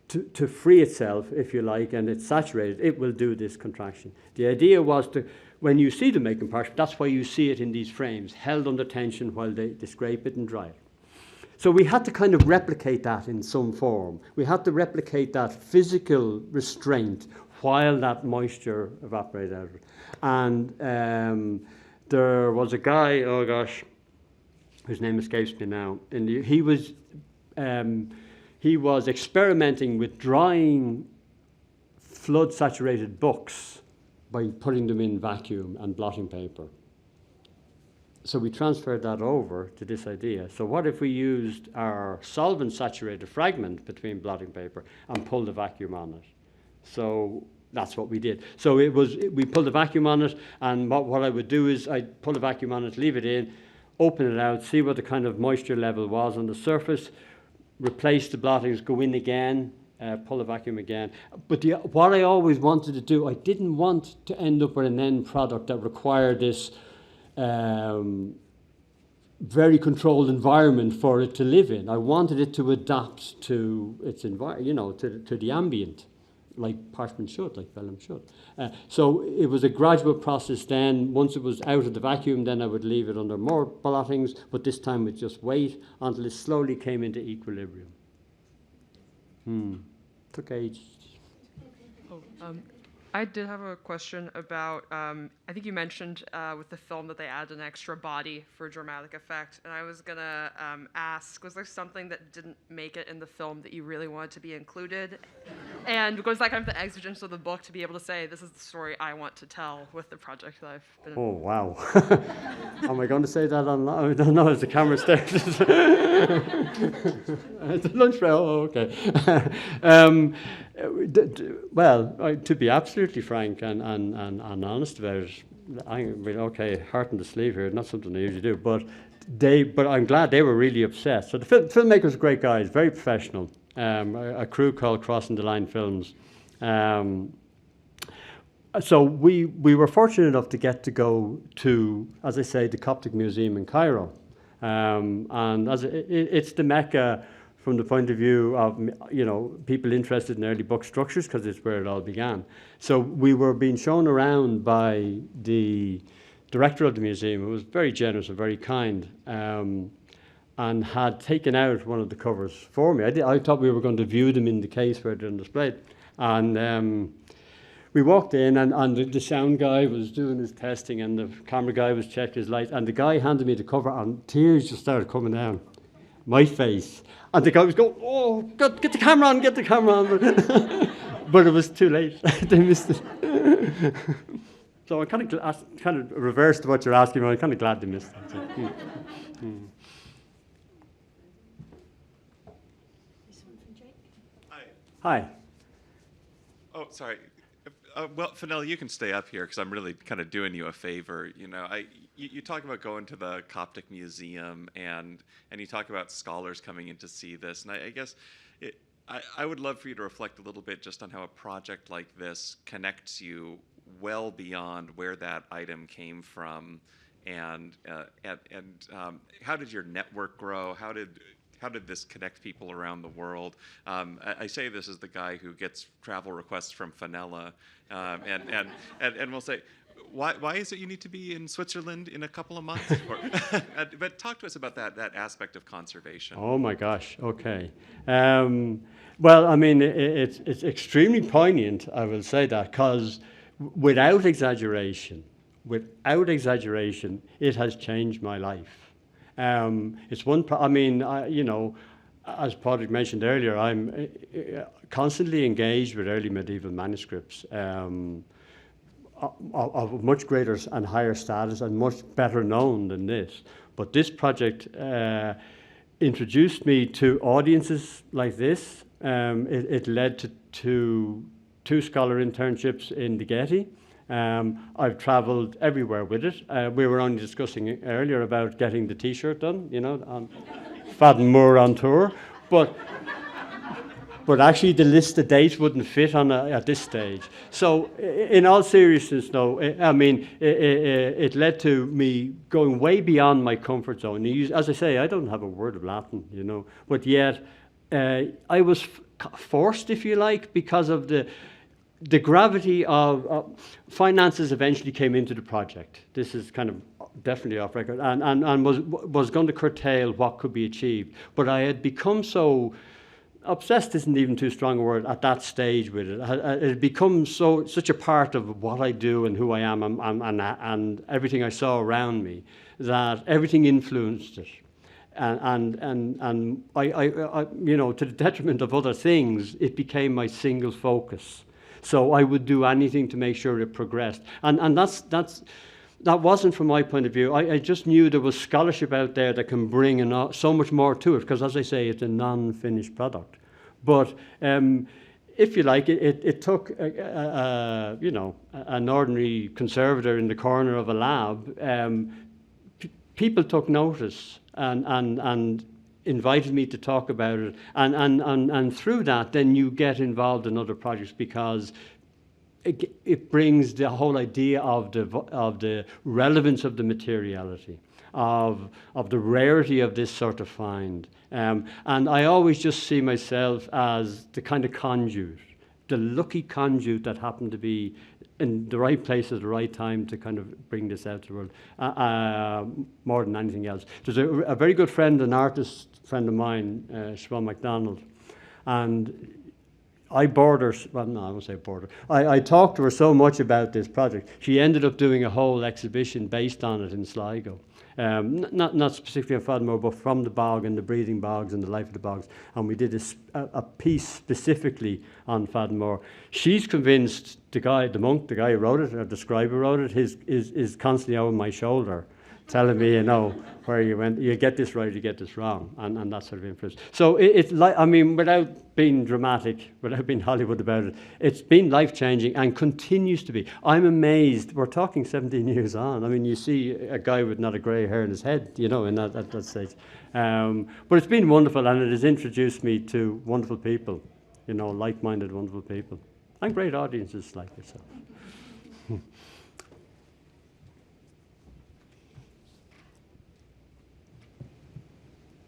to free itself, if you like, and it's saturated, it will do this contraction. The idea was to, when you see them making parchment, that's why you see it in these frames, held under tension while they scrape it and dry it. So we had to kind of replicate that in some form. We had to replicate that physical restraint while that moisture evaporated out of it. And there was a guy, oh gosh, whose name escapes me now, and he was experimenting with drying flood-saturated books by putting them in vacuum and blotting paper. So we transferred that over to this idea. So what if we used our solvent-saturated fragment between blotting paper and pulled the vacuum on it? So that's what we did. So we pulled the vacuum on it, and what I would do is I'd pull the vacuum on it, leave it in, open it out, see what the kind of moisture level was on the surface, replace the blottings, go in again, pull the vacuum again. But what I always wanted to do, I didn't want to end up with an end product that required this very controlled environment for it to live in. I wanted it to adapt to its environment, to the ambient, like parchment should, like vellum should. So it was a gradual process then. Once it was out of the vacuum, then I would leave it under more blottings, but this time we'd just wait until it slowly came into equilibrium. Took ages. I did have a question about, I think you mentioned with the film that they added an extra body for dramatic effect, and I was gonna ask, was there something that didn't make it in the film that you really wanted to be included? And was that kind of the exigence of the book to be able to say, this is the story I want to tell with the project that I've been in? Oh, wow. Am I going to say that online? I don't know, as the camera starts. It's a lunch break, oh, okay. To be absolutely frank and honest about it, okay, heart on the sleeve here, not something I usually do, but I'm glad they were really upset. So the filmmakers are great guys, very professional. A crew called Crossing the Line Films. So we were fortunate enough to get to go to, as I say, the Coptic Museum in Cairo. And it's the Mecca from the point of view of, people interested in early book structures, because it's where it all began. So we were being shown around by the director of the museum, who was very generous and very kind, and had taken out one of the covers for me. I thought we were going to view them in the case where they're displayed. And we walked in, and the sound guy was doing his testing, and the camera guy was checking his light, and the guy handed me the cover, and tears just started coming down my face. And the guy was going, oh, God, get the camera on, get the camera on. But it was too late. They missed it. So I kind of reversed what you're asking me. I'm kind of glad they missed it. So, Hi. Hi. Oh, sorry. well, Fenella, you can stay up here because I'm really kind of doing you a favor. You know, you talk about going to the Coptic Museum and you talk about scholars coming in to see this, and I guess I would love for you to reflect a little bit just on how a project like this connects you well beyond where that item came from, and how did your network grow? How did this connect people around the world? I say this as the guy who gets travel requests from Fenella, and we'll say, why is it you need to be in Switzerland in a couple of months? But talk to us about that aspect of conservation. Oh my gosh, okay. Well, I mean, it's extremely poignant, I will say that, because without exaggeration, it has changed my life. It's one, you know, as Padraig mentioned earlier, I'm constantly engaged with early medieval manuscripts of much greater and higher status and much better known than this. But this project introduced me to audiences like this. It led to two scholar internships in the Getty. I've travelled everywhere with it. We were only discussing earlier about getting the T-shirt done, you know, on Fadden Moor on tour, but actually the list of dates wouldn't fit on at this stage. So in all seriousness, though, I mean, it led to me going way beyond my comfort zone. As I say, I don't have a word of Latin, you know, but yet I was forced, if you like, because of the gravity of finances eventually came into the project. This is kind of definitely off record, and was going to curtail what could be achieved. But I had become so obsessed, isn't even too strong a word, at that stage with it. It had become such a part of what I do and who I am and everything I saw around me, that everything influenced it. And I, you know, to the detriment of other things, it became my single focus. So I would do anything to make sure it progressed. And that wasn't from my point of view. I just knew there was scholarship out there that can bring so much more to it, because as I say, it's a non-finished product. But if you like, it took, you know, an ordinary conservator in the corner of a lab. People took notice and invited me to talk about it, and through that, then you get involved in other projects, because it brings the whole idea of the relevance of the materiality, of the rarity of this sort of find. And I always just see myself as the kind of conduit, the lucky conduit that happened to be in the right place at the right time to kind of bring this out to the world, more than anything else. There's a very good friend, an artist friend of mine, Siobhan MacDonald, and I bored her, well, no, I won't say bored her. I talked to her so much about this project. She ended up doing a whole exhibition based on it in Sligo. Not specifically on Fadden Moor, but from the bog and the breathing bogs and the life of the bogs. And we did a piece specifically on Fadden Moor. She's convinced the monk, the guy who wrote it, or the scribe who wrote it, is constantly over my shoulder, telling me, you know, where you went, you get this right, you get this wrong, and that sort of influence. So it's like, I mean, without being dramatic, without being Hollywood about it, it's been life-changing and continues to be. I'm amazed. We're talking 17 years on. I mean, you see a guy with not a grey hair in his head, you know, at that stage. But it's been wonderful, and it has introduced me to wonderful people, you know, like-minded, wonderful people, and great audiences like yourself.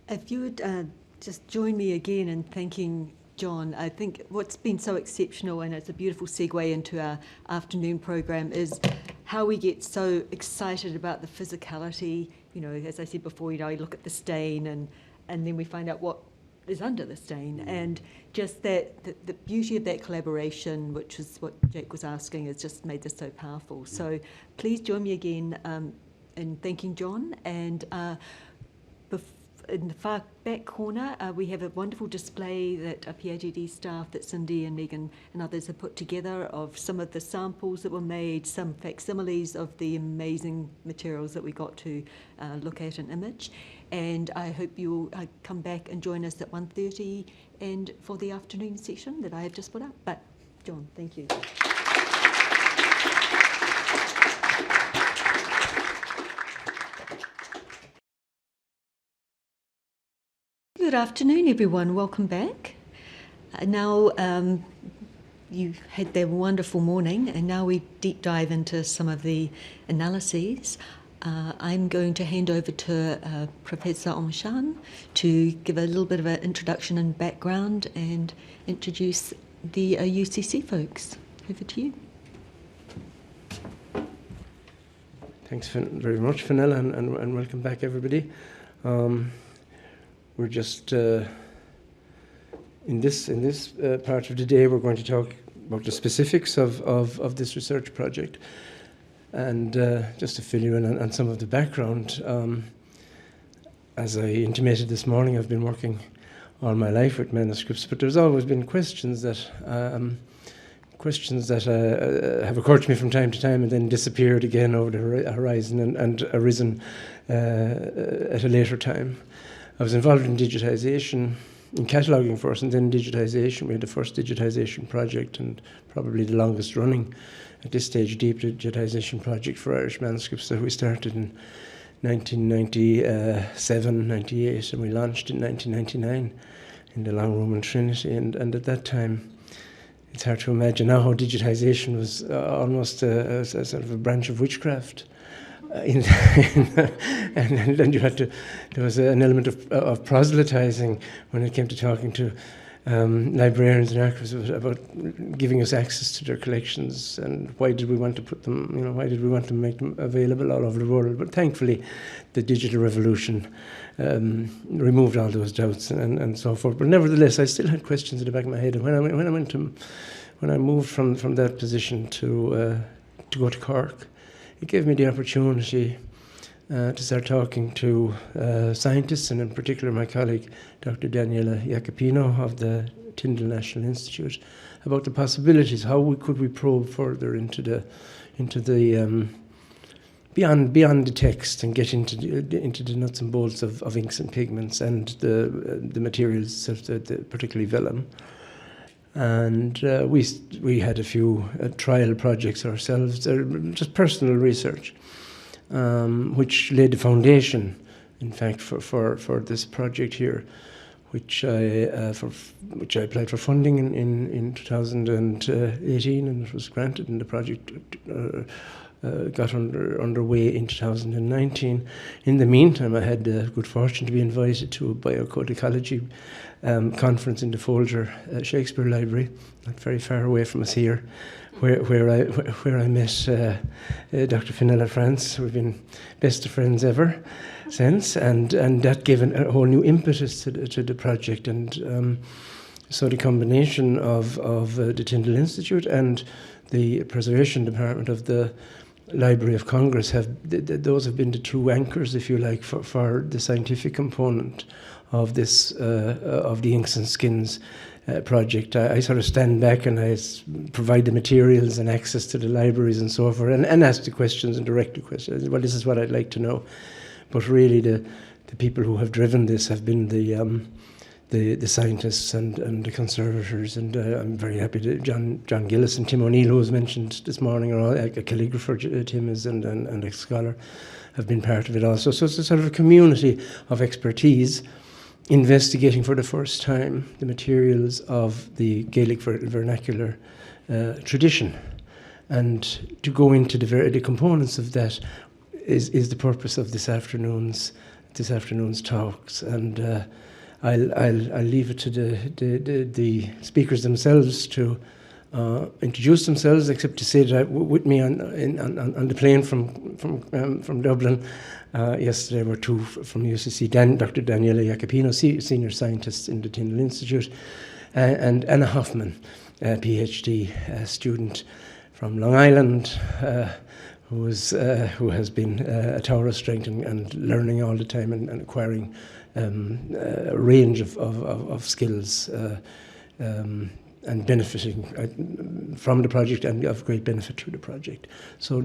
If you would just join me again in thanking John. I think what's been so exceptional, and it's a beautiful segue into our afternoon program, is how we get so excited about the physicality. You know, as I said before, you know, you look at the stain and then we find out what is under the stain, and just that the beauty of that collaboration, which is what Jake was asking, has just made this so powerful. So please join me again in thanking John. And in the far back corner, we have a wonderful display that PAGD staff, that Cindy and Megan and others have put together, of some of the samples that were made, some facsimiles of the amazing materials that we got to look at and image. And I hope you'll come back and join us at 1:30 and for the afternoon session that I have just put up. But John, thank you. Good afternoon, everyone. Welcome back. Now, you had that wonderful morning, and now we deep dive into some of the analyses. I'm going to hand over to Professor Omshan to give a little bit of an introduction and background and introduce the UCC folks. Over to you. Thanks very much, Fenella, and welcome back, everybody. We're just in this part of the day, we're going to talk about the specifics of this research project, and just to fill you in on some of the background. As I intimated this morning, I've been working all my life with manuscripts, but there's always been questions that have occurred to me from time to time and then disappeared again over the horizon and arisen at a later time. I was involved in digitisation, in cataloguing first and then digitisation. We had the first digitisation project and probably the longest running at this stage deep digitisation project for Irish manuscripts that we started in 1997, 98, and we launched in 1999 in the Long Room in Trinity. And at that time, it's hard to imagine now how digitisation was almost a sort of a branch of witchcraft. And then you had to, there was an element of proselytizing when it came to talking to librarians and archivists about giving us access to their collections and why did we want to put them, why did we want to make them available all over the world. But thankfully, the digital revolution removed all those doubts and so forth. But nevertheless, I still had questions in the back of my head. And when I moved from that position to go to Cork, it gave me the opportunity to start talking to scientists, and in particular my colleague, Dr. Daniela Iacopino of the Tyndall National Institute, about the possibilities. How could we probe further into the beyond the text and get into the nuts and bolts of inks and pigments and the materials, particularly vellum. And we had a few trial projects ourselves, just personal research, which laid the foundation, in fact, for this project here, which I applied for funding in 2018, and it was granted, and the project got underway in 2019. In the meantime, I had the good fortune to be invited to a biocode ecology conference in the Folger Shakespeare Library, not very far away from us here, where I met Dr. Fenella France. We've been best of friends ever since, and that gave a whole new impetus to the project. And so the combination of the Tyndall Institute and the Preservation Department of the Library of Congress those have been the true anchors, if you like, for the scientific component of this of the Inks and Skins project. I sort of stand back and I provide the materials and access to the libraries and so forth, and ask the questions and direct the questions. Well, this is what I'd like to know. But really, the people who have driven this have been the scientists and the conservators, and I'm very happy that John Gillis and Tim O'Neill, who was mentioned this morning, are all a calligrapher. Tim is and a scholar, have been part of it also. So it's a sort of a community of expertise investigating for the first time the materials of the Gaelic vernacular tradition, and to go into the components of that is the purpose of this afternoon's talks. And I'll leave it to the speakers themselves to introduce themselves, except to say that with me on the plane from Dublin yesterday were two from UCC, Dr. Daniela Iacopino, senior scientist in the Tyndall Institute, and Anna Hoffman, PhD student from Long Island, who has been a tower of strength and learning all the time and acquiring a range of skills and benefiting from the project, and of great benefit through the project. So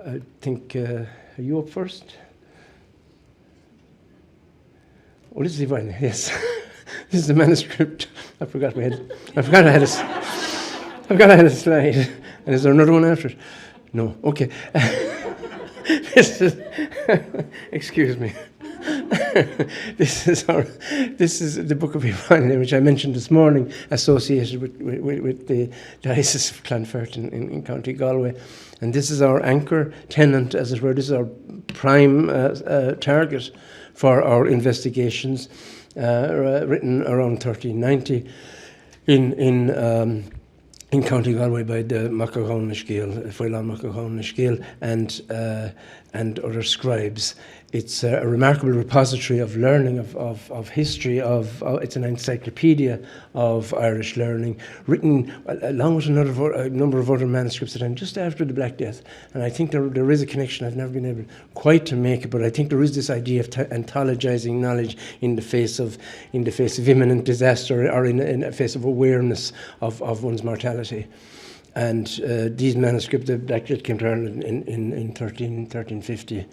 I think, are you up first? Oh, this is Yvonne, yes. This is the manuscript. I forgot I had a slide. And is there another one after it? No, okay. This is, excuse me. this is the Book of Ivan, which I mentioned this morning, associated with the Diocese of Clonferrin in County Galway. And this is our anchor tenant, as it were. This is our prime target for our investigations, written around 1390 in County Galway by the Macagán na Scéal, Fáileán Macagán na Scéal, and other scribes. It's a remarkable repository of learning, of history, it's an encyclopedia of Irish learning, written along with a number of other manuscripts that just after the Black Death. And I think there is a connection. I've never been able quite to make it, but I think there is this idea of anthologizing knowledge in the face of imminent disaster, or in the face of awareness of one's mortality. And these manuscripts, the Black Death came to Ireland in 1350.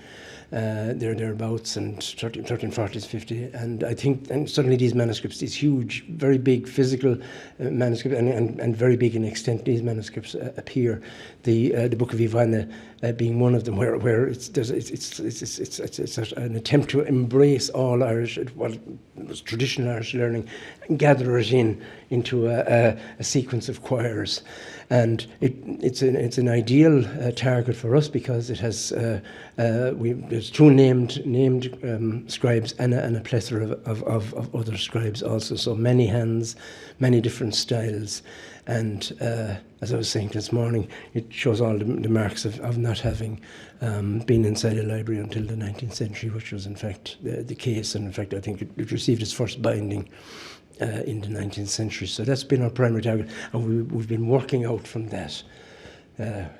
Thereabouts, and 1340s, 50, and I think, and suddenly these manuscripts, these huge, very big physical manuscripts, and very big in extent, these manuscripts appear. The Book of Ivan being one of them, where it's an attempt to embrace all Irish, what was traditional Irish learning, and gather it into a sequence of choirs. And it's an ideal target for us, because it has there's two named scribes and a plethora of other scribes also. So many hands, many different styles, and as I was saying this morning, it shows all the marks of not having been inside a library until the 19th century, which was in fact the case. And in fact, I think it received its first binding in the 19th century. So that's been our primary target, and we've been working out from that.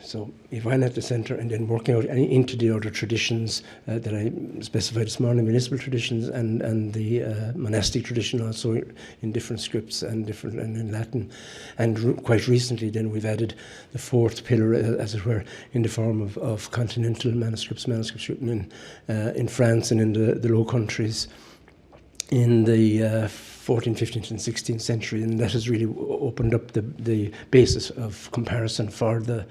So Ivan at the centre, and then working out into the other traditions that I specified this morning, municipal traditions and the monastic tradition, also in different scripts and in Latin. And quite recently then we've added the fourth pillar, as it were, in the form of continental manuscripts written in France and in the Low Countries in the 14th, 15th and 16th century, and that has really opened up the basis of comparison for the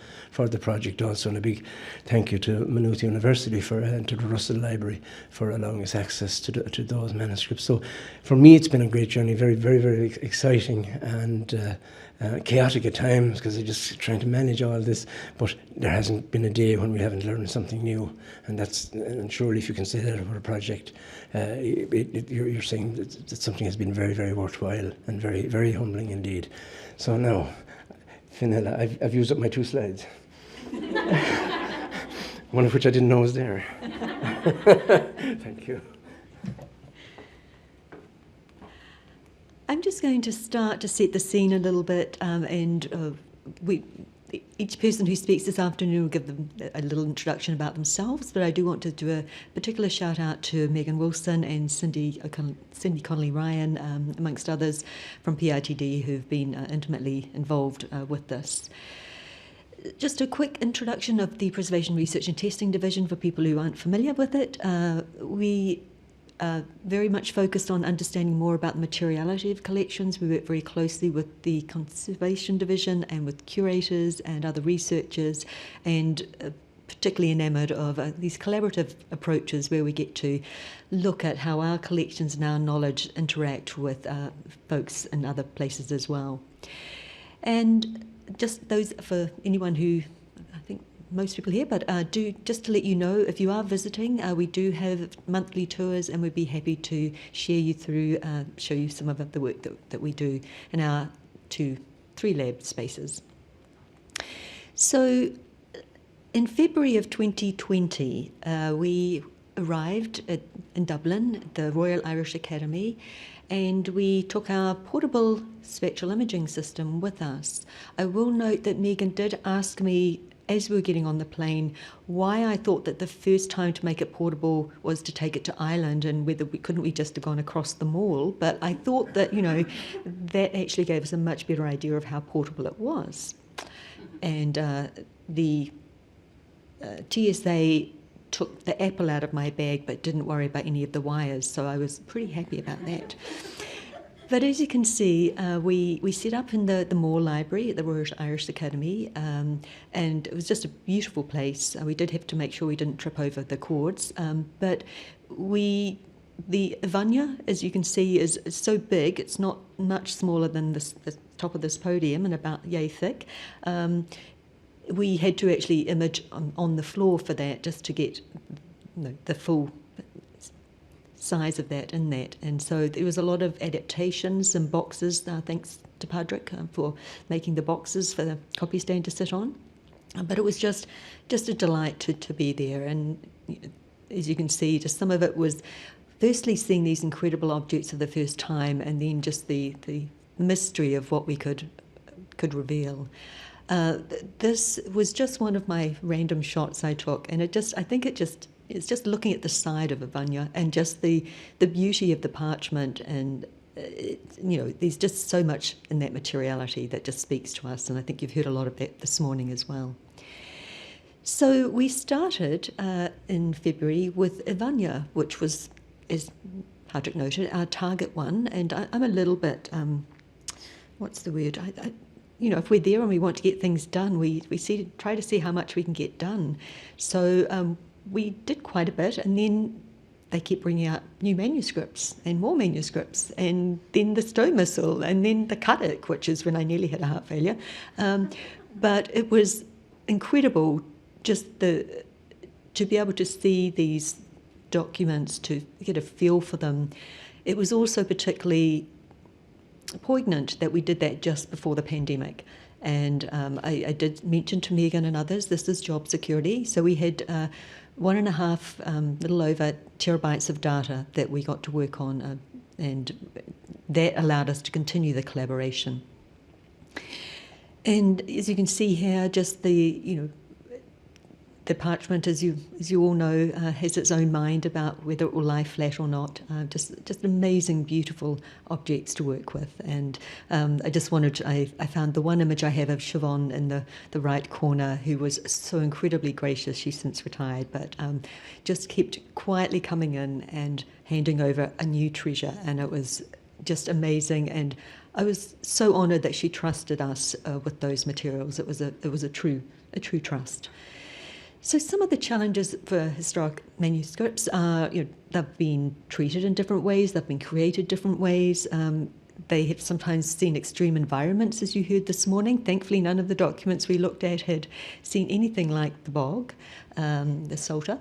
project also. And a big thank you to Maynooth University and to the Russell Library for allowing us access to those manuscripts. So for me it's been a great journey, very, very, very exciting and chaotic at times, because I'm just trying to manage all this, but there hasn't been a day when we haven't learned something new, and surely if you can say that about a project, you're saying that something has been very, very worthwhile and very, very humbling indeed. So now, Fionnuala, I've used up my 2 slides, one of which I didn't know was there. Thank you. I'm just going to start to set the scene a little bit, and each person who speaks this afternoon will give them a little introduction about themselves, but I do want to do a particular shout out to Megan Wilson and Cindy Connolly-Ryan, amongst others from PITD, who've been intimately involved with this. Just a quick introduction of the Preservation Research and Testing Division for people who aren't familiar with it. We very much focused on understanding more about the materiality of collections. We work very closely with the Conservation Division and with curators and other researchers, and particularly enamoured of these collaborative approaches where we get to look at how our collections and our knowledge interact with folks in other places as well. And just those, for anyone who, I think most people here, but just to let you know, if you are visiting, we do have monthly tours, and we'd be happy to share you through, show you some of the work that we do in our 2-3 lab spaces. So in February of 2020, we arrived in Dublin, the Royal Irish Academy, and we took our portable spectral imaging system with us. I will note that Megan did ask me, as we were getting on the plane, why I thought that the first time to make it portable was to take it to Ireland, and whether couldn't we just have gone across the mall. But I thought that, that actually gave us a much better idea of how portable it was. And the TSA took the apple out of my bag but didn't worry about any of the wires, so I was pretty happy about that. But as you can see, we set up in the Moore Library at the Royal Irish Academy, and it was just a beautiful place. We did have to make sure we didn't trip over the cords, but we the Ivania, as you can see, is so big. It's not much smaller than the top of this podium and about yay thick. We had to actually image on the floor for that just to get the full size of that in that. And so there was a lot of adaptations and boxes, thanks to Padraig for making the boxes for the copy stand to sit on. But it was just a delight to be there. And as you can see, just some of it was firstly seeing these incredible objects for the first time, and then just the mystery of what we could reveal. This was just one of my random shots I took, and it's just looking at the side of Ivania and just the beauty of the parchment, and there's just so much in that materiality that just speaks to us, and I think you've heard a lot of that this morning as well. So we started in February with Ivania, which was, as Padraig noted, our target one, and I'm a little bit, what's the word? If we're there and we want to get things done, we try to see how much we can get done. So we did quite a bit, and then they kept bringing out new manuscripts and more manuscripts, and then the Stowe Missal, and then the Carrick, which is when I nearly had a heart failure. But it was incredible just to be able to see these documents, to get a feel for them. It was also particularly poignant that we did that just before the pandemic. And I did mention to Megan and others, this is job security. So we had 1.5, little over terabytes of data that we got to work on, and that allowed us to continue the collaboration. And as you can see here, just the parchment, as you all know, has its own mind about whether it will lie flat or not. Just amazing, beautiful objects to work with. And I found the one image I have of Siobhan in the right corner, who was so incredibly gracious. She's since retired, but just kept quietly coming in and handing over a new treasure. And it was just amazing. And I was so honoured that she trusted us with those materials. It was a true trust. So some of the challenges for historic manuscripts are, they've been treated in different ways, they've been created different ways. They have sometimes seen extreme environments, as you heard this morning. Thankfully, none of the documents we looked at had seen anything like the bog, the Salter.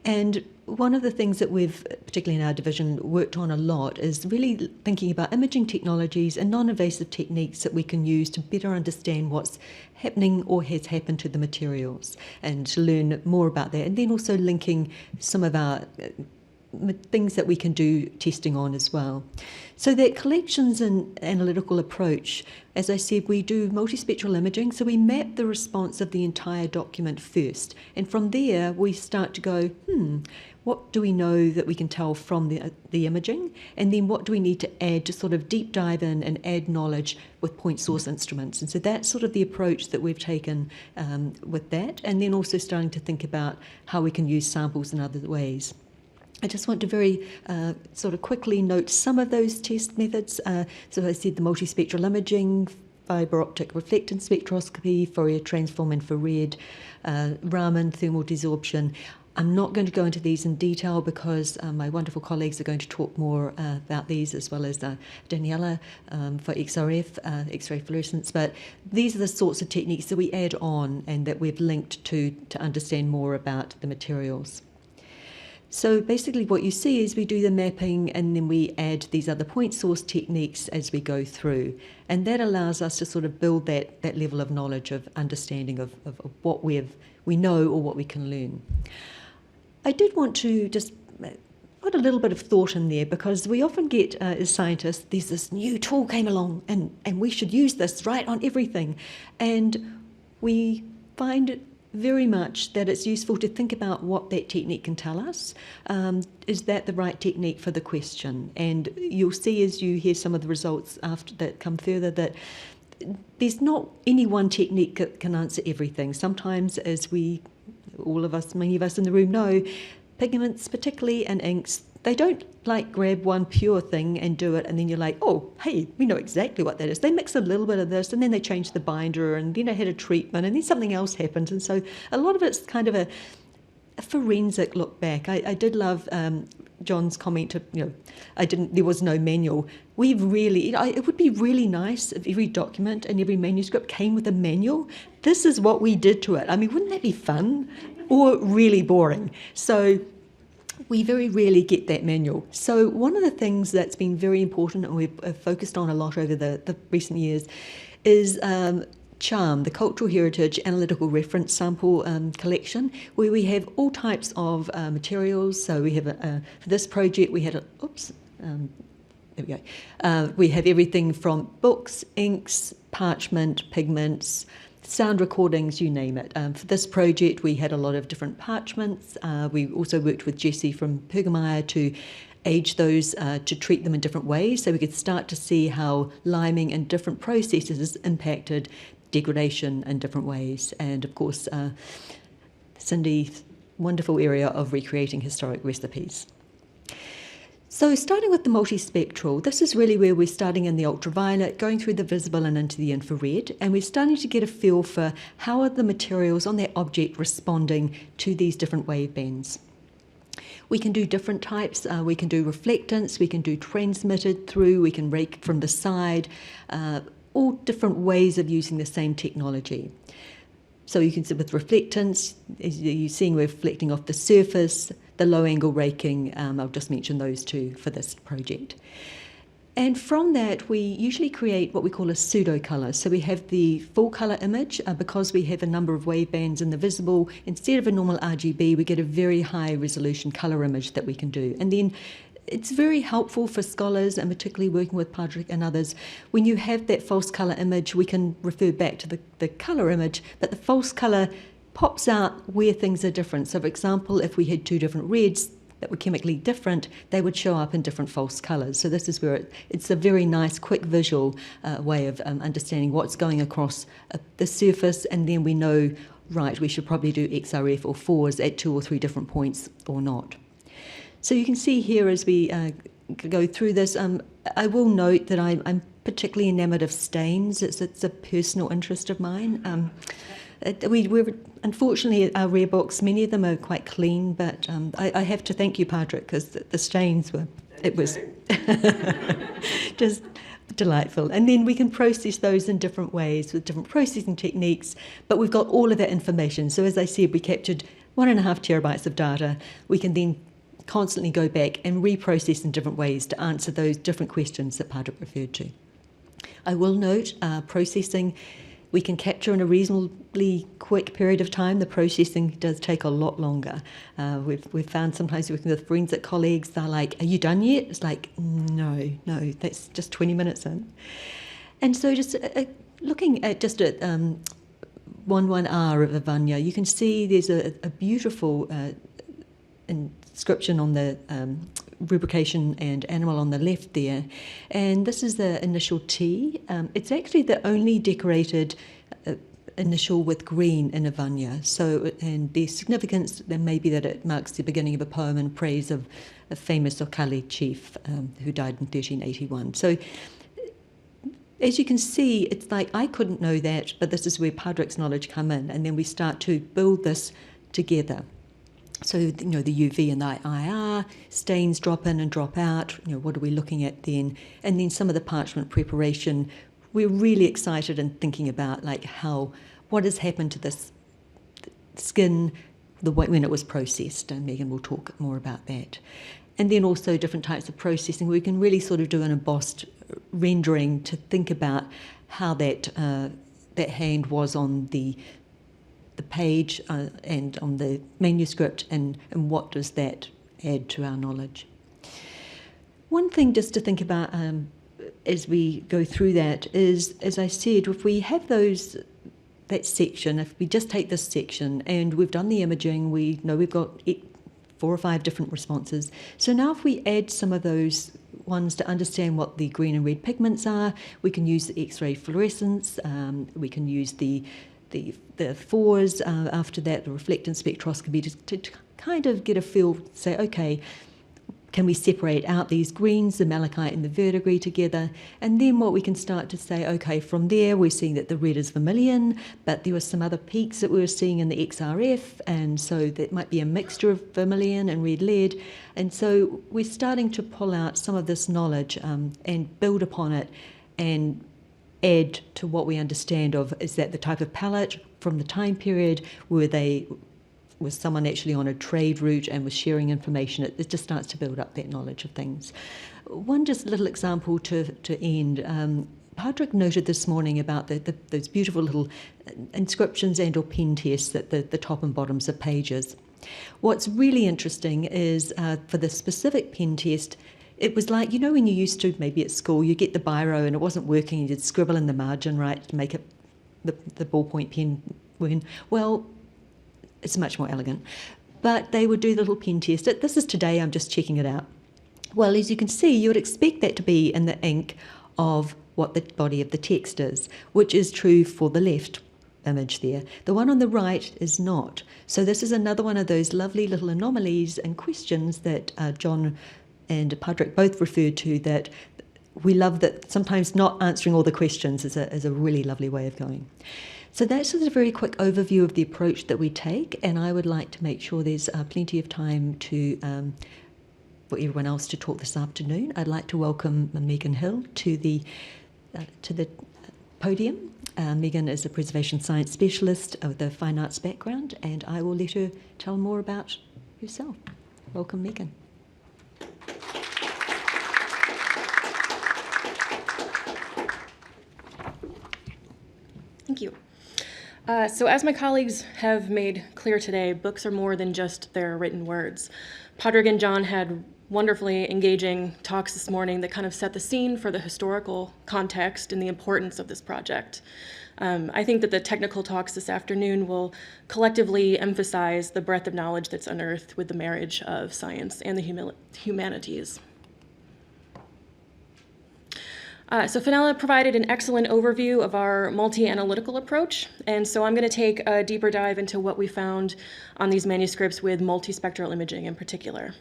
And one of the things that we've, particularly in our division, worked on a lot is really thinking about imaging technologies and non-invasive techniques that we can use to better understand what's happening or has happened to the materials, and to learn more about that. And then also linking some of our things that we can do testing on as well. So that collections and analytical approach, as I said, we do multispectral imaging, so we map the response of the entire document first. And from there, we start to go, what do we know that we can tell from the imaging? And then what do we need to add to sort of deep dive in and add knowledge with point source instruments? And so that's sort of the approach that we've taken with that. And then also starting to think about how we can use samples in other ways. I just want to very sort of quickly note some of those test methods. So I said the multispectral imaging, fibre optic reflectance spectroscopy, Fourier transform infrared, Raman thermal desorption. I'm not going to go into these in detail because my wonderful colleagues are going to talk more about these, as well as Daniela for XRF, X-ray fluorescence. But these are the sorts of techniques that we add on and that we've linked to understand more about the materials. So basically what you see is we do the mapping and then we add these other point source techniques as we go through. And that allows us to sort of build that level of knowledge, of understanding of what we know or what we can learn. I did want to just put a little bit of thought in there, because we often get, as scientists, there's this new tool came along and we should use this right on everything. And we find very much that it's useful to think about what that technique can tell us. Is that the right technique for the question? And you'll see as you hear some of the results after that come further that there's not any one technique that can answer everything. Sometimes, as many of us in the room know, pigments particularly and inks, they don't like grab one pure thing and do it and then you're like, oh, hey, we know exactly what that is. They mix a little bit of this and then they change the binder and then I had a treatment and then something else happens. And so a lot of it's kind of a a forensic look back. I did love John's comment. There was no manual. We've really, it would be really nice if every document and every manuscript came with a manual. This is what we did to it. I mean, wouldn't that be fun? Or really boring? So we very rarely get that manual. So one of the things that's been very important and we've focused on a lot over the recent years is CHARM, the Cultural Heritage Analytical Reference Sample Collection, where we have all types of materials. So we have, for this project, we had there we go. We have everything from books, inks, parchment, pigments, sound recordings, you name it. For this project, we had a lot of different parchments. We also worked with Jessie from Pergamire to age those, to treat them in different ways, so we could start to see how liming and different processes impacted degradation in different ways. And of course, Cindy's wonderful area of recreating historic recipes. So starting with the multispectral, this is really where we're starting in the ultraviolet, going through the visible and into the infrared, and we're starting to get a feel for how are the materials on that object responding to these different wave bands. We can do different types. We can do reflectance, we can do transmitted through, we can rake from the side, all different ways of using the same technology. So you can see with reflectance, as you're seeing we're reflecting off the surface, the low angle raking, I'll just mention those two for this project. And from that, we usually create what we call a pseudo colour. So we have the full colour image, because we have a number of wave bands in the visible. Instead of a normal RGB, we get a very high resolution colour image that we can do. And then it's very helpful for scholars, and particularly working with Padraig and others. When you have that false colour image, we can refer back to the colour image, but the false colour pops out where things are different. So for example, if we had two different reds that were chemically different, they would show up in different false colours. So this is where it's a very nice, quick visual way of understanding what's going across the surface, and then we know, right, we should probably do XRF or FORS at 2 or 3 different points or not. So you can see here as we go through this, I will note that I'm particularly enamoured of stains. It's a personal interest of mine. We're unfortunately, our rare books, many of them are quite clean, but I have to thank you, Padraig, because the stains it was just delightful. And then we can process those in different ways with different processing techniques, but we've got all of that information. So as I said, we captured 1.5 terabytes of data. We can then constantly go back and reprocess in different ways to answer those different questions that Padraig referred to. I will note processing we can capture in a reasonably quick period of time. The processing does take a lot longer. We've found sometimes working with forensic colleagues, they're like, are you done yet? It's like, no, that's just 20 minutes in. And so just looking at just at 11R of Avanya, you can see there's a beautiful inscription on the rubrication and animal on the left there, and this is the initial T. It's actually the only decorated initial with green in Avanya. So, and the significance then may be that it marks the beginning of a poem in praise of a famous Okale chief who died in 1381. So, as you can see, it's like I couldn't know that, but this is where Padraig's knowledge come in, and then we start to build this together. So, the UV and the IR, stains drop in and drop out, what are we looking at then? And then some of the parchment preparation, we're really excited and thinking about what has happened to this skin when it was processed, and Megan will talk more about that. And then also different types of processing, we can really sort of do an embossed rendering to think about how that hand was on the page and on the manuscript, and what does that add to our knowledge. One thing just to think about as we go through that is, as I said, if we have that section, if we just take this section and we've done the imaging, we know we've got 4 or 5 different responses. So now if we add some of those ones to understand what the green and red pigments are, we can use the X-ray fluorescence, we can use the FORS, after that the reflectance spectroscopy to kind of get a feel, say, okay, can we separate out these greens, the malachite and the verdigris together? And then what we can start to say, okay, from there we're seeing that the red is vermilion, but there were some other peaks that we were seeing in the XRF, and so that might be a mixture of vermilion and red lead. And so we're starting to pull out some of this knowledge and build upon it and add to what we understand of, is that the type of palette from the time period, was someone actually on a trade route and was sharing information? It just starts to build up that knowledge of things. One just little example to end. Padraig noted this morning about those beautiful little inscriptions and or pen tests at the top and bottoms of pages. What's really interesting is for the specific pen test, it was like, when you used to, maybe at school, you get the biro and it wasn't working, you'd scribble in the margin, right, to make it the ballpoint pen win. Well, it's much more elegant. But they would do the little pen test. This is today, I'm just checking it out. Well, as you can see, you would expect that to be in the ink of what the body of the text is, which is true for the left image there. The one on the right is not. So this is another one of those lovely little anomalies and questions that John and Padraig both referred to, that we love, that sometimes not answering all the questions is a really lovely way of going. So that's just a very quick overview of the approach that we take, and I would like to make sure there's plenty of time for everyone else to talk this afternoon. I'd like to welcome Megan Hill to the podium. Megan is a preservation science specialist with a fine arts background, and I will let her tell more about herself. Welcome, Megan. Thank you. So as my colleagues have made clear today, books are more than just their written words. Padraig and John had wonderfully engaging talks this morning that kind of set the scene for the historical context and the importance of this project. I think that the technical talks this afternoon will collectively emphasize the breadth of knowledge that's unearthed with the marriage of science and the humanities. So Fenella provided an excellent overview of our multi-analytical approach, and so I'm going to take a deeper dive into what we found on these manuscripts with multispectral imaging in particular.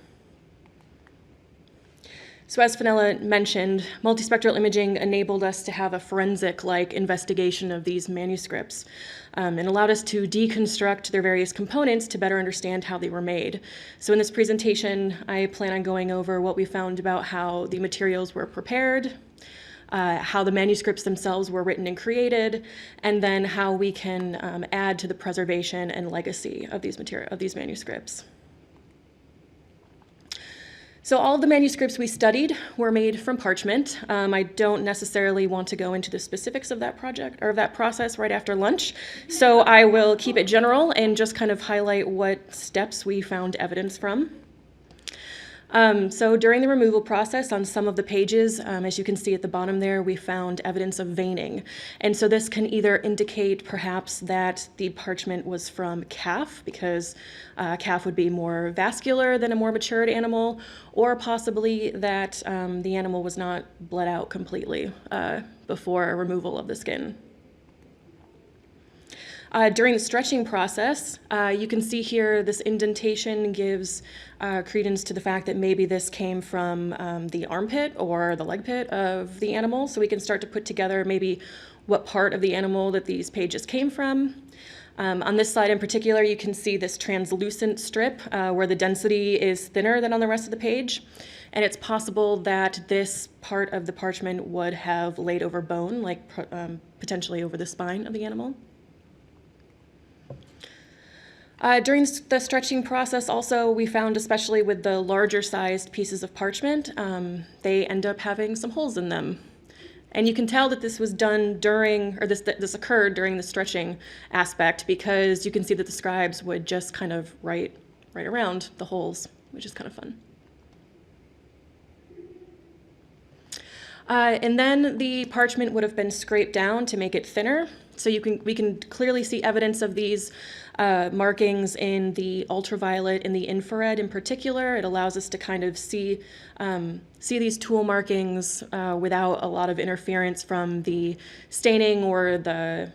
So as Fenella mentioned, multispectral imaging enabled us to have a forensic-like investigation of these manuscripts and allowed us to deconstruct their various components to better understand how they were made. So in this presentation, I plan on going over what we found about how the materials were prepared, how the manuscripts themselves were written and created, and then how we can add to the preservation and legacy of these manuscripts. So all of the manuscripts we studied were made from parchment. I don't necessarily want to go into the specifics of that project or of that process right after lunch, so I will keep it general and just kind of highlight what steps we found evidence from. So during the removal process on some of the pages, as you can see at the bottom there, we found evidence of veining. And so this can either indicate perhaps that the parchment was from calf, because calf would be more vascular than a more matured animal, or possibly that the animal was not bled out completely before removal of the skin. During the stretching process, you can see here this indentation gives credence to the fact that maybe this came from the armpit or the leg pit of the animal, so we can start to put together maybe what part of the animal that these pages came from. On this slide in particular, you can see this translucent strip where the density is thinner than on the rest of the page. And it's possible that this part of the parchment would have laid over bone, like potentially over the spine of the animal. During the stretching process also, we found, especially with the larger sized pieces of parchment, they end up having some holes in them. And you can tell that this was done during, or this occurred during the stretching aspect, because you can see that the scribes would just kind of write around the holes, which is kind of fun. And then the parchment would have been scraped down to make it thinner. So we can clearly see evidence of these markings in the ultraviolet and the infrared in particular. It allows us to kind of see these tool markings without a lot of interference from the staining or the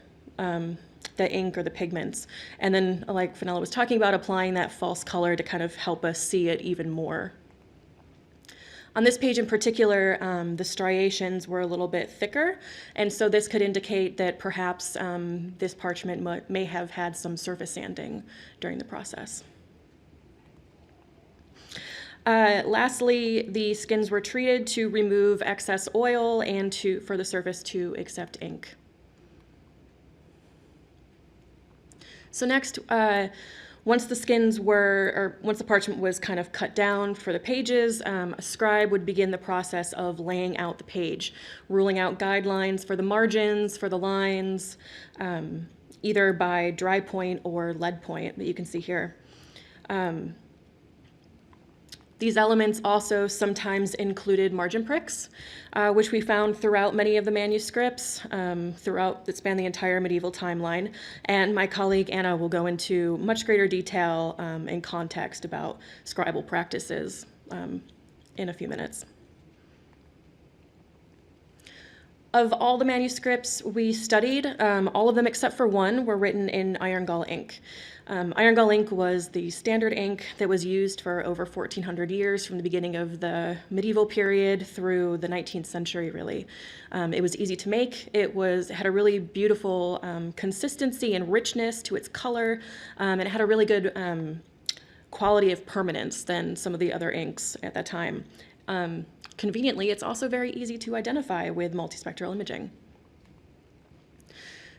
ink or the pigments. And then, like Fenella was talking about, applying that false color to kind of help us see it even more. On this page in particular, the striations were a little bit thicker, and so this could indicate that perhaps this parchment may have had some surface sanding during the process. Lastly, the skins were treated to remove excess oil and for the surface to accept ink. So next, once the parchment was kind of cut down for the pages, a scribe would begin the process of laying out the page, ruling out guidelines for the margins, for the lines, either by dry point or lead point that you can see here. These elements also sometimes included margin pricks, which we found throughout many of the manuscripts, that span the entire medieval timeline. And my colleague Anna will go into much greater detail and context about scribal practices in a few minutes. Of all the manuscripts we studied, all of them except for one were written in iron gall ink. Iron gall ink was the standard ink that was used for over 1,400 years from the beginning of the medieval period through the 19th century, really. It was easy to make. It had a really beautiful consistency and richness to its color, and it had a really good quality of permanence than some of the other inks at that time. Conveniently, it's also very easy to identify with multispectral imaging.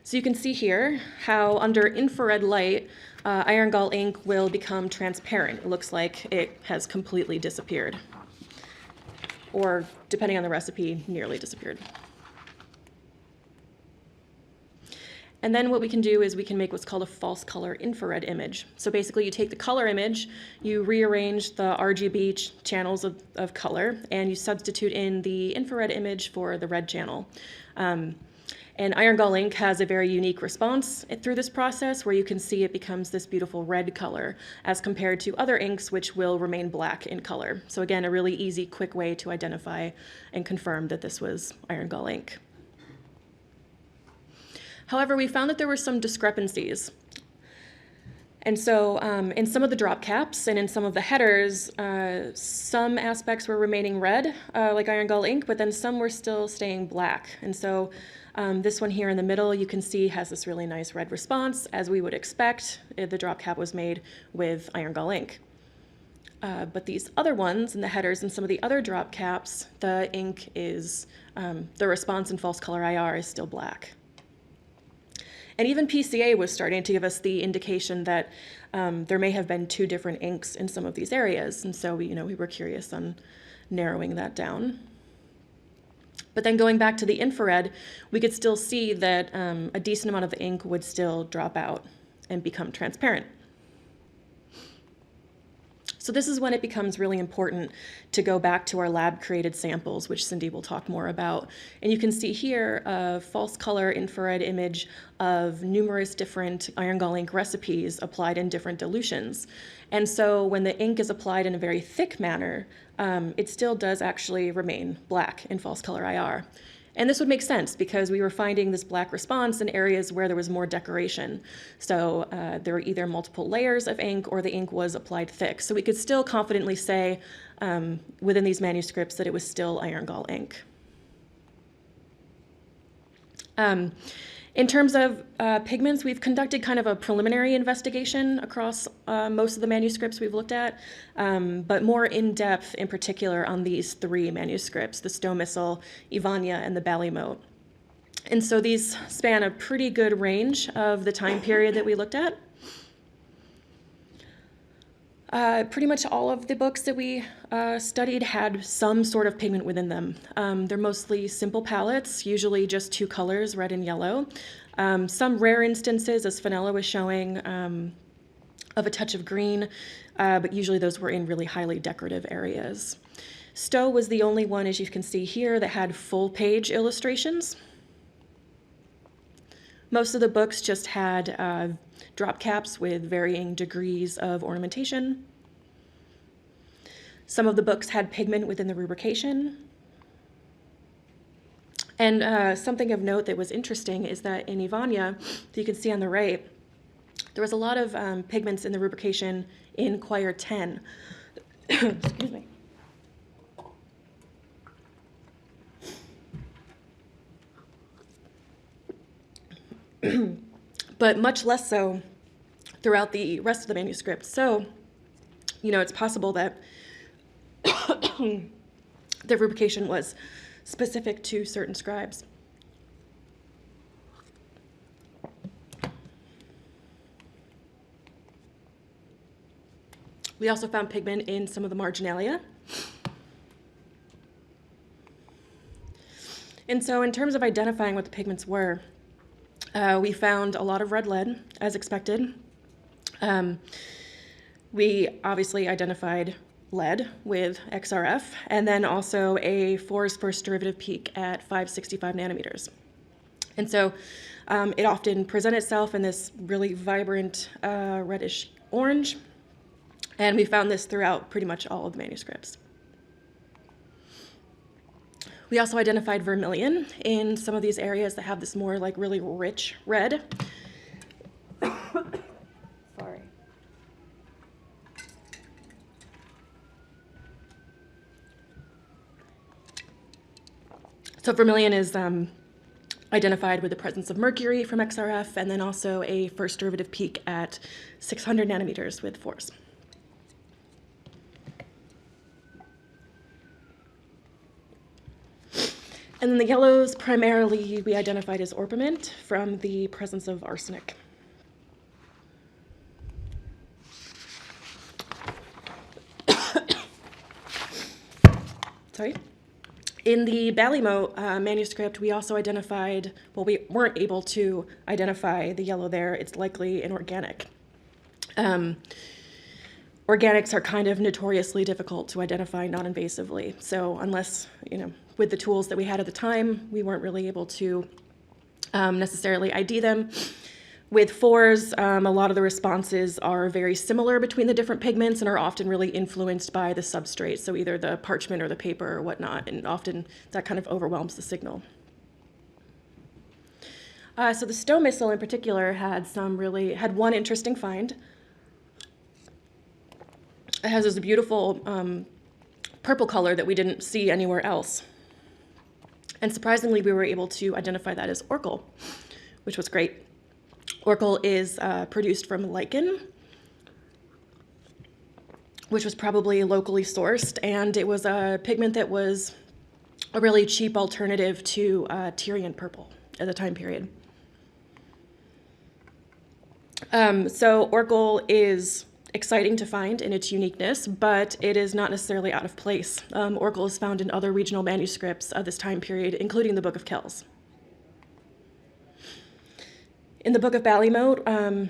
So you can see here how under infrared light, iron gall ink will become transparent. It looks like it has completely disappeared, or depending on the recipe, nearly disappeared. And then what we can do is we can make what's called a false color infrared image. So basically you take the color image, you rearrange the RGB channels of color, and you substitute in the infrared image for the red channel. And iron gall ink has a very unique response through this process where you can see it becomes this beautiful red color as compared to other inks which will remain black in color. So again, a really easy, quick way to identify and confirm that this was iron gall ink. However, we found that there were some discrepancies. And so in some of the drop caps and in some of the headers, some aspects were remaining red, like iron gall ink, but then some were still staying black. And so this one here in the middle, you can see has this really nice red response, as we would expect if the drop cap was made with iron gall ink. But these other ones in the headers and some of the other drop caps, the ink is, the response in false color IR is still black. And even PCA was starting to give us the indication that there may have been two different inks in some of these areas. And so we were curious on narrowing that down. But then going back to the infrared, we could still see that a decent amount of the ink would still drop out and become transparent. So this is when it becomes really important to go back to our lab-created samples, which Cindy will talk more about. And you can see here a false color infrared image of numerous different iron gall ink recipes applied in different dilutions. And so when the ink is applied in a very thick manner, it still does actually remain black in false color IR. And this would make sense because we were finding this black response in areas where there was more decoration. So there were either multiple layers of ink or the ink was applied thick. So we could still confidently say within these manuscripts that it was still iron gall ink. In terms of pigments, we've conducted kind of a preliminary investigation across most of the manuscripts we've looked at, but more in-depth in particular on these three manuscripts, the Stowe Missal, Ivania, and the Ballymote. And so these span a pretty good range of the time period that we looked at. Pretty much all of the books that we studied had some sort of pigment within them. They're mostly simple palettes, usually just two colors, red and yellow. Some rare instances, as Fenella was showing, of a touch of green, but usually those were in really highly decorative areas. Stowe was the only one, as you can see here, that had full page illustrations. Most of the books just had drop caps with varying degrees of ornamentation. Some of the books had pigment within the rubrication. And something of note that was interesting is that in Ivania, that you can see on the right, there was a lot of pigments in the rubrication in Quire 10. Excuse me. but much less so throughout the rest of the manuscript. So, it's possible that the rubrication was specific to certain scribes. We also found pigment in some of the marginalia. And so in terms of identifying what the pigments were, we found a lot of red lead, as expected. We obviously identified lead with XRF, and then also a Foer's first derivative peak at 565 nanometers. And so it often presented itself in this really vibrant reddish orange, and we found this throughout pretty much all of the manuscripts. We also identified vermilion in some of these areas that have this more like really rich red. Sorry. So vermilion is identified with the presence of mercury from XRF, and then also a first derivative peak at 600 nanometers with Foer's. And then the yellows, primarily we identified as orpiment from the presence of arsenic. Sorry. In the Ballymote manuscript, we also identified, well, we weren't able to identify the yellow there. It's likely inorganic. Organics are kind of notoriously difficult to identify non-invasively. So unless, with the tools that we had at the time, we weren't really able to necessarily ID them. With Foer's, a lot of the responses are very similar between the different pigments and are often really influenced by the substrate, so either the parchment or the paper or whatnot, and often that kind of overwhelms the signal. So the Stowe Missal in particular had one interesting find. It has this beautiful purple color that we didn't see anywhere else. And surprisingly, we were able to identify that as orchil, which was great. Orchil is produced from lichen, which was probably locally sourced, and it was a pigment that was a really cheap alternative to Tyrian purple at the time period. So orchil is exciting to find in its uniqueness, but it is not necessarily out of place. Orchil is found in other regional manuscripts of this time period, including the Book of Kells. In the Book of Ballymote,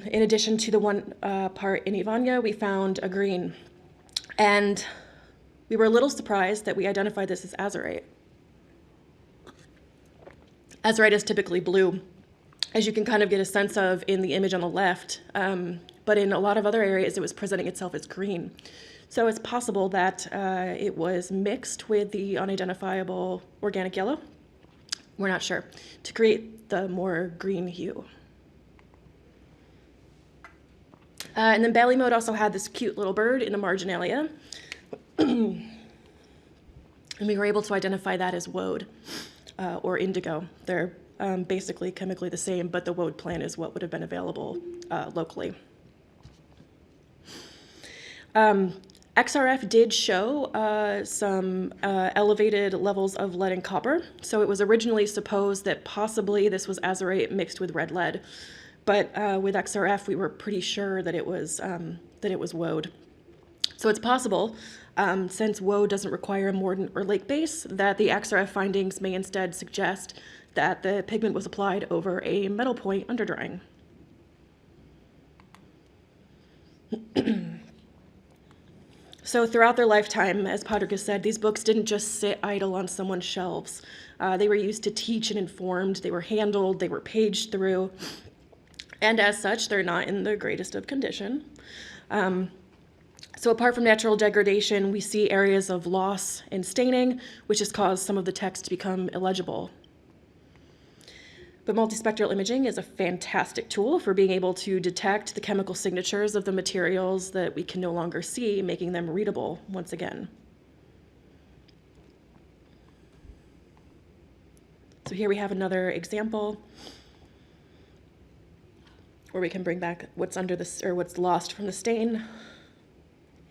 in addition to the one part in Ivania, we found a green. And we were a little surprised that we identified this as azurite. Azurite is typically blue, as you can kind of get a sense of in the image on the left. But in a lot of other areas, it was presenting itself as green. So it's possible that it was mixed with the unidentifiable organic yellow. We're not sure, to create the more green hue. And then Ballymote also had this cute little bird in the marginalia. And we were able to identify that as woad or indigo. They're basically chemically the same, but the woad plant is what would have been available locally. XRF did show some elevated levels of lead and copper. So it was originally supposed that possibly this was azurite mixed with red lead. But with XRF, we were pretty sure that it was woad. So it's possible, since woad doesn't require a mordant or lake base, that the XRF findings may instead suggest that the pigment was applied over a metal point under drying. So throughout their lifetime, as Padraig said, these books didn't just sit idle on someone's shelves. They were used to teach and informed, they were handled, they were paged through. And as such, they're not in the greatest of condition. So apart from natural degradation, we see areas of loss and staining, which has caused some of the text to become illegible. But multispectral imaging is a fantastic tool for being able to detect the chemical signatures of the materials that we can no longer see, making them readable once again. So here we have another example. where we can bring back what's under this, or what's lost from the stain.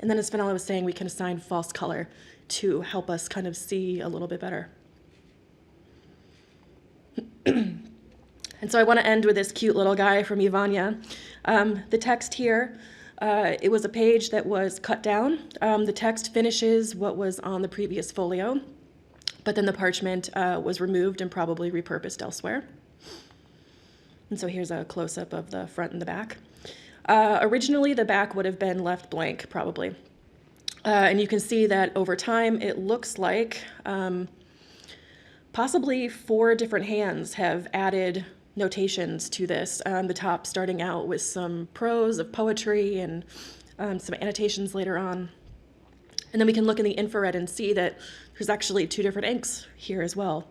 And then as Fenella was saying, we can assign false color to help us kind of see a little bit better. And so I want to end with this cute little guy from Ivania. The text here, it was a page that was cut down. The text finishes what was on the previous folio, but then the parchment was removed and probably repurposed elsewhere. And so here's a close-up of the front and the back. Originally, the back would have been left blank, probably. And you can see that over time, it looks like possibly 4 different hands have added notations to this. The top starting out with some prose of poetry and some annotations later on. And then we can look in the infrared and see that there's actually 2 different inks here as well.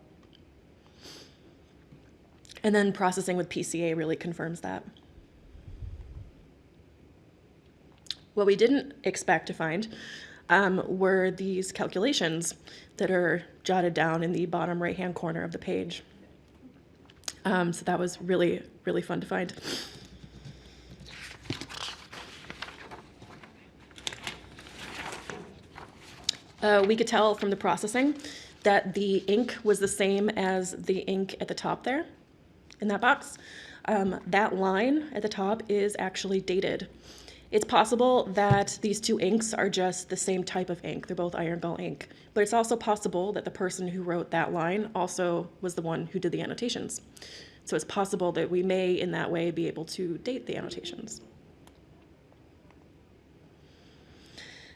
And then processing with PCA really confirms that. What we didn't expect to find were these calculations that are jotted down in the bottom right-hand corner of the page. So that was really, really fun to find. We could tell from the processing that the ink was the same as the ink at the top there in that box. That line at the top is actually dated. It's possible that these 2 inks are just the same type of ink. They're both Iron Gall ink. But it's also possible that the person who wrote that line also was the one who did the annotations. So it's possible that we may, in that way, be able to date the annotations.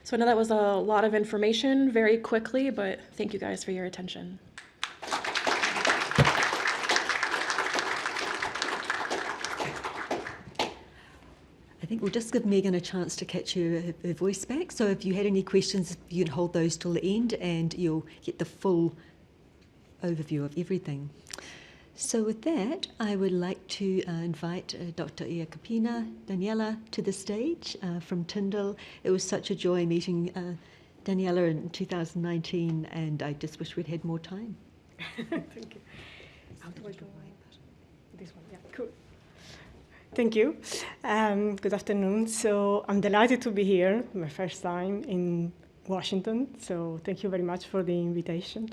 So I know that was a lot of information very quickly, but thank you guys for your attention. I think we'll just give Megan a chance to catch her voice back. So if you had any questions, you can hold those till the end and you'll get the full overview of everything. So with that, I would like to invite Dr. Iacopina Daniela to the stage from Tyndall. It was such a joy meeting Daniela in 2019, and I just wish we'd had more time. Thank you. How do I go away? This one, yeah, cool. Thank you. Good afternoon. So I'm delighted to be here, my first time in Washington. So thank you very much for the invitation.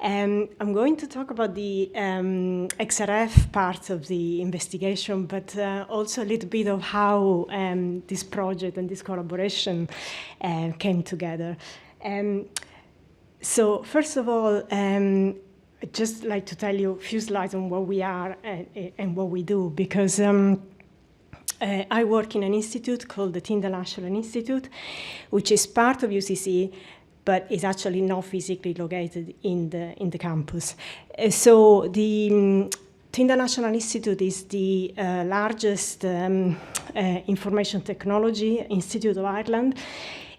I'm going to talk about the XRF part of the investigation, but also a little bit of how this project and this collaboration came together. So first of all, I'd just like to tell you a few slides on what we are and what we do, because I work in an institute called the Tyndall National Institute, which is part of UCC, but is actually not physically located in the campus. So the Tyndall National Institute is the largest information technology institute of Ireland.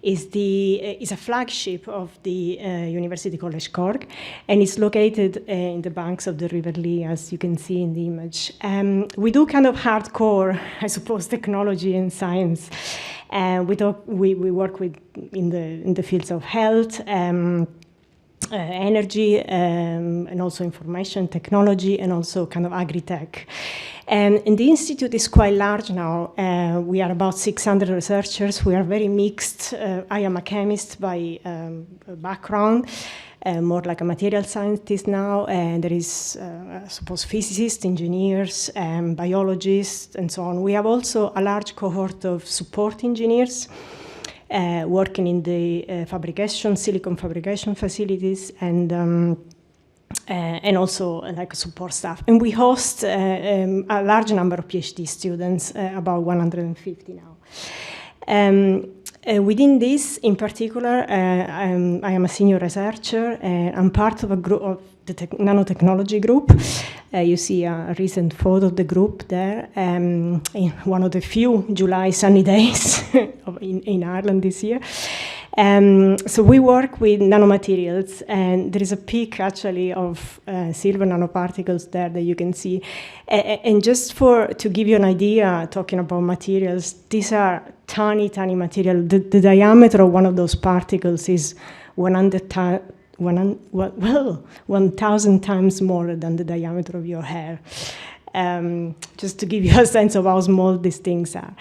Is a flagship of the University College Cork, and it's located in the banks of the River Lee, as you can see in the image. We do kind of hardcore, I suppose, technology and science. We work with in the fields of health, energy, and also information technology, and also kind of agri-tech. And the institute is quite large now. We are about 600 researchers. We are very mixed. I am a chemist by background, more like a material scientist now. And there is, I suppose, physicists, engineers, biologists, and so on. We have also a large cohort of support engineers working in the silicon fabrication facilities, and also like support staff. And we host a large number of PhD students, about 150 now. Within this, in particular, I am a senior researcher, and I'm part of a group of the nanotechnology group. You see a recent photo of the group there, in one of the few July sunny days in Ireland this year. So we work with nanomaterials, and there is a peak actually of silver nanoparticles there that you can see. And just to give you an idea, talking about materials, these are tiny, tiny material. The diameter of one of those particles is 1,000 times more than the diameter of your hair. just to give you a sense of how small these things are.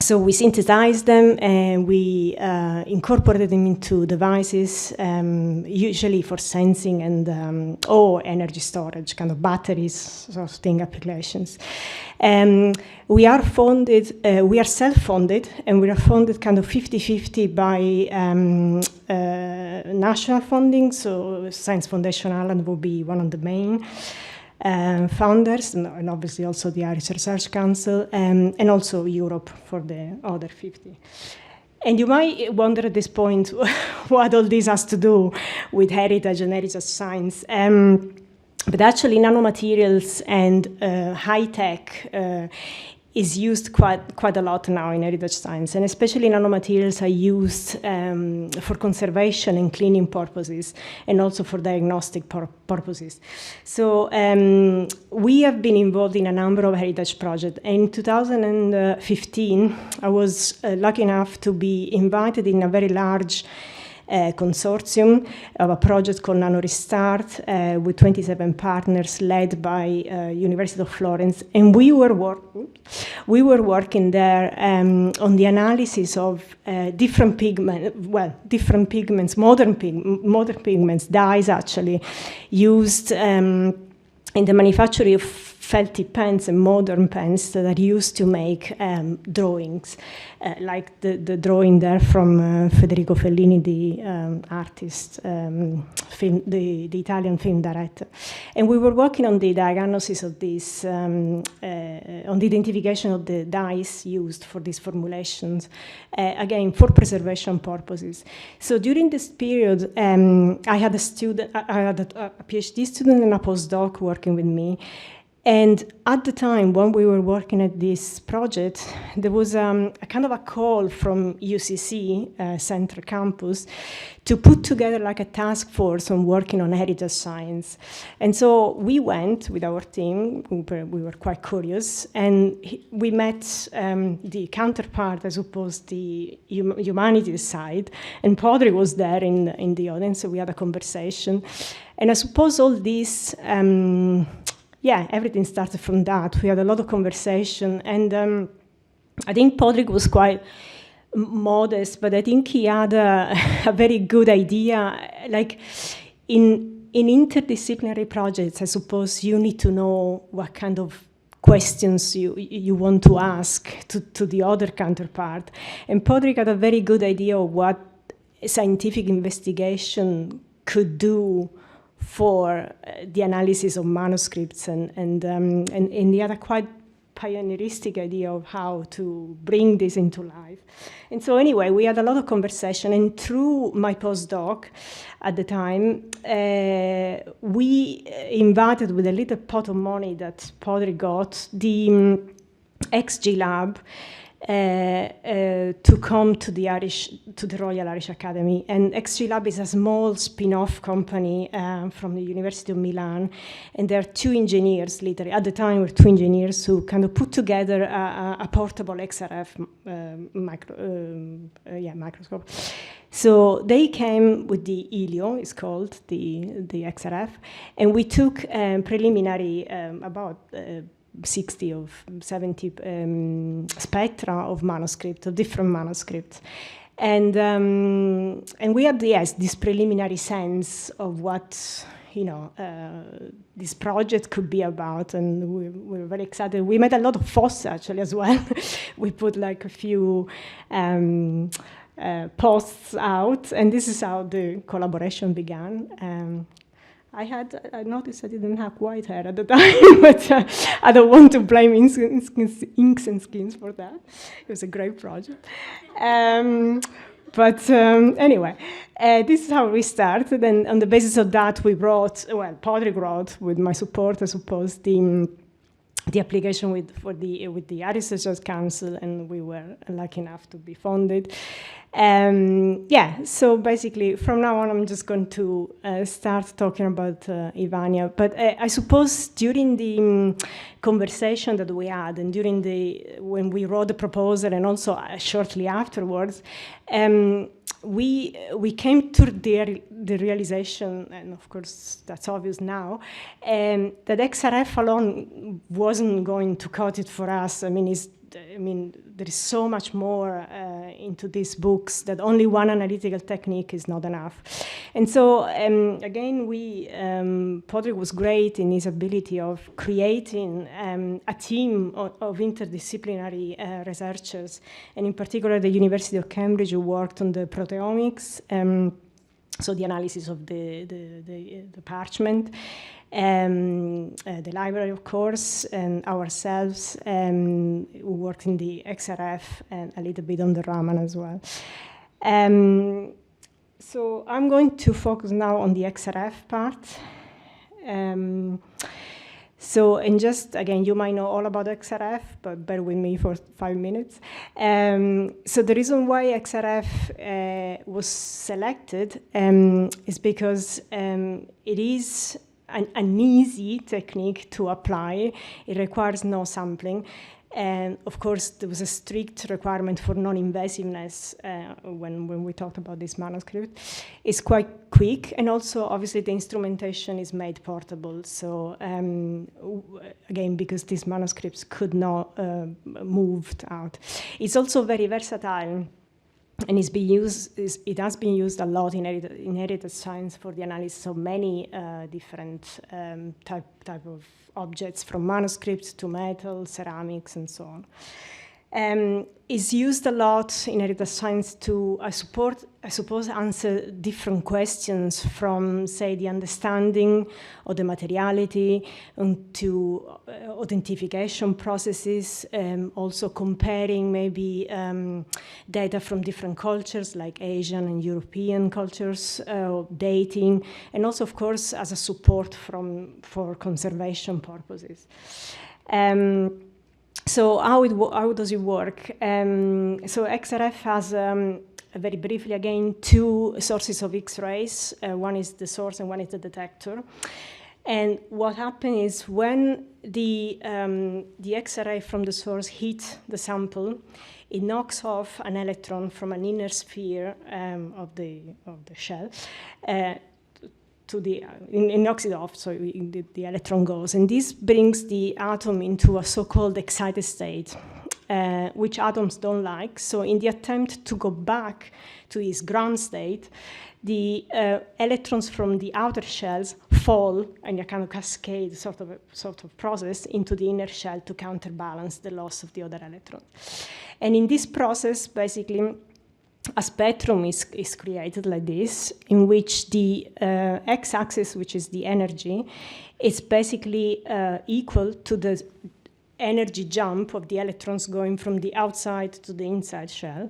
So we synthesized them and we incorporated them into devices, usually for sensing and or energy storage, kind of batteries sort of thing applications. We are funded, we are self-funded, and we are funded kind of 50-50 by national funding. So Science Foundation Ireland will be one of the main founders, and obviously also the Irish Research Council, and also Europe for the other 50. And you might wonder at this point what all this has to do with heritage and heritage science. But actually, nanomaterials and high-tech is used quite a lot now in heritage science, and especially nanomaterials are used for conservation and cleaning purposes, and also for diagnostic purposes. So we have been involved in a number of heritage projects. In 2015, I was lucky enough to be invited in a very large consortium of a project called NanoRestart with 27 partners led by University of Florence, and we were working there on the analysis of different pigments, modern pigments, dyes actually, used in the manufacturing of felty pens and modern pens that are used to make drawings, like the drawing there from Federico Fellini, the artist, the Italian film director. And we were working on the diagnosis of this, on the identification of the dyes used for these formulations, again, for preservation purposes. So during this period, I had a PhD student and a postdoc working with me. And at the time when we were working at this project, there was a kind of a call from UCC, Central Campus, to put together like a task force on working on heritage science. And so we went with our team, we were quite curious, and we met the counterpart, I suppose, the humanities side, and Padraig was there in the audience, so we had a conversation. And I suppose all this, everything started from that. We had a lot of conversation, and I think Padraig was quite modest, but I think he had a very good idea. Like in interdisciplinary projects, I suppose you need to know what kind of questions you want to ask to the other counterpart. And Padraig had a very good idea of what scientific investigation could do for the analysis of manuscripts, and he had a quite pioneeristic idea of how to bring this into life. And so anyway, we had a lot of conversation, and through my postdoc at the time, we invited, with a little pot of money that Padraig got, the XG Lab to come to the Royal Irish Academy. And XG Lab is a small spin-off company from the University of Milan, and there are two engineers, literally, at the time were two engineers who kind of put together a portable XRF microscope. So they came with the Helio, it's called, the XRF, and we took preliminary, about 60 or 70 spectra of manuscript, of different manuscripts. And we had, this preliminary sense of what, this project could be about, and we were very excited. We made a lot of fuss, actually, as well. We put like a few posts out, and this is how the collaboration began. I noticed I didn't have white hair at the time, but I don't want to blame Inks and Skins for that. It was a great project. But anyway, this is how we started, and on the basis of that, we wrote, Padraig wrote, with my support, I suppose, the application with the Irish Research Council, and we were lucky enough to be funded. So basically, from now on, I'm just going to start talking about Ivania. But I suppose during the conversation that we had, and when we wrote the proposal, and also shortly afterwards, we came to the realization, and of course that's obvious now, that XRF alone wasn't going to cut it for us. I mean, there is so much more into these books that only one analytical technique is not enough. And so, again, Padraig was great in his ability of creating a team of interdisciplinary researchers, and in particular the University of Cambridge, who worked on the proteomics, so the analysis of the parchment, the library, of course, and ourselves, who worked in the XRF and a little bit on the Raman as well. So I'm going to focus now on the XRF part. So, and just, again, you might know all about XRF, but bear with me for 5 minutes. So the reason why XRF was selected is because it is an easy technique to apply. It requires no sampling. And of course, there was a strict requirement for non-invasiveness when we talked about this manuscript. It's quite quick, and also, obviously, the instrumentation is made portable. So, again, because these manuscripts could not moved out. It's also very versatile, and it has been used a lot in heritage science for the analysis of many different type of objects, from manuscripts to metal, ceramics, and so on. It's used a lot in heritage science to, I suppose, answer different questions from, say, the understanding of the materiality to authentication processes, also comparing maybe data from different cultures like Asian and European cultures, dating, and also, of course, as a support for conservation purposes. So how does it work? So XRF has, very briefly again, two sources of X-rays. One is the source and one is the detector. And what happens is when the X-ray from the source hits the sample, it knocks off an electron from an inner sphere of the shell. It knocks it off, so the electron goes. And this brings the atom into a so-called excited state, which atoms don't like. So in the attempt to go back to this ground state, the electrons from the outer shells fall in a kind of cascade sort of process into the inner shell to counterbalance the loss of the other electron. And in this process, basically, a spectrum is created like this, in which the x-axis, which is the energy, is basically equal to the energy jump of the electrons going from the outside to the inside shell,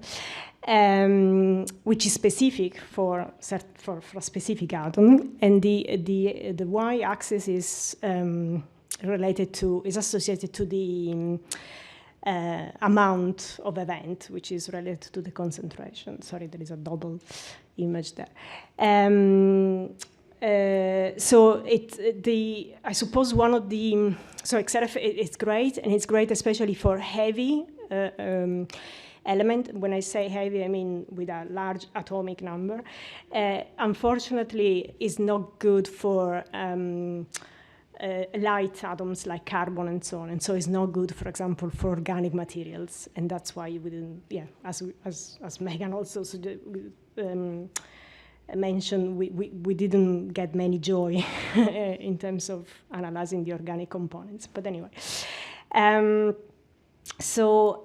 which is specific for a specific atom, and the y-axis is associated to the amount of event, which is related to the concentration. Sorry, there is a double image there. So I suppose one of the, so XRF, it's great, and it's great especially for heavy element. When I say heavy, I mean with a large atomic number. Unfortunately, it's not good for light atoms like carbon and so on, and so it's not good, for example, for organic materials, and that's why we didn't. Yeah, as Megan also mentioned, we didn't get many joy in terms of analyzing the organic components. But anyway. So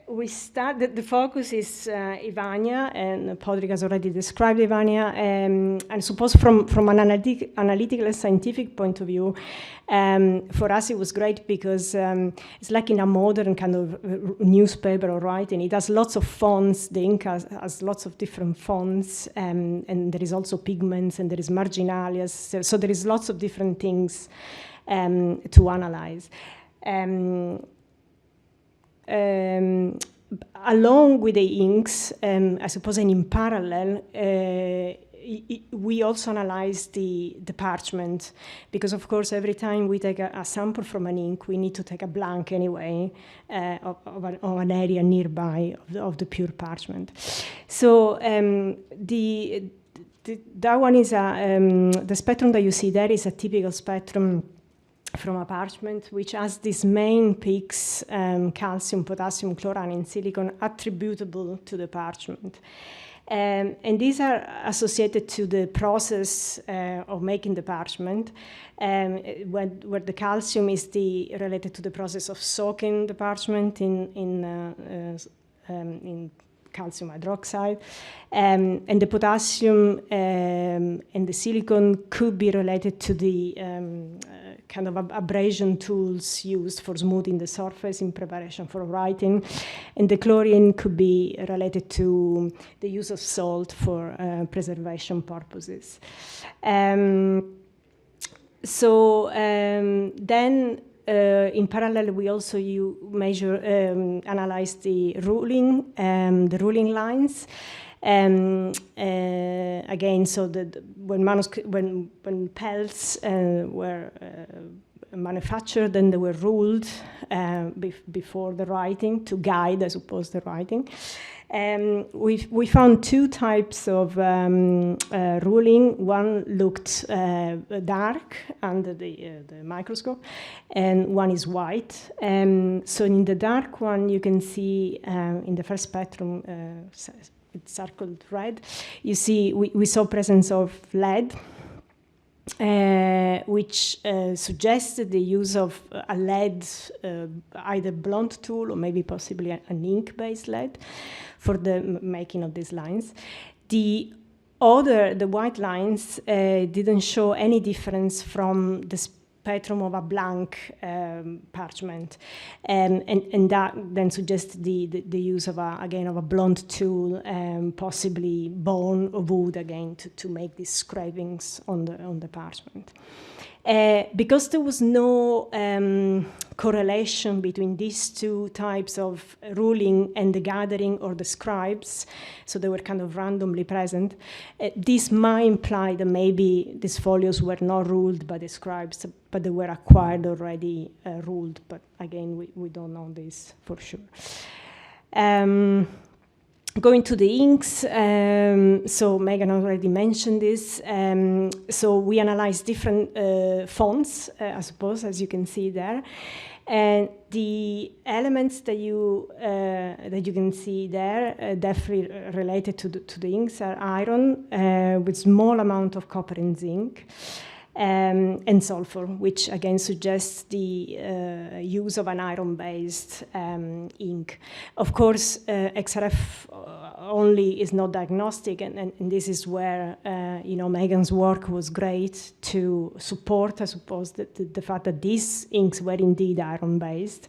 we start, the focus is Ivania, and Padraig has already described Ivania, and I suppose from an analytical and scientific point of view, for us it was great because it's like in a modern kind of newspaper or writing. It has lots of fonts, the ink has lots of different fonts, and there is also pigments, and there is marginalias, so there is lots of different things to analyze. Along with the inks, I suppose, and in parallel, we also analyze the parchment, because of course every time we take a sample from an ink, we need to take a blank anyway of an area nearby of the pure parchment. So that one is the spectrum that you see there is a typical spectrum from a parchment, which has these main peaks, calcium, potassium, chlorine, and silicon, attributable to the parchment. And these are associated to the process of making the parchment, where the calcium is related to the process of soaking the parchment in calcium hydroxide, and the potassium and the silicon could be related to the kind of abrasion tools used for smoothing the surface in preparation for writing, and the chlorine could be related to the use of salt for preservation purposes. Then in parallel, we also analyze the ruling lines. Again, so when pelts were manufactured, then they were ruled before the writing to guide, I suppose, the writing. We found two types of ruling. One looked dark under the microscope, and one is white. So in the dark one, you can see in the first spectrum, it's circled red, you see we saw presence of lead, which suggested the use of a lead, either blunt tool or maybe possibly an ink-based lead for the making of these lines. The white lines didn't show any difference from the spectrum of a blank parchment, and that then suggests the use of a blunt tool, possibly bone or wood again to make these scrapings on the parchment. Because there was no correlation between these two types of ruling and the gathering or the scribes, so they were kind of randomly present, this might imply that maybe these folios were not ruled by the scribes, but they were acquired already ruled. But again, we don't know this for sure. Going to the inks, so Megan already mentioned this. So we analyzed different fonts, I suppose, as you can see there. And the elements that you can see there, definitely related to the inks, are iron with small amount of copper and zinc. And sulfur, which again suggests the use of an iron-based ink. Of course, XRF only is not diagnostic, and this is where Megan's work was great to support, I suppose, the fact that these inks were indeed iron-based.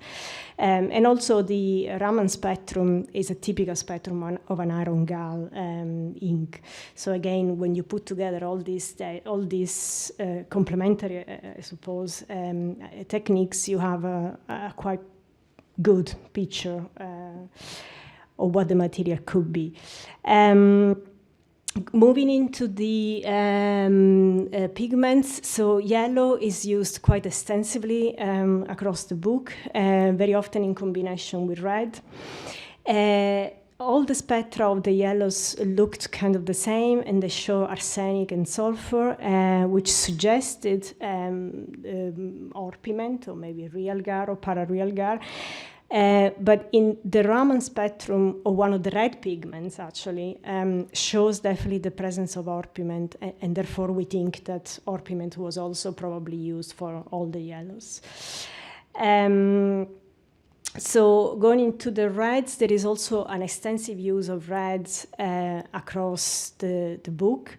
And also the Raman spectrum is a typical spectrum of an iron gall ink. So again, when you put together all these complementary, I suppose, techniques, you have a quite good picture of what the material could be. Moving into the pigments, so yellow is used quite extensively across the book, very often in combination with red. All the spectra of the yellows looked kind of the same, and they show arsenic and sulfur, which suggested orpiment, or maybe realgar or pararealgar. But in the Raman spectrum, or one of the red pigments actually, shows definitely the presence of orpiment, and therefore we think that orpiment was also probably used for all the yellows. So going into the reds, there is also an extensive use of reds across the book,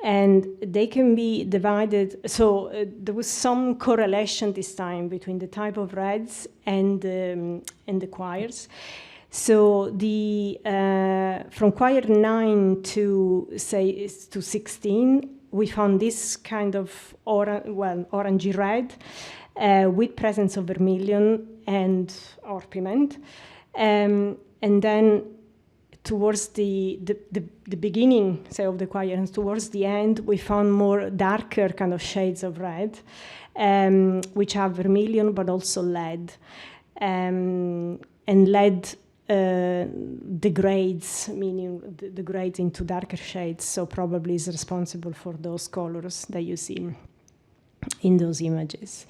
and they can be divided. So there was some correlation this time between the type of reds and the quires. So from quire 9 to 16, we found this kind of orangey red with presence of vermilion and orpiment, and then towards the beginning, say, of the choir, and towards the end, we found more darker kind of shades of red, which are vermilion, but also lead. And lead degrades, meaning degrades into darker shades, so probably is responsible for those colors that you see in those images.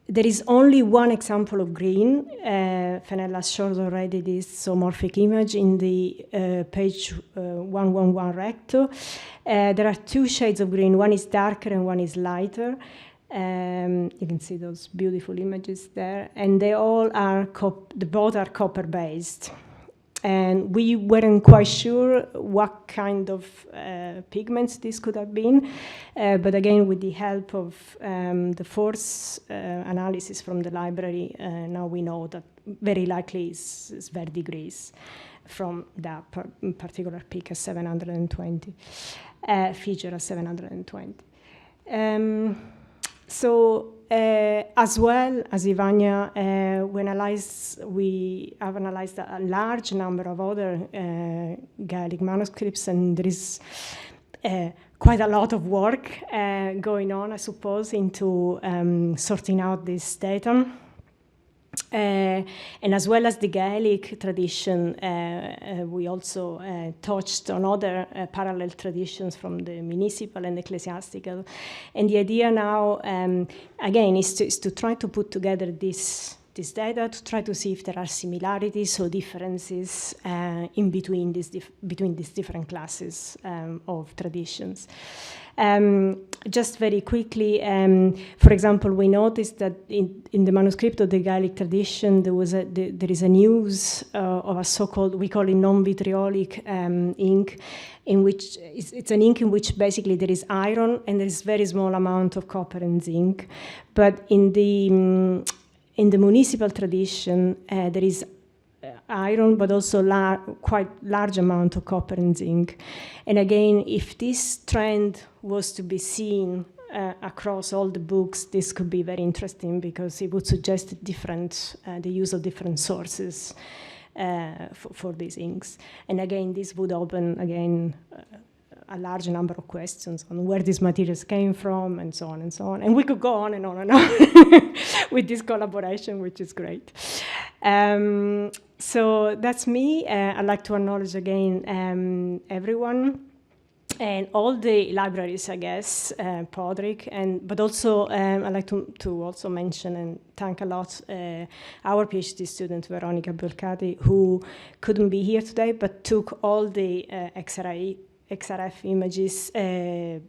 There is only one example of green. Fenella showed already this zoomorphic image in the page 111 recto. There are two shades of green. One is darker and one is lighter. You can see those beautiful images there. And they all are, both are copper-based. And we weren't quite sure what kind of pigments this could have been. But again, with the help of the force analysis from the library, now we know that very likely is verdigris from that particular peak at 720, feature at 720. So as well as Ivania, we have analyzed a large number of other Gaelic manuscripts, and there is quite a lot of work going on, I suppose, into sorting out this data. And as well as the Gaelic tradition, we also touched on other parallel traditions from the municipal and ecclesiastical. And the idea now, again, is to try to put together this data, to try to see if there are similarities or differences in between these different classes of traditions. Just very quickly, for example, we noticed that in the manuscript of the Gaelic tradition, there is an use of a so-called, we call it non-vitriolic ink, in which it's an ink in which basically there is iron and there is very small amount of copper and zinc. But in the municipal tradition, there is iron, but also quite large amount of copper and zinc. And again, if this trend was to be seen across all the books, this could be very interesting because it would suggest the use of different sources for these inks. And again, this would open, again, a large number of questions on where these materials came from and so on and so on. And we could go on and on and on with this collaboration, which is great. So that's me. I'd like to acknowledge again everyone and all the libraries, I guess, Podrick, but also I'd like to also mention and thank a lot our PhD student, Veronica Burkati, who couldn't be here today, but took all the XRF images,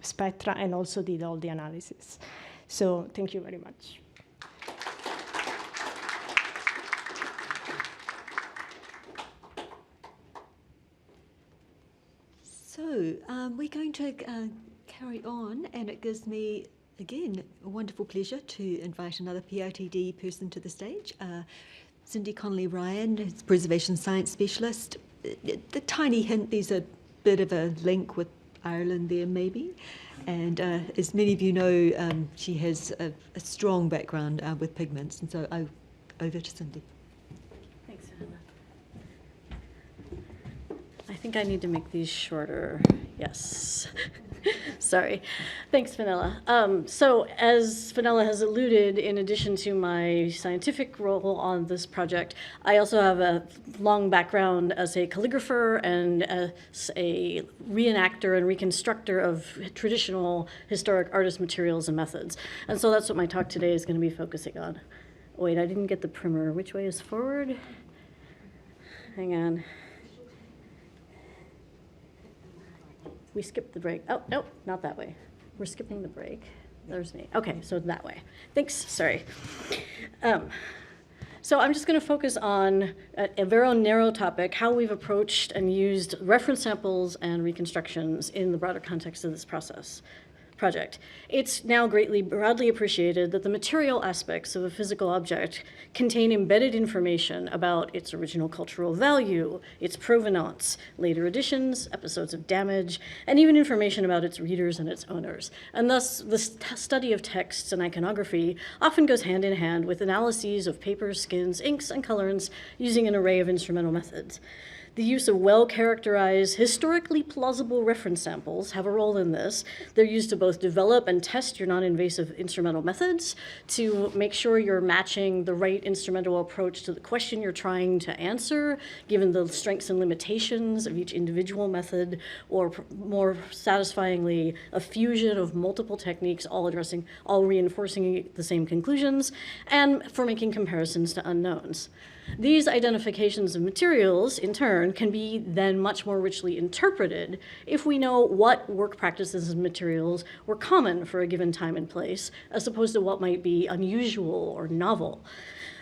spectra, and also did all the analysis. So thank you very much. So we're going to carry on, and it gives me, again, a wonderful pleasure to invite another PRTD person to the stage, Cindy Connolly-Ryan, who's Preservation Science Specialist. The tiny hint, there's a bit of a link with Ireland there, maybe. And as many of you know, she has a strong background with pigments, and so over to Cindy. Thanks, Hannah. I think I need to make these shorter. Yes. Sorry. Thanks, Fenella. So as Fenella has alluded, in addition to my scientific role on this project, I also have a long background as a calligrapher and as a reenactor and reconstructor of traditional historic artist materials and methods. And so that's what my talk today is going to be focusing on. Wait, I didn't get the primer. Which way is forward? Hang on. We skipped the break. Oh, no, not that way. We're skipping the break. There's me. Okay, so that way. Thanks, sorry. So I'm just going to focus on a very narrow topic, how we've approached and used reference samples and reconstructions in the broader context of this process. project. It's now broadly appreciated that the material aspects of a physical object contain embedded information about its original cultural value, its provenance, later additions, episodes of damage, and even information about its readers and its owners. And thus, the study of texts and iconography often goes hand in hand with analyses of papers, skins, inks, and colorants using an array of instrumental methods. The use of well-characterized, historically plausible reference samples have a role in this. They're used to both develop and test your non-invasive instrumental methods, to make sure you're matching the right instrumental approach to the question you're trying to answer, given the strengths and limitations of each individual method, or more satisfyingly, a fusion of multiple techniques, all reinforcing the same conclusions, and for making comparisons to unknowns. These identifications of materials, in turn, can be then much more richly interpreted if we know what work practices and materials were common for a given time and place, as opposed to what might be unusual or novel.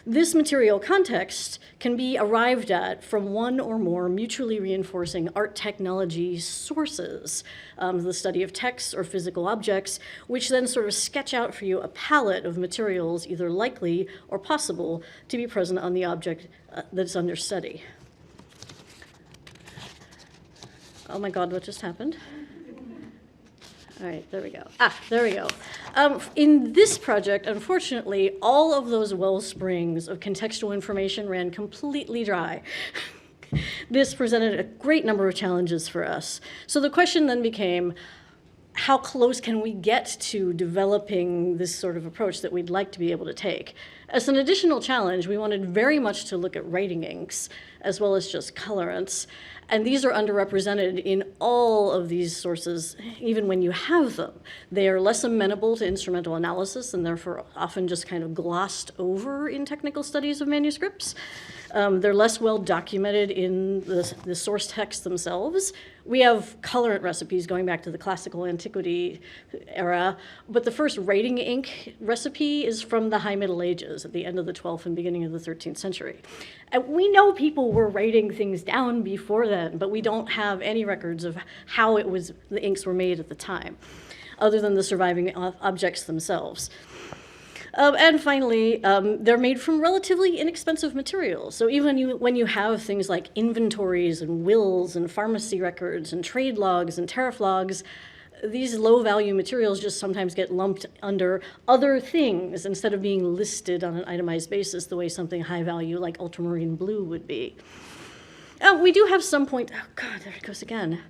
This material context can be arrived at from one or more mutually reinforcing art technology sources, the study of texts or physical objects, which then sort of sketch out for you a palette of materials either likely or possible to be present on the object that's under study. Oh my God, what just happened? All right, there we go. There we go. In this project, unfortunately, all of those well springs of contextual information ran completely dry. This presented a great number of challenges for us. So the question then became, how close can we get to developing this sort of approach that we'd like to be able to take? As an additional challenge, we wanted very much to look at writing inks, as well as just colorants. And these are underrepresented in all of these sources, even when you have them. They are less amenable to instrumental analysis and therefore often just kind of glossed over in technical studies of manuscripts. They're less well documented in the source texts themselves. We have colorant recipes going back to the classical antiquity era, but the first writing ink recipe is from the High Middle Ages at the end of the 12th and beginning of the 13th century. And we know people were writing things down before then, but we don't have any records of how the inks were made at the time, other than the surviving objects themselves. And finally, they're made from relatively inexpensive materials. So even when you have things like inventories and wills and pharmacy records and trade logs and tariff logs, these low-value materials just sometimes get lumped under other things instead of being listed on an itemized basis the way something high-value like ultramarine blue would be. We do have some point. Oh God, there it goes again.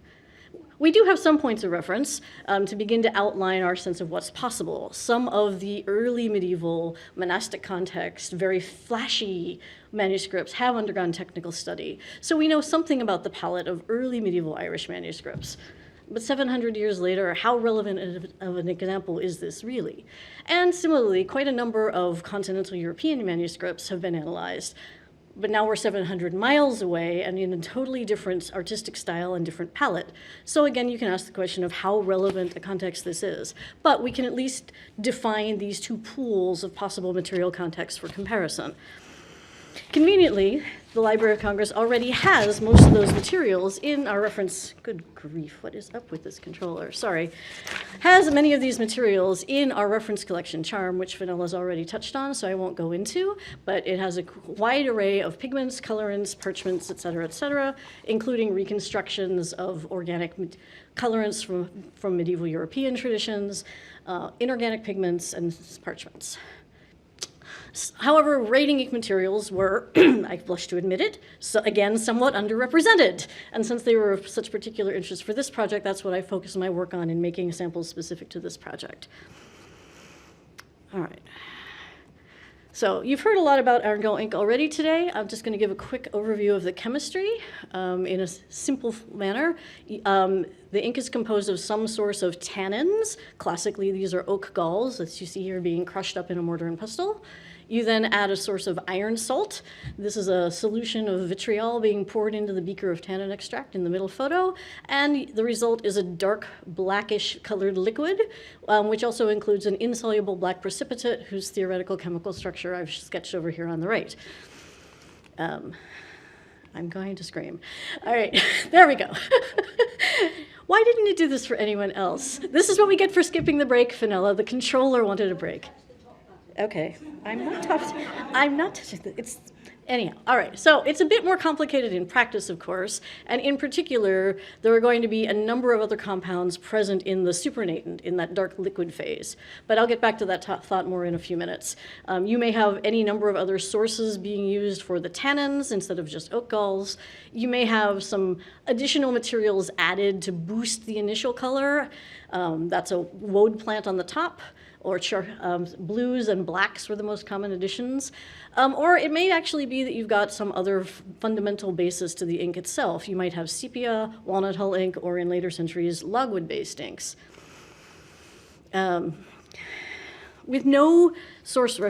We do have some points of reference to begin to outline our sense of what's possible. Some of the early medieval monastic context, very flashy manuscripts have undergone technical study. So we know something about the palette of early medieval Irish manuscripts. But 700 years later, how relevant of an example is this really? And similarly, quite a number of continental European manuscripts have been analyzed. But now we're 700 miles away and in a totally different artistic style and different palette. So again, you can ask the question of how relevant a context this is. But we can at least define these two pools of possible material contexts for comparison. Conveniently, the Library of Congress already has most of those materials in our reference. Good grief, what is up with this controller? Sorry. Has many of these materials in our reference collection, CHARM, which Fenelle's already touched on, so I won't go into, but it has a wide array of pigments, colorants, parchments, et cetera, including reconstructions of organic colorants from medieval European traditions, inorganic pigments, and parchments. However, writing ink materials were, I blush to admit it, so again, somewhat underrepresented. And since they were of such particular interest for this project, that's what I focused my work on in making samples specific to this project. All right. So you've heard a lot about argol ink already today. I'm just going to give a quick overview of the chemistry in a simple manner. The ink is composed of some source of tannins. Classically, these are oak galls, as you see here, being crushed up in a mortar and pestle. You then add a source of iron salt. This is a solution of vitriol being poured into the beaker of tannin extract in the middle photo. And the result is a dark blackish colored liquid, which also includes an insoluble black precipitate whose theoretical chemical structure I've sketched over here on the right. I'm going to scream. All right, there we go. Why didn't you do this for anyone else? This is what we get for skipping the break, Fenella. The controller wanted a break. Okay, I'm not touching it's anyhow. All right, so it's a bit more complicated in practice, of course, and in particular, there are going to be a number of other compounds present in the supernatant, in that dark liquid phase. But I'll get back to that thought more in a few minutes. You may have any number of other sources being used for the tannins instead of just oak galls. You may have some additional materials added to boost the initial color. That's a woad plant on the top, or blues and blacks were the most common additions. Or it may actually be that you've got some other fundamental basis to the ink itself. You might have sepia, walnut hull ink, or in later centuries, logwood-based inks. With no source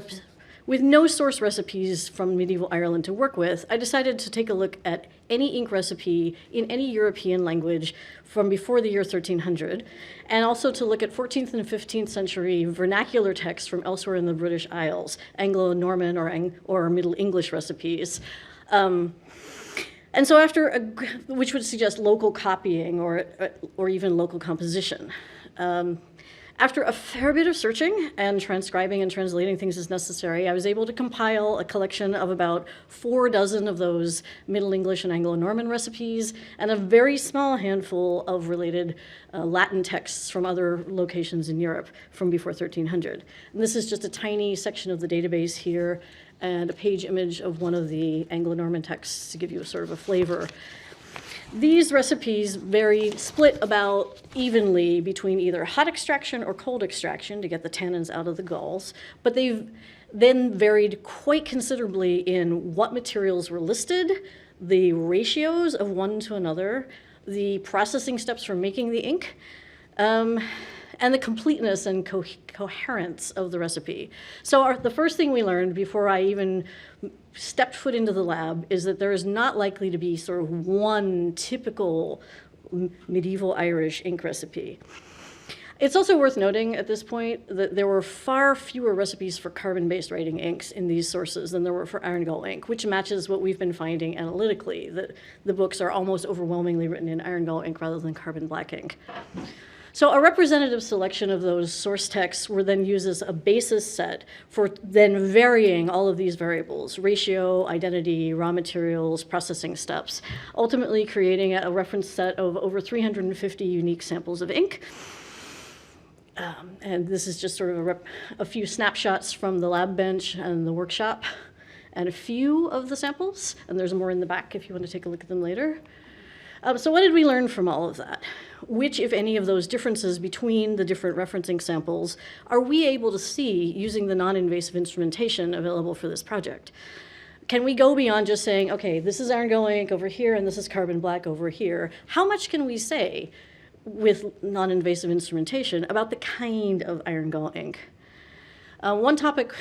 recipes from medieval Ireland to work with, I decided to take a look at any ink recipe in any European language from before the year 1300, and also to look at 14th and 15th century vernacular texts from elsewhere in the British Isles, Anglo-Norman or Middle English recipes. And so which would suggest local copying or even local composition. After a fair bit of searching and transcribing and translating things as necessary, I was able to compile a collection of about 4 dozen of those Middle English and Anglo-Norman recipes, and a very small handful of related Latin texts from other locations in Europe from before 1300. And this is just a tiny section of the database here, and a page image of one of the Anglo-Norman texts to give you a sort of a flavor. These recipes split about evenly between either hot extraction or cold extraction to get the tannins out of the galls, but they've then varied quite considerably in what materials were listed, the ratios of one to another, the processing steps for making the ink, and the completeness and coherence of the recipe. So the first thing we learned before I even stepped foot into the lab is that there is not likely to be sort of one typical medieval Irish ink recipe. It's also worth noting at this point that there were far fewer recipes for carbon-based writing inks in these sources than there were for iron gall ink, which matches what we've been finding analytically, that the books are almost overwhelmingly written in iron gall ink rather than carbon black ink. So a representative selection of those source texts were then used as a basis set for then varying all of these variables: ratio, identity, raw materials, processing steps, ultimately creating a reference set of over 350 unique samples of ink. And this is just sort of a few snapshots from the lab bench and the workshop, and a few of the samples, and there's more in the back if you want to take a look at them later. So what did we learn from all of that? Which, if any, of those differences between the different referencing samples are we able to see using the non-invasive instrumentation available for this project? Can we go beyond just saying, okay, this is iron gall ink over here and this is carbon black over here? How much can we say with non-invasive instrumentation about the kind of iron gall ink? One topic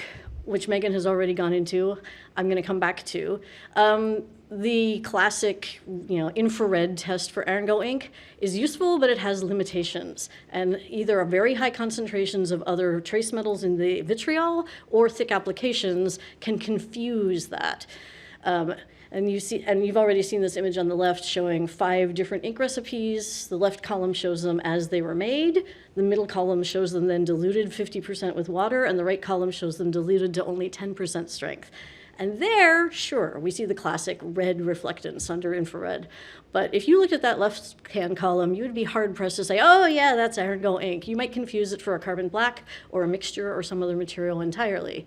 which Megan has already gone into, I'm going to come back to. The classic, infrared test for iron gall ink is useful, but it has limitations. And either very high concentrations of other trace metals in the vitriol or thick applications can confuse that. And you've already seen this image on the left showing 5 different ink recipes. The left column shows them as they were made. The middle column shows them then diluted 50% with water, and the right column shows them diluted to only 10% strength. And there, sure, we see the classic red reflectance under infrared. But if you looked at that left-hand column, you would be hard-pressed to say, oh, yeah, that's iron gall ink. You might confuse it for a carbon black or a mixture or some other material entirely.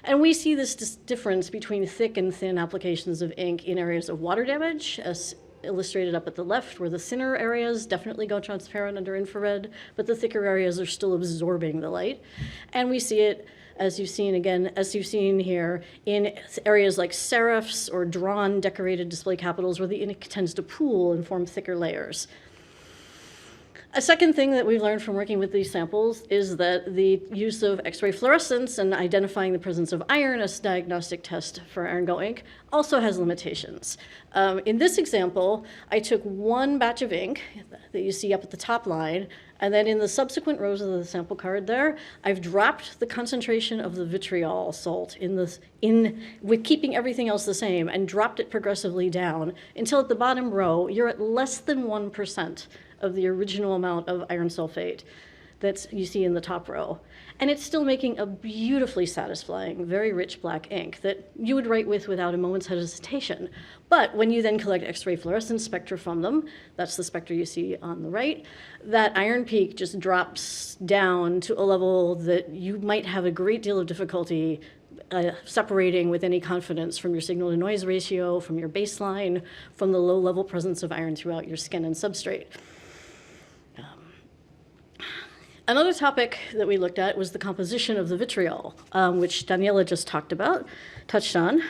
And we see this difference between thick and thin applications of ink in areas of water damage, as illustrated up at the left, where the thinner areas definitely go transparent under infrared, but the thicker areas are still absorbing the light. And we see it, as you've seen here, in areas like serifs or drawn decorated display capitals where the ink tends to pool and form thicker layers. A second thing that we've learned from working with these samples is that the use of X-ray fluorescence and identifying the presence of iron as a diagnostic test for iron gall ink also has limitations. In this example, I took one batch of ink that you see up at the top line, and then in the subsequent rows of the sample card there, I've dropped the concentration of the vitriol salt with keeping everything else the same, and dropped it progressively down until at the bottom row, you're at less than 1% of the original amount of iron sulfate that you see in the top row. And it's still making a beautifully satisfying, very rich black ink that you would write with without a moment's hesitation. But when you then collect X-ray fluorescence spectra from them, that's the spectra you see on the right, that iron peak just drops down to a level that you might have a great deal of difficulty separating with any confidence from your signal to noise ratio, from your baseline, from the low level presence of iron throughout your skin and substrate. Another topic that we looked at was the composition of the vitriol, which Daniela just touched on.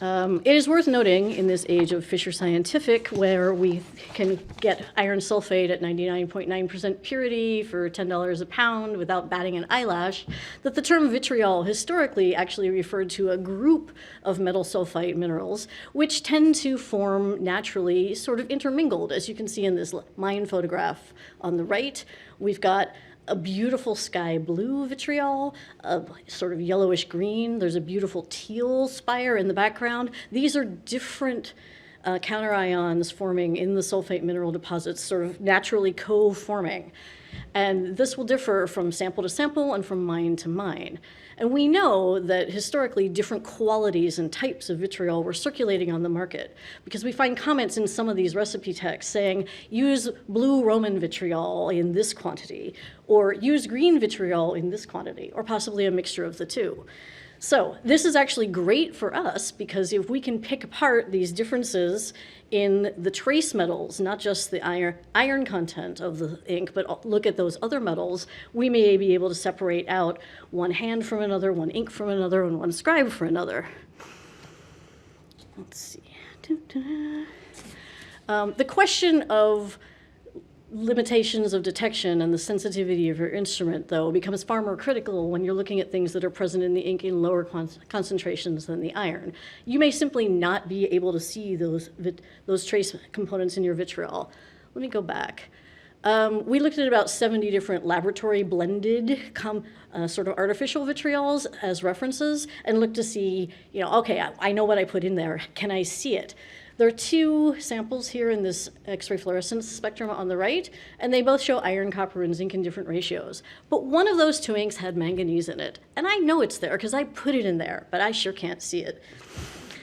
It is worth noting in this age of Fisher Scientific, where we can get iron sulfate at 99.9% purity for $10 a pound without batting an eyelash, that the term vitriol historically actually referred to a group of metal sulfite minerals, which tend to form naturally sort of intermingled, as you can see in this mine photograph on the right. We've got a beautiful sky blue vitriol, a sort of yellowish green. There's a beautiful teal spire in the background. These are different counterions forming in the sulfate mineral deposits, sort of naturally co-forming. And this will differ from sample to sample and from mine to mine. And we know that historically different qualities and types of vitriol were circulating on the market, because we find comments in some of these recipe texts saying, use blue Roman vitriol in this quantity, or use green vitriol in this quantity, or possibly a mixture of the two. So this is actually great for us, because if we can pick apart these differences in the trace metals, not just the iron content of the ink, but look at those other metals, we may be able to separate out one hand from another, one ink from another, and one scribe from another. Let's see. The question of limitations of detection and the sensitivity of your instrument, though, becomes far more critical when you're looking at things that are present in the ink in lower concentrations than the iron. You may simply not be able to see those trace components in your vitriol. Let me go back. We looked at about 70 different laboratory blended sort of artificial vitriols as references and looked to see, okay, I know what I put in there. Can I see it? There are two samples here in this X-ray fluorescence spectrum on the right, and they both show iron, copper, and zinc in different ratios. But one of those two inks had manganese in it, and I know it's there because I put it in there, but I sure can't see it.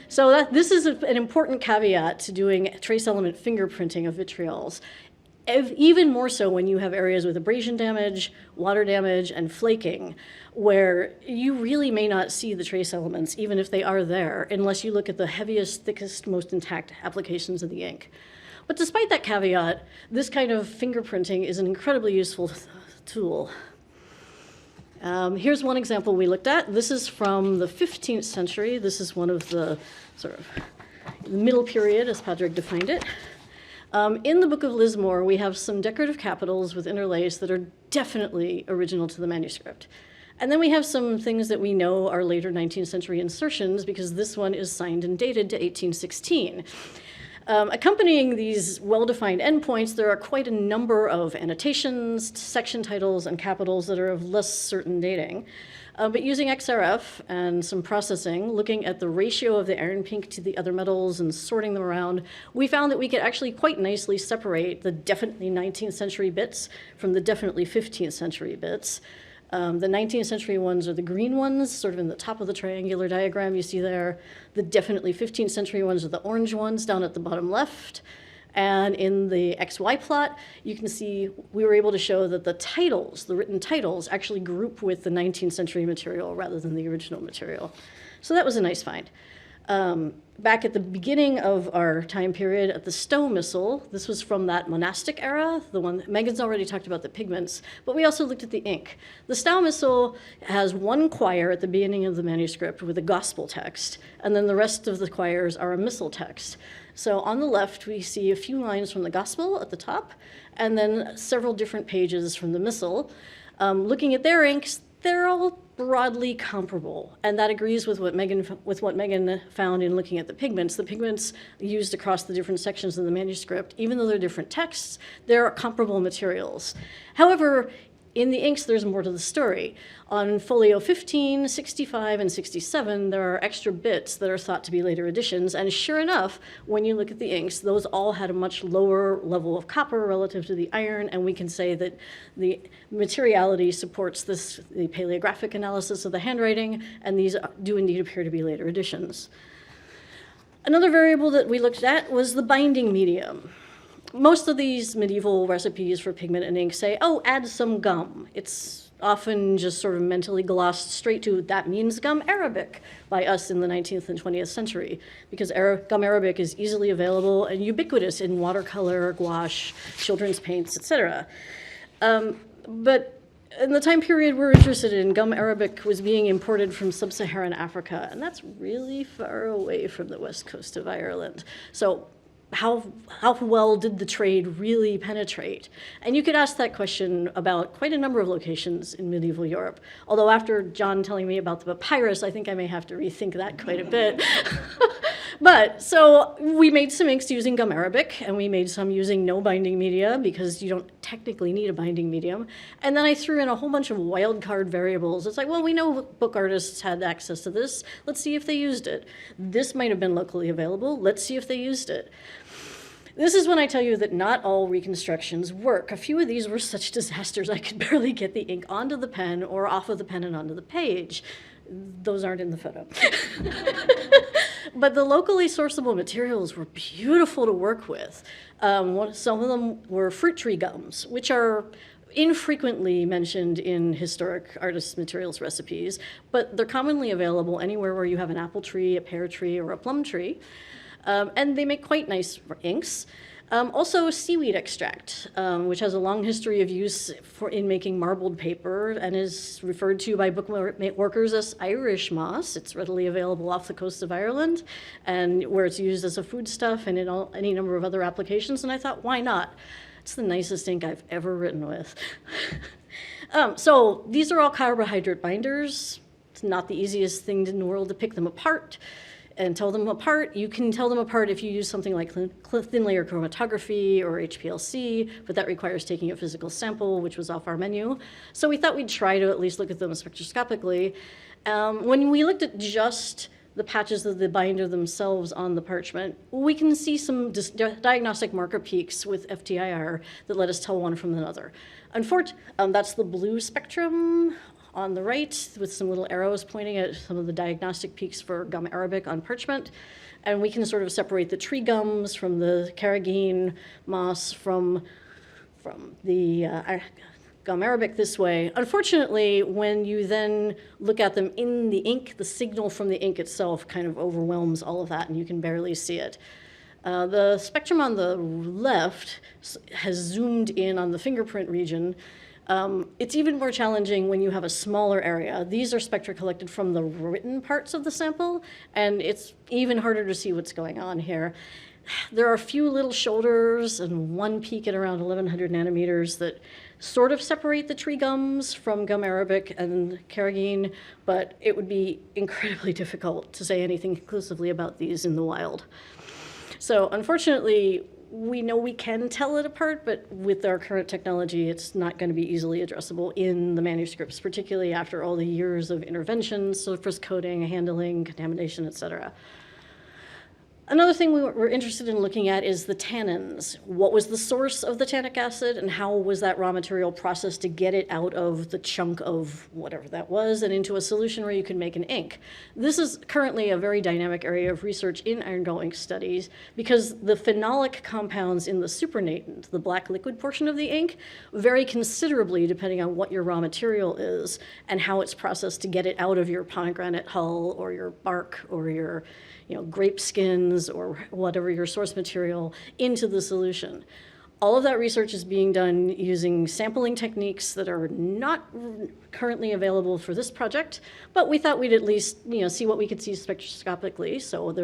So this is an important caveat to doing trace element fingerprinting of vitriols. Even more so when you have areas with abrasion damage, water damage, and flaking, where you really may not see the trace elements, even if they are there, unless you look at the heaviest, thickest, most intact applications of the ink. But despite that caveat, this kind of fingerprinting is an incredibly useful tool. Here's one example we looked at. This is from the 15th century. This is one of the sort of middle period, as Padraig defined it. In the Book of Lismore, we have some decorative capitals with interlace that are definitely original to the manuscript. And then we have some things that we know are later 19th century insertions, because this one is signed and dated to 1816. Accompanying these well-defined endpoints, there are quite a number of annotations, section titles, and capitals that are of less certain dating. But using XRF and some processing, looking at the ratio of the iron pink to the other metals and sorting them around, we found that we could actually quite nicely separate the definitely 19th century bits from the definitely 15th century bits. The 19th century ones are the green ones, sort of in the top of the triangular diagram you see there. The definitely 15th century ones are the orange ones down at the bottom left. And in the XY plot, you can see we were able to show that the titles, the written titles, actually group with the 19th century material rather than the original material. So that was a nice find. Back at the beginning of our time period at the Stowe Missal, this was from that monastic era, the one, Megan's already talked about the pigments, but we also looked at the ink. The Stowe Missal has one choir at the beginning of the manuscript with a gospel text, and then the rest of the choirs are a missal text. So on the left, we see a few lines from the gospel at the top, and then several different pages from the missal. Looking at their inks, they're all broadly comparable, and that agrees with what Megan found in looking at the pigments. The pigments used across the different sections of the manuscript, even though they're different texts, they're comparable materials. However, in the inks, there's more to the story. On folio 15, 65, and 67, there are extra bits that are thought to be later additions, and sure enough, when you look at the inks, those all had a much lower level of copper relative to the iron, and we can say that the materiality supports the paleographic analysis of the handwriting, and these do indeed appear to be later additions. Another variable that we looked at was the binding medium. Most of these medieval recipes for pigment and ink say, oh, add some gum. It's often just sort of mentally glossed straight to, that means gum arabic by us in the 19th and 20th century, because gum arabic is easily available and ubiquitous in watercolor, gouache, children's paints, etc. But in the time period we're interested in, gum arabic was being imported from sub-Saharan Africa, and that's really far away from the west coast of Ireland. So how well did the trade really penetrate? And you could ask that question about quite a number of locations in medieval Europe. Although after John telling me about the papyrus, I think I may have to rethink that quite a bit. But so we made some inks using gum arabic, and we made some using no binding media because you don't technically need a binding medium. And then I threw in a whole bunch of wild card variables. It's like, well, we know book artists had access to this. Let's see if they used it. This might have been locally available. Let's see if they used it. This is when I tell you that not all reconstructions work. A few of these were such disasters I could barely get the ink onto the pen or off of the pen and onto the page. Those aren't in the photo. But the locally sourceable materials were beautiful to work with. Some of them were fruit tree gums, which are infrequently mentioned in historic artists' materials recipes, but they're commonly available anywhere where you have an apple tree, a pear tree, or a plum tree. And they make quite nice inks. Also seaweed extract, which has a long history of use in making marbled paper and is referred to by book workers as Irish moss. It's readily available off the coast of Ireland, and where it's used as a foodstuff and in any number of other applications. And I thought, why not? It's the nicest ink I've ever written with. So these are all carbohydrate binders. It's not the easiest thing in the world to pick them apart and tell them apart. You can tell them apart if you use something like thin layer chromatography or HPLC, but that requires taking a physical sample, which was off our menu. So we thought we'd try to at least look at them spectroscopically. When we looked at just the patches of the binder themselves on the parchment, we can see some diagnostic marker peaks with FTIR that let us tell one from another. That's the blue spectrum on the right with some little arrows pointing at some of the diagnostic peaks for gum arabic on parchment. And we can sort of separate the tree gums from the carrageen moss from the gum arabic this way. Unfortunately, when you then look at them in the ink, the signal from the ink itself kind of overwhelms all of that and you can barely see it. The spectrum on the left has zoomed in on the fingerprint region. It's even more challenging when you have a smaller area. These are spectra collected from the written parts of the sample, and it's even harder to see what's going on here. There are a few little shoulders and one peak at around 1100 nanometers that sort of separate the tree gums from gum arabic and carrageen, but it would be incredibly difficult to say anything conclusively about these in the wild. So unfortunately, we know we can tell it apart, but with our current technology, it's not going to be easily addressable in the manuscripts, particularly after all the years of interventions, surface coating, handling, contamination, etc. Another thing we were interested in looking at is the tannins. What was the source of the tannic acid and how was that raw material processed to get it out of the chunk of whatever that was and into a solution where you can make an ink? This is currently a very dynamic area of research in iron gall ink studies because the phenolic compounds in the supernatant, the black liquid portion of the ink, vary considerably depending on what your raw material is and how it's processed to get it out of your pomegranate hull or your bark or your grape skins or whatever your source material into the solution. All of that research is being done using sampling techniques that are not currently available for this project, but we thought we'd at least see what we could see spectroscopically. So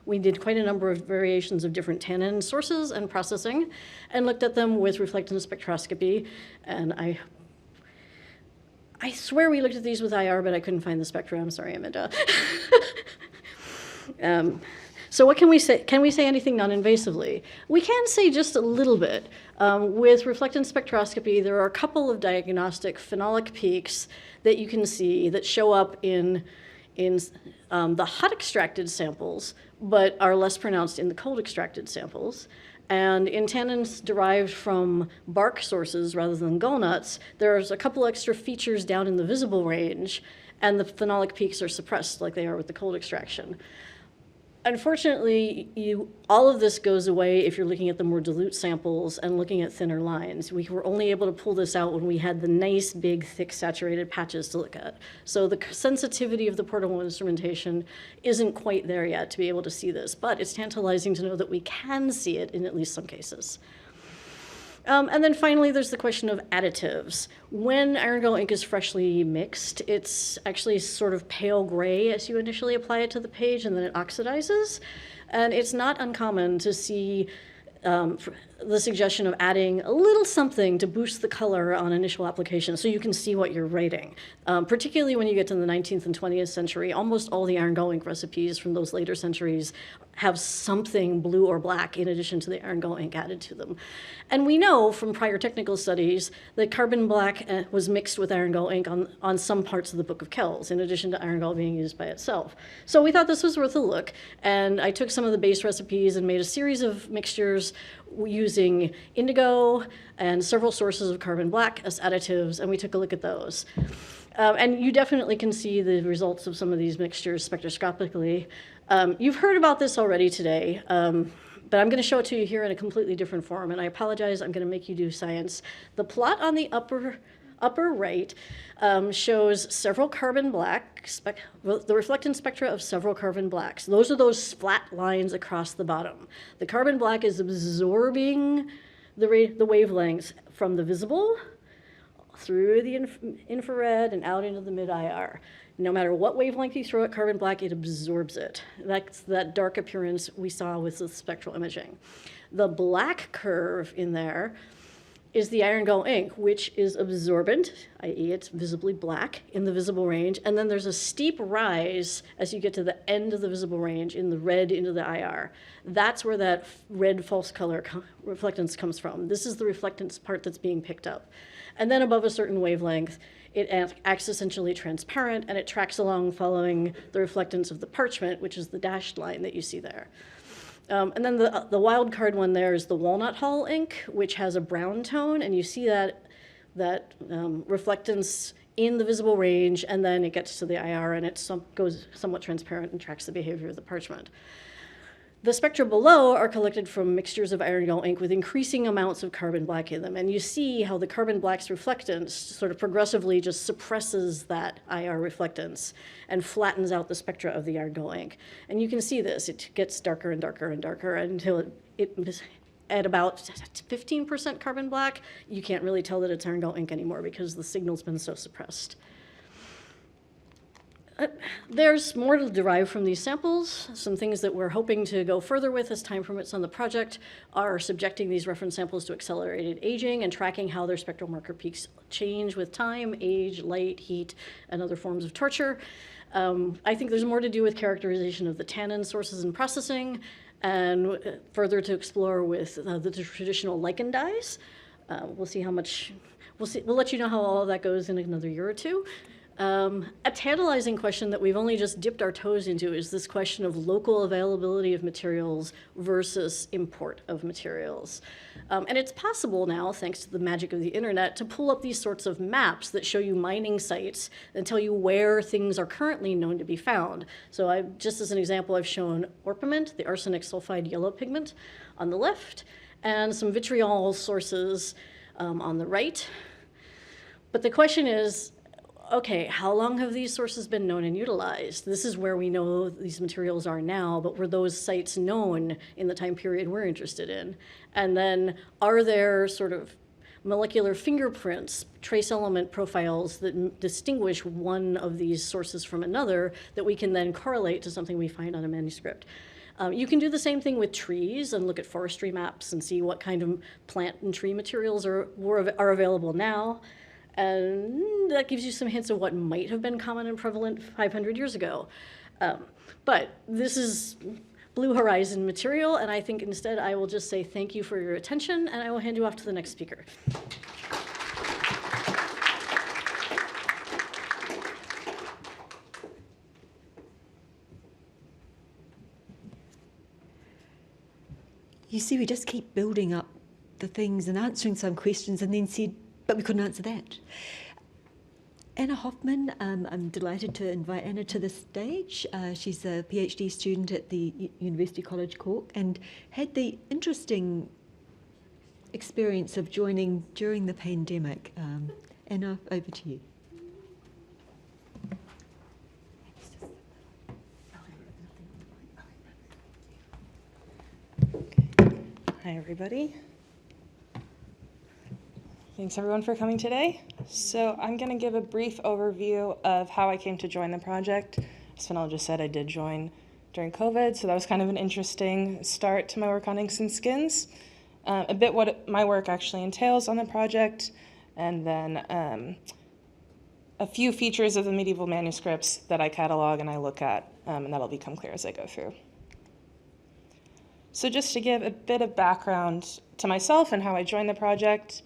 we did quite a number of variations of different tannin sources and processing and looked at them with reflectance spectroscopy. And I swear we looked at these with IR, but I couldn't find the spectra. I'm sorry, Amanda. So what can we say? Can we say anything non-invasively? We can say just a little bit. With reflectance spectroscopy, there are a couple of diagnostic phenolic peaks that you can see that show up in the hot extracted samples, but are less pronounced in the cold extracted samples. And in tannins derived from bark sources rather than gallnuts, there's a couple extra features down in the visible range, and the phenolic peaks are suppressed like they are with the cold extraction. Unfortunately, all of this goes away if you're looking at the more dilute samples and looking at thinner lines. We were only able to pull this out when we had the nice, big, thick, saturated patches to look at. So the sensitivity of the portable instrumentation isn't quite there yet to be able to see this, but it's tantalizing to know that we can see it in at least some cases. And then finally, there's the question of additives. When iron gall ink is freshly mixed, it's actually sort of pale gray as you initially apply it to the page, and then it oxidizes. And it's not uncommon to see the suggestion of adding a little something to boost the color on initial application so you can see what you're writing. Particularly when you get to the 19th and 20th century, almost all the iron gall ink recipes from those later centuries have something blue or black in addition to the iron gall ink added to them. And we know from prior technical studies that carbon black was mixed with iron gall ink on some parts of the Book of Kells, in addition to iron gall being used by itself. So we thought this was worth a look, and I took some of the base recipes and made a series of mixtures using indigo and several sources of carbon black as additives, and we took a look at those. And you definitely can see the results of some of these mixtures spectroscopically. You've heard about this already today, but I'm going to show it to you here in a completely different form, and I apologize, I'm going to make you do science. The plot on the upper right shows several carbon black, the reflectance spectra of several carbon blacks. Those are those flat lines across the bottom. The carbon black is absorbing the wavelengths from the visible through the infrared and out into the mid-IR. No matter what wavelength you throw at carbon black, it absorbs it. That's that dark appearance we saw with the spectral imaging. The black curve in there is the iron gall ink, which is absorbent, i.e. it's visibly black in the visible range, and then there's a steep rise as you get to the end of the visible range in the red into the IR. That's where that red false color reflectance comes from. This is the reflectance part that's being picked up. And then above a certain wavelength, it acts essentially transparent, and it tracks along following the reflectance of the parchment, which is the dashed line that you see there. And then the wild card one there is the walnut hull ink, which has a brown tone, and you see that reflectance in the visible range, and then it gets to the IR, and it goes somewhat transparent and tracks the behavior of the parchment. The spectra below are collected from mixtures of iron gall ink with increasing amounts of carbon black in them, and you see how the carbon black's reflectance sort of progressively just suppresses that IR reflectance and flattens out the spectra of the iron gall ink. And you can see this, it gets darker and darker and darker until it at about 15% carbon black, you can't really tell that it's iron gall ink anymore because the signal's been so suppressed. There's more to derive from these samples. Some things that we're hoping to go further with as time permits on the project are subjecting these reference samples to accelerated aging and tracking how their spectral marker peaks change with time, age, light, heat, and other forms of torture. I think there's more to do with characterization of the tannin sources and processing, and further to explore with the traditional lichen dyes. We'll see how much, we'll let you know how all of that goes in another year or two. A tantalizing question that we've only just dipped our toes into is this question of local availability of materials versus import of materials. And it's possible now, thanks to the magic of the internet, to pull up these sorts of maps that show you mining sites and tell you where things are currently known to be found. So just as an example, I've shown orpiment, the arsenic sulfide yellow pigment, on the left, and some vitriol sources on the right. But the question is, okay, how long have these sources been known and utilized? This is where we know these materials are now, but were those sites known in the time period we're interested in? And then are there sort of molecular fingerprints, trace element profiles that distinguish one of these sources from another that we can then correlate to something we find on a manuscript? You can do the same thing with trees and look at forestry maps and see what kind of plant and tree materials are available now. And that gives you some hints of what might have been common and prevalent 500 years ago. But this is Blue Horizon material, and I think instead I will just say thank you for your attention, and I will hand you off to the next speaker. You see, we just keep building up the things and answering some questions and then said, but we couldn't answer that. Anna Hoffman, I'm delighted to invite Anna to the stage. She's a PhD student at the University College Cork and had the interesting experience of joining during the pandemic. Anna, over to you. Hi, everybody. Thanks, everyone, for coming today. So I'm going to give a brief overview of how I came to join the project. As Fenella just said, I did join during COVID, so that was kind of an interesting start to my work on inks and skins. A bit what my work actually entails on the project, and then a few features of the medieval manuscripts that I catalog and I look at, and that'll become clear as I go through. So just to give a bit of background to myself and how I joined the project,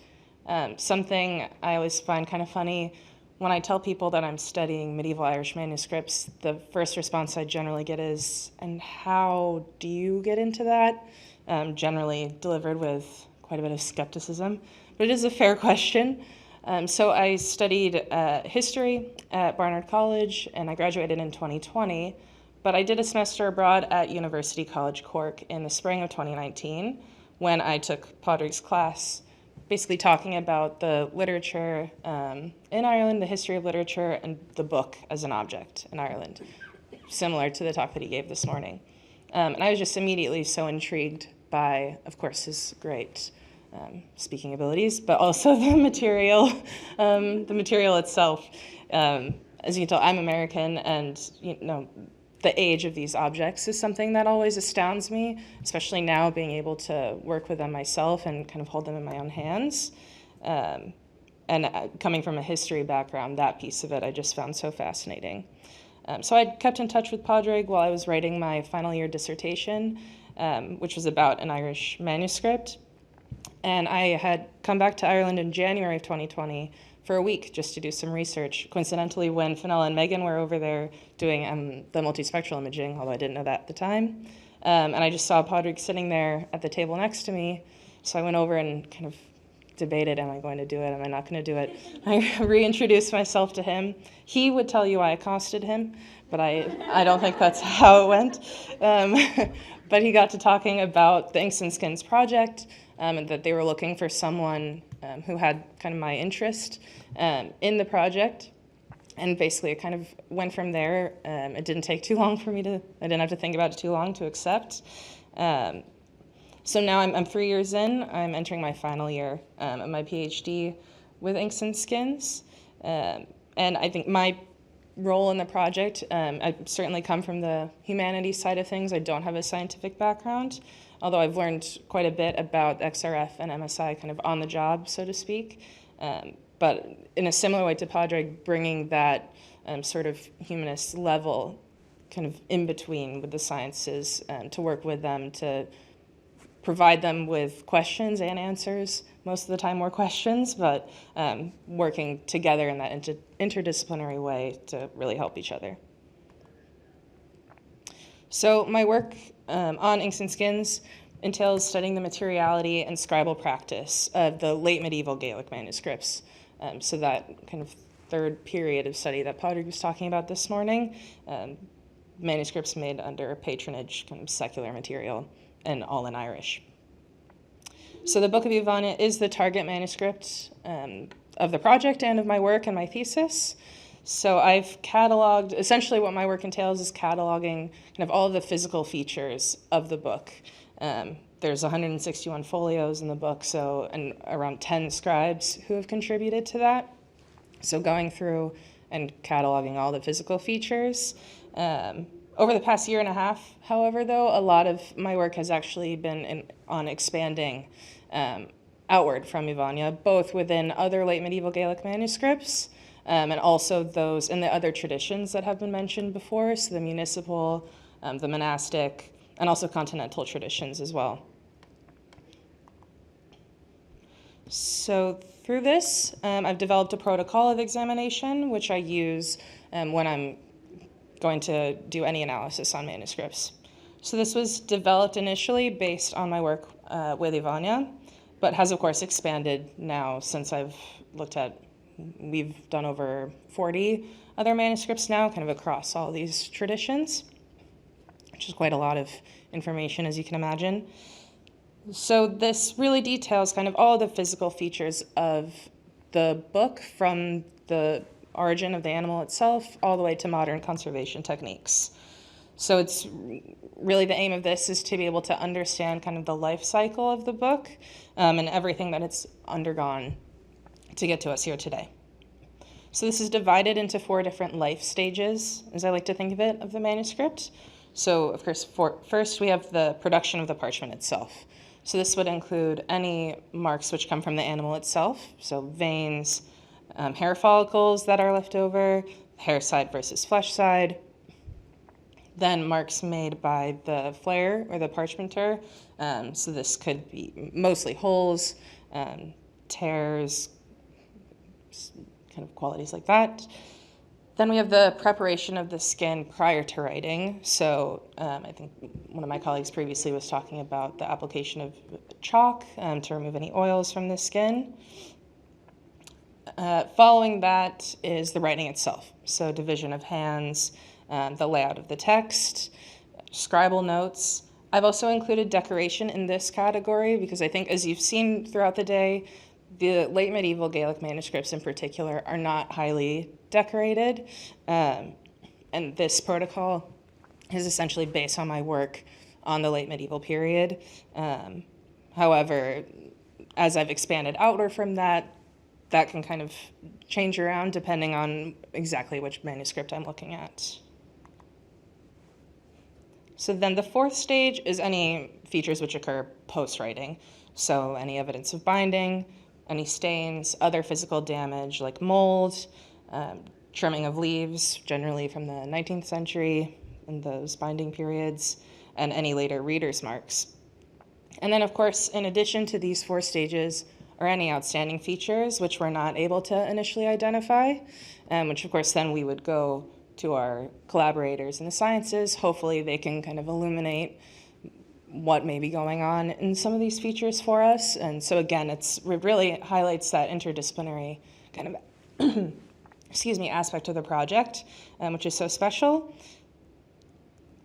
something I always find kind of funny, when I tell people that I'm studying medieval Irish manuscripts, the first response I generally get is, and how do you get into that? Generally delivered with quite a bit of skepticism, but it is a fair question. So I studied history at Barnard College, and I graduated in 2020. But I did a semester abroad at University College Cork in the spring of 2019 when I took Padraig's class, basically talking about the literature in Ireland, the history of literature, and the book as an object in Ireland, similar to the talk that he gave this morning. And I was just immediately so intrigued by, of course, his great speaking abilities, but also the material itself. As you can tell, I'm American, and the age of these objects is something that always astounds me, especially now being able to work with them myself and kind of hold them in my own hands. And coming from a history background, that piece of it I just found so fascinating. So I kept in touch with Padraig while I was writing my final year dissertation, which was about an Irish manuscript. And I had come back to Ireland in January of 2020 for a week just to do some research, coincidentally when Fenella and Megan were over there doing the multispectral imaging, although I didn't know that at the time. And I just saw Padraig sitting there at the table next to me, so I went over and kind of debated, am I going to do it, am I not going to do it? I reintroduced myself to him. He would tell you I accosted him, but I don't think that's how it went. But he got to talking about the Inks and Skins project, and that they were looking for someone who had kind of my interest in the project. And basically it kind of went from there. It didn't take too long for me I didn't have to think about it too long to accept. So now I'm 3 years in. I'm entering my final year of my PhD with Inks and Skins. And I think my role in the project, I certainly come from the humanities side of things. I don't have a scientific background, although I've learned quite a bit about XRF and MSI kind of on the job, so to speak. But in a similar way to Padraig, bringing that sort of humanist level kind of in between with the sciences to work with them, to provide them with questions and answers, most of the time more questions, but working together in that interdisciplinary way to really help each other. So my work on Inks and Skins entails studying the materiality and scribal practice of the late medieval Gaelic manuscripts. So that kind of third period of study that Padraig was talking about this morning, manuscripts made under patronage, kind of secular material, and all in Irish. So the Book of Yvonnya is the target manuscript of the project and of my work and my thesis. So I've cataloged, essentially what my work entails is cataloging kind of all of the physical features of the book. There's 161 folios in the book, and around 10 scribes who have contributed to that. So going through and cataloging all the physical features. Over the past year and a half, however, though, a lot of my work has actually been on expanding outward from Yvonnya, both within other late medieval Gaelic manuscripts and also those in the other traditions that have been mentioned before, so the municipal, the monastic, and also continental traditions as well. So through this, I've developed a protocol of examination, which I use when I'm going to do any analysis on manuscripts. So this was developed initially based on my work with Ivania, but has of course expanded now since we've done over 40 other manuscripts now, kind of across all these traditions, which is quite a lot of information, as you can imagine. So this really details kind of all the physical features of the book, from the origin of the animal itself all the way to modern conservation techniques. So it's really, the aim of this is to be able to understand kind of the life cycle of the book and everything that it's undergone to get to us here today. So this is divided into 4 different life stages, as I like to think of it, of the manuscript. So of course, first we have the production of the parchment itself. So this would include any marks which come from the animal itself, so veins, hair follicles that are left over, hair side versus flesh side. Then marks made by the flayer or the parchmenter. So this could be mostly holes, tears, kind of qualities like that. Then we have the preparation of the skin prior to writing. So I think one of my colleagues previously was talking about the application of chalk to remove any oils from the skin. Following that is the writing itself. So division of hands, the layout of the text, scribal notes. I've also included decoration in this category because I think, as you've seen throughout the day, the late medieval Gaelic manuscripts in particular are not highly decorated, and this protocol is essentially based on my work on the late medieval period. However, as I've expanded outward from that, that can kind of change around depending on exactly which manuscript I'm looking at. So then the 4th stage is any features which occur post-writing. So any evidence of binding, any stains, other physical damage like mold, trimming of leaves, generally from the 19th century in those binding periods, and any later reader's marks. And then, of course, in addition to these 4 stages are any outstanding features which we're not able to initially identify, which, of course, then we would go to our collaborators in the sciences. Hopefully they can kind of illuminate what may be going on in some of these features for us. And so again, it really highlights that interdisciplinary kind of aspect of the project, which is so special.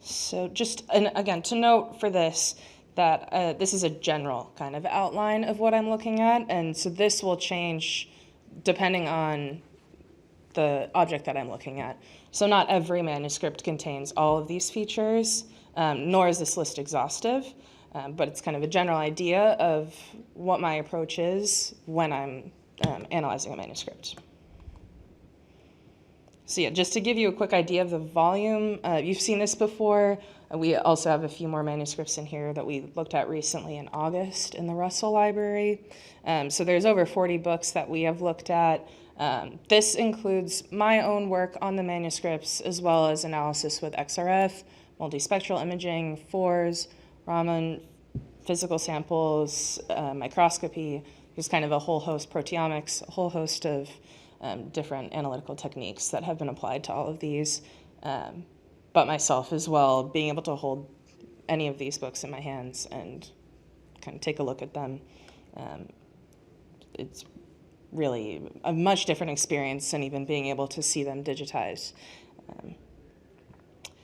So just, and again, to note for this, that this is a general kind of outline of what I'm looking at, and so this will change depending on the object that I'm looking at. So not every manuscript contains all of these features, nor is this list exhaustive, but it's kind of a general idea of what my approach is when I'm analyzing a manuscript. So yeah, just to give you a quick idea of the volume, you've seen this before. We also have a few more manuscripts in here that we looked at recently in August in the Russell Library. So there's over 40 books that we have looked at. This includes my own work on the manuscripts, as well as analysis with XRF, multispectral imaging, FORS, Raman, physical samples, microscopy. There's kind of a whole host, proteomics, a whole host of different analytical techniques that have been applied to all of these. But myself as well, being able to hold any of these books in my hands and kind of take a look at them, it's really a much different experience than even being able to see them digitized.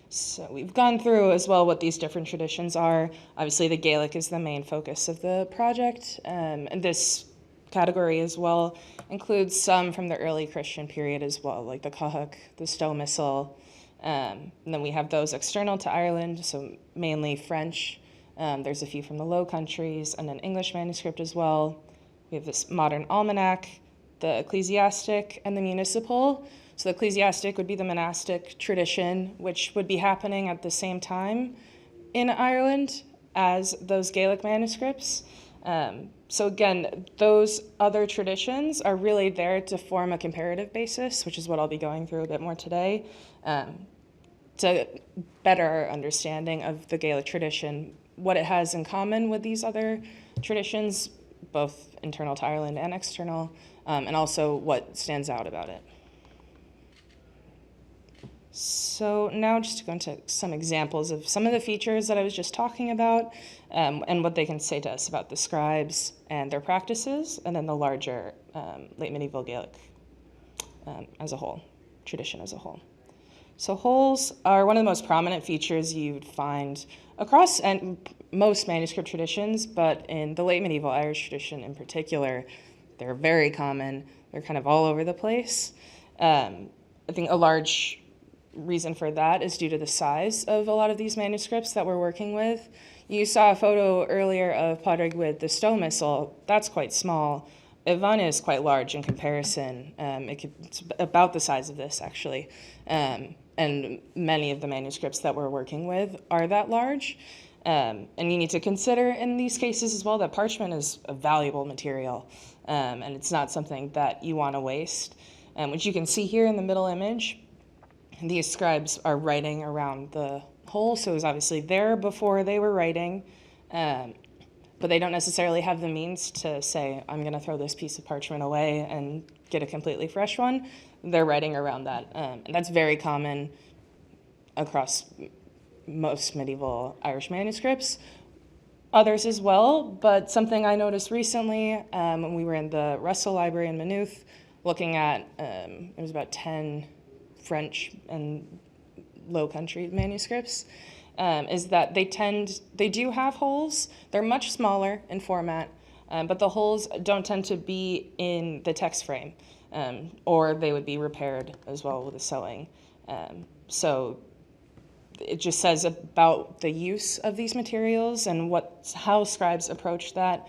So we've gone through as well what these different traditions are. Obviously the Gaelic is the main focus of the project, and this category as well includes some from the early Christian period as well, like the Cathach, the Stow Missal, and then we have those external to Ireland, so mainly French. There's a few from the Low Countries, and an English manuscript as well. We have this modern almanac, the ecclesiastic, and the municipal. So the ecclesiastic would be the monastic tradition, which would be happening at the same time in Ireland as those Gaelic manuscripts. So again, those other traditions are really there to form a comparative basis, which is what I'll be going through a bit more today, to better our understanding of the Gaelic tradition, what it has in common with these other traditions, both internal to Ireland and external, and also what stands out about it. So now just to go into some examples of some of the features that I was just talking about, and what they can say to us about the scribes and their practices, and then the larger late medieval Gaelic as a whole, tradition as a whole. So holes are one of the most prominent features you'd find across most manuscript traditions, but in the late medieval Irish tradition in particular, they're very common. They're kind of all over the place. I think a large reason for that is due to the size of a lot of these manuscripts that we're working with. You saw a photo earlier of Padraig with the Stow Missal. That's quite small. Ivana is quite large in comparison. It's about the size of this, actually. And many of the manuscripts that we're working with are that large. And you need to consider in these cases as well that parchment is a valuable material, and it's not something that you want to waste. Which you can see here in the middle image. These scribes are writing around the hole, so it was obviously there before they were writing, but they don't necessarily have the means to say, I'm going to throw this piece of parchment away and get a completely fresh one. They're writing around that, and that's very common across most medieval Irish manuscripts. Others as well, but something I noticed recently when we were in the Russell Library in Maynooth, looking at, it was about 10 French and Low Country manuscripts, is that they do have holes. They're much smaller in format, but the holes don't tend to be in the text frame, or they would be repaired as well with the sewing. So it just says about the use of these materials and how scribes approached that,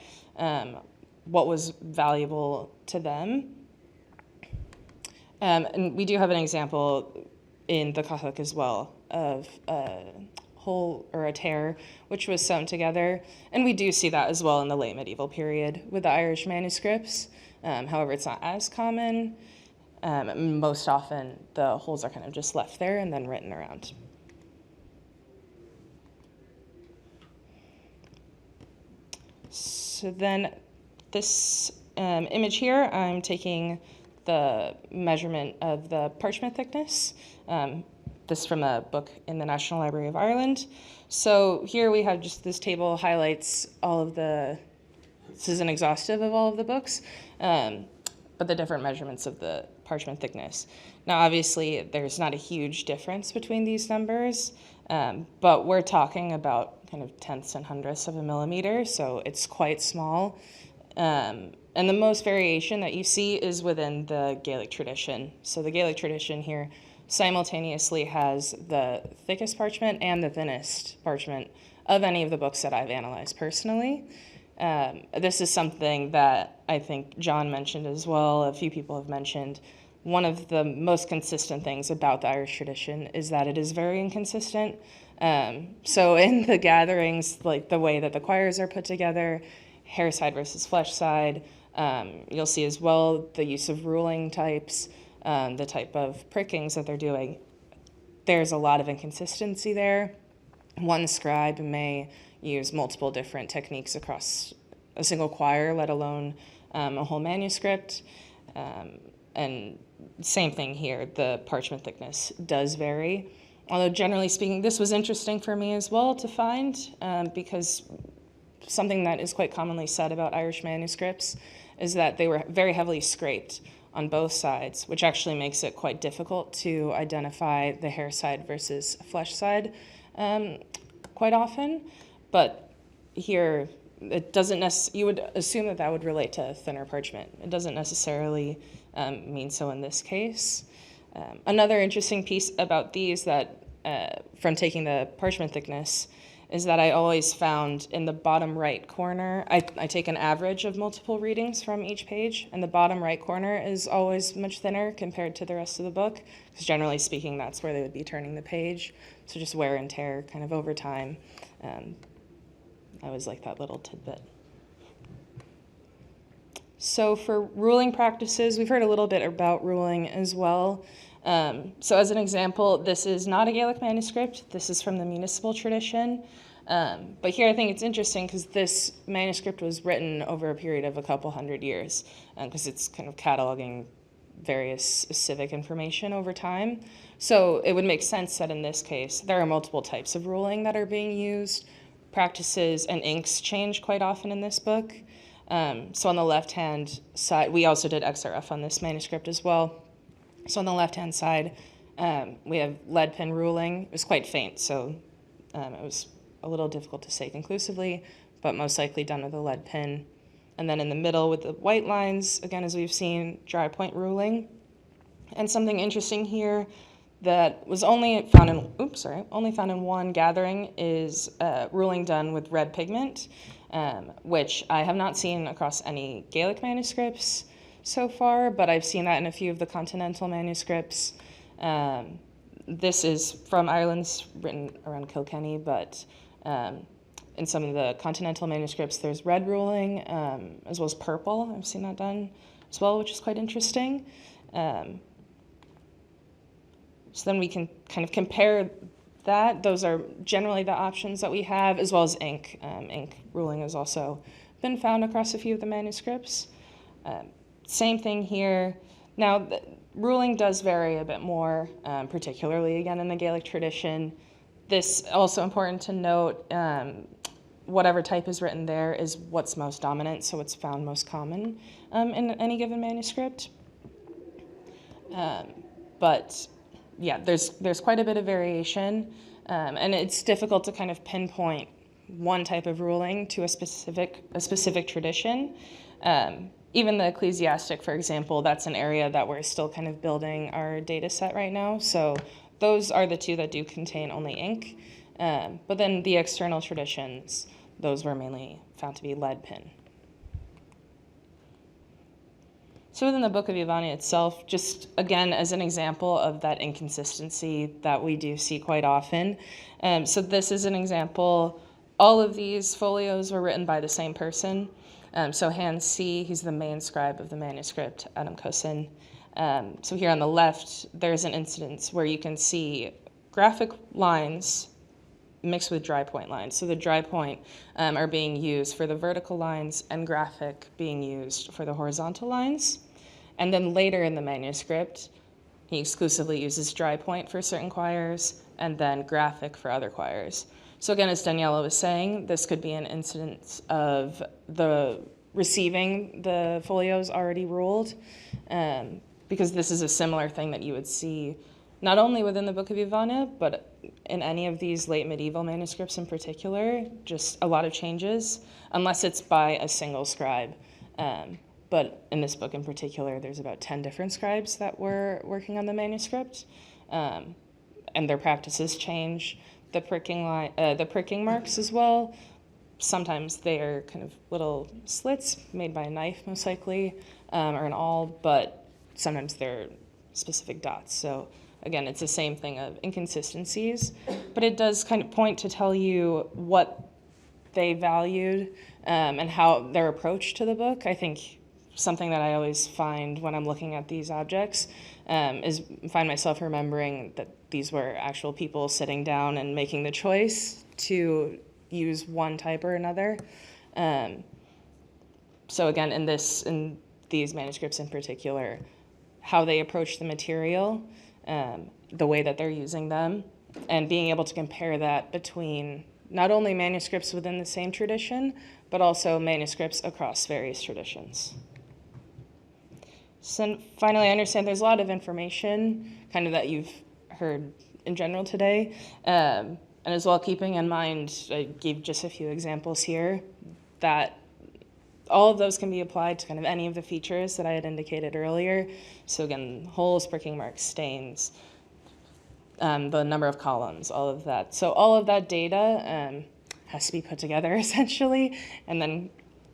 what was valuable to them. And we do have an example in the Catholic as well of a hole or a tear which was sewn together. And we do see that as well in the late medieval period with the Irish manuscripts. However, it's not as common. Most often the holes are kind of just left there and then written around. So then this image here, I'm taking the measurement of the parchment thickness. This is from a book in the National Library of Ireland. So here we have just this table highlights all of this isn't exhaustive of all of the books, but the different measurements of the parchment thickness. Now, obviously, there's not a huge difference between these numbers, but we're talking about kind of tenths and hundredths of a millimeter, so it's quite small. And the most variation that you see is within the Gaelic tradition. So the Gaelic tradition here simultaneously has the thickest parchment and the thinnest parchment of any of the books that I've analyzed personally. This is something that I think John mentioned as well, a few people have mentioned. One of the most consistent things about the Irish tradition is that it is very inconsistent. So in the gatherings, like the way that the choirs are put together, hair side versus flesh side, you'll see as well the use of ruling types, the type of prickings that they're doing. There's a lot of inconsistency there. One scribe may use multiple different techniques across a single choir, let alone a whole manuscript. And same thing here, the parchment thickness does vary. Although generally speaking, this was interesting for me as well to find, because something that is quite commonly said about Irish manuscripts is that they were very heavily scraped on both sides, which actually makes it quite difficult to identify the hair side versus flesh side quite often. But here, it doesn't you would assume that that would relate to thinner parchment. It doesn't necessarily mean so in this case. Another interesting piece about these that, from taking the parchment thickness, is that I always found in the bottom right corner, I take an average of multiple readings from each page, and the bottom right corner is always much thinner compared to the rest of the book, because generally speaking, that's where they would be turning the page. So just wear and tear kind of over time. I always like that little tidbit. So for ruling practices, we've heard a little bit about ruling as well. So as an example, this is not a Gaelic manuscript. This is from the municipal tradition. But here I think it's interesting because this manuscript was written over a period of a couple hundred years, because it's kind of cataloging various civic information over time. So it would make sense that in this case, there are multiple types of ruling that are being used. Practices and inks change quite often in this book. So on the left-hand side, we also did XRF on this manuscript as well. So on the left-hand side, we have lead pen ruling. It was quite faint, so it was a little difficult to say conclusively, but most likely done with a lead pen. And then in the middle with the white lines, again, as we've seen, dry point ruling. And something interesting here that was only found in one gathering is ruling done with red pigment, which I have not seen across any Gaelic manuscripts so far, but I've seen that in a few of the continental manuscripts. This is from Ireland's written around Kilkenny, but in some of the continental manuscripts, there's red ruling, as well as purple. I've seen that done as well, which is quite interesting. So then we can kind of compare that. Those are generally the options that we have, as well as ink. Ink ruling has also been found across a few of the manuscripts. Same thing here. Now, ruling does vary a bit more, particularly, again, in the Gaelic tradition. This also important to note, whatever type is written there is what's most dominant, so it's found most common in any given manuscript. But yeah, there's quite a bit of variation, and it's difficult to kind of pinpoint one type of ruling to a specific tradition. Even the ecclesiastic, for example, that's an area that we're still kind of building our data set right now. So those are the two that do contain only ink. But then the external traditions, those were mainly found to be lead pen. So within the Book of Yvonnya itself, just again as an example of that inconsistency that we do see quite often. So this is an example. All of these folios were written by the same person. So Hans C., he's the main scribe of the manuscript, Adam Cousin. So here on the left, there's an instance where you can see graphic lines mixed with dry point lines. So the dry point are being used for the vertical lines and graphic being used for the horizontal lines. And then later in the manuscript, he exclusively uses dry point for certain choirs and then graphic for other choirs. So again, as Daniela was saying, this could be an instance of the receiving the folios already ruled, because this is a similar thing that you would see not only within the Book of Yvonnya, but in any of these late medieval manuscripts in particular, just a lot of changes, unless it's by a single scribe. But in this book in particular, there's about 10 different scribes that were working on the manuscript, and their practices change. The pricking marks as well. Sometimes they are kind of little slits made by a knife, most likely, or an awl, but sometimes they're specific dots. So again, it's the same thing of inconsistencies, but it does kind of point to tell you what they valued and how their approach to the book. I think something that I always find when I'm looking at these objects is find myself remembering that these were actual people sitting down and making the choice to use one type or another. So again, in these manuscripts in particular, how they approach the material, the way that they're using them, and being able to compare that between not only manuscripts within the same tradition, but also manuscripts across various traditions. So finally, I understand there's a lot of information kind of that you've heard in general today. And as well, keeping in mind, I gave just a few examples here, that all of those can be applied to kind of any of the features that I had indicated earlier. So again, holes, pricking marks, stains, the number of columns, all of that. So all of that data has to be put together essentially, and then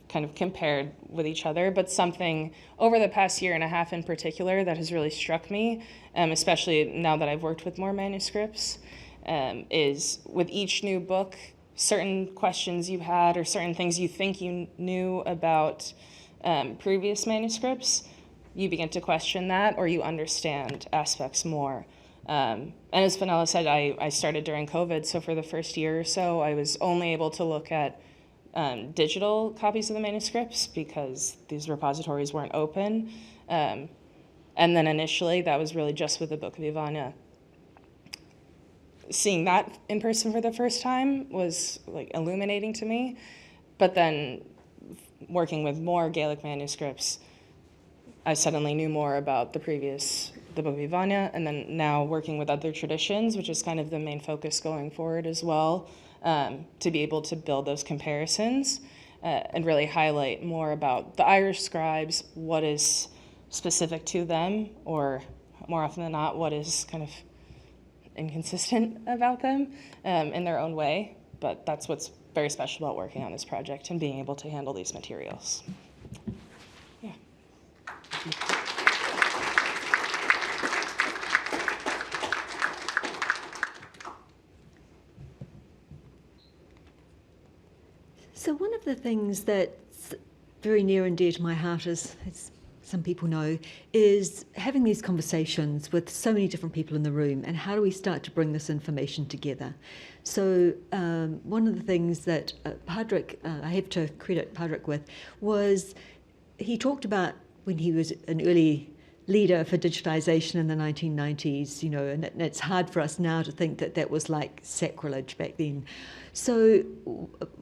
kind of compared with each other. But something over the past year and a half in particular that has really struck me, especially now that I've worked with more manuscripts, is with each new book, certain questions you had or certain things you think you knew about previous manuscripts you begin to question that or you understand aspects more. And as Fenella said, I started during COVID, so for the first year or so, I was only able to look at digital copies of the manuscripts because these repositories weren't open. And then initially, that was really just with the Book of Ivania. Seeing that in person for the first time was like illuminating to me, but then working with more Gaelic manuscripts, I suddenly knew more about the Book of Ivania, and then now working with other traditions, which is kind of the main focus going forward as well, to be able to build those comparisons and really highlight more about the Irish scribes, what is specific to them, or more often than not, what is kind of inconsistent about them in their own way. But that's what's very special about working on this project and being able to handle these materials. Yeah. So one of the things that's very near and dear to my heart, as some people know, is having these conversations with so many different people in the room, and how do we start to bring this information together? So one of the things that Padraig, I have to credit Padraig with, was he talked about when he was an early leader for digitization in the 1990s, and it's hard for us now to think that that was like sacrilege back then. So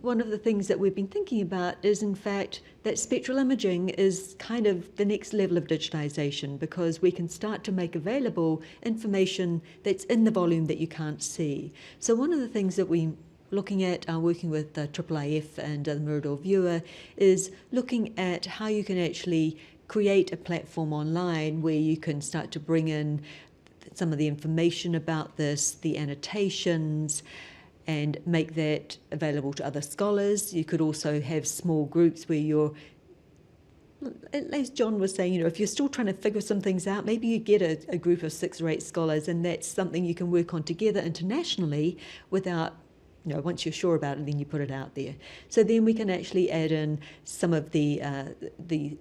one of the things that we've been thinking about is, in fact, that spectral imaging is kind of the next level of digitization, because we can start to make available information that's in the volume that you can't see. So one of the things that we're looking at, working with IIIF and the Mirador Viewer, is looking at how you can actually create a platform online where you can start to bring in some of the information about this, the annotations, and make that available to other scholars. You could also have small groups where you're, as John was saying, if you're still trying to figure some things out, maybe you get a group of 6 or 8 scholars, and that's something you can work on together internationally without, once you're sure about it, then you put it out there. So then we can actually add in some of the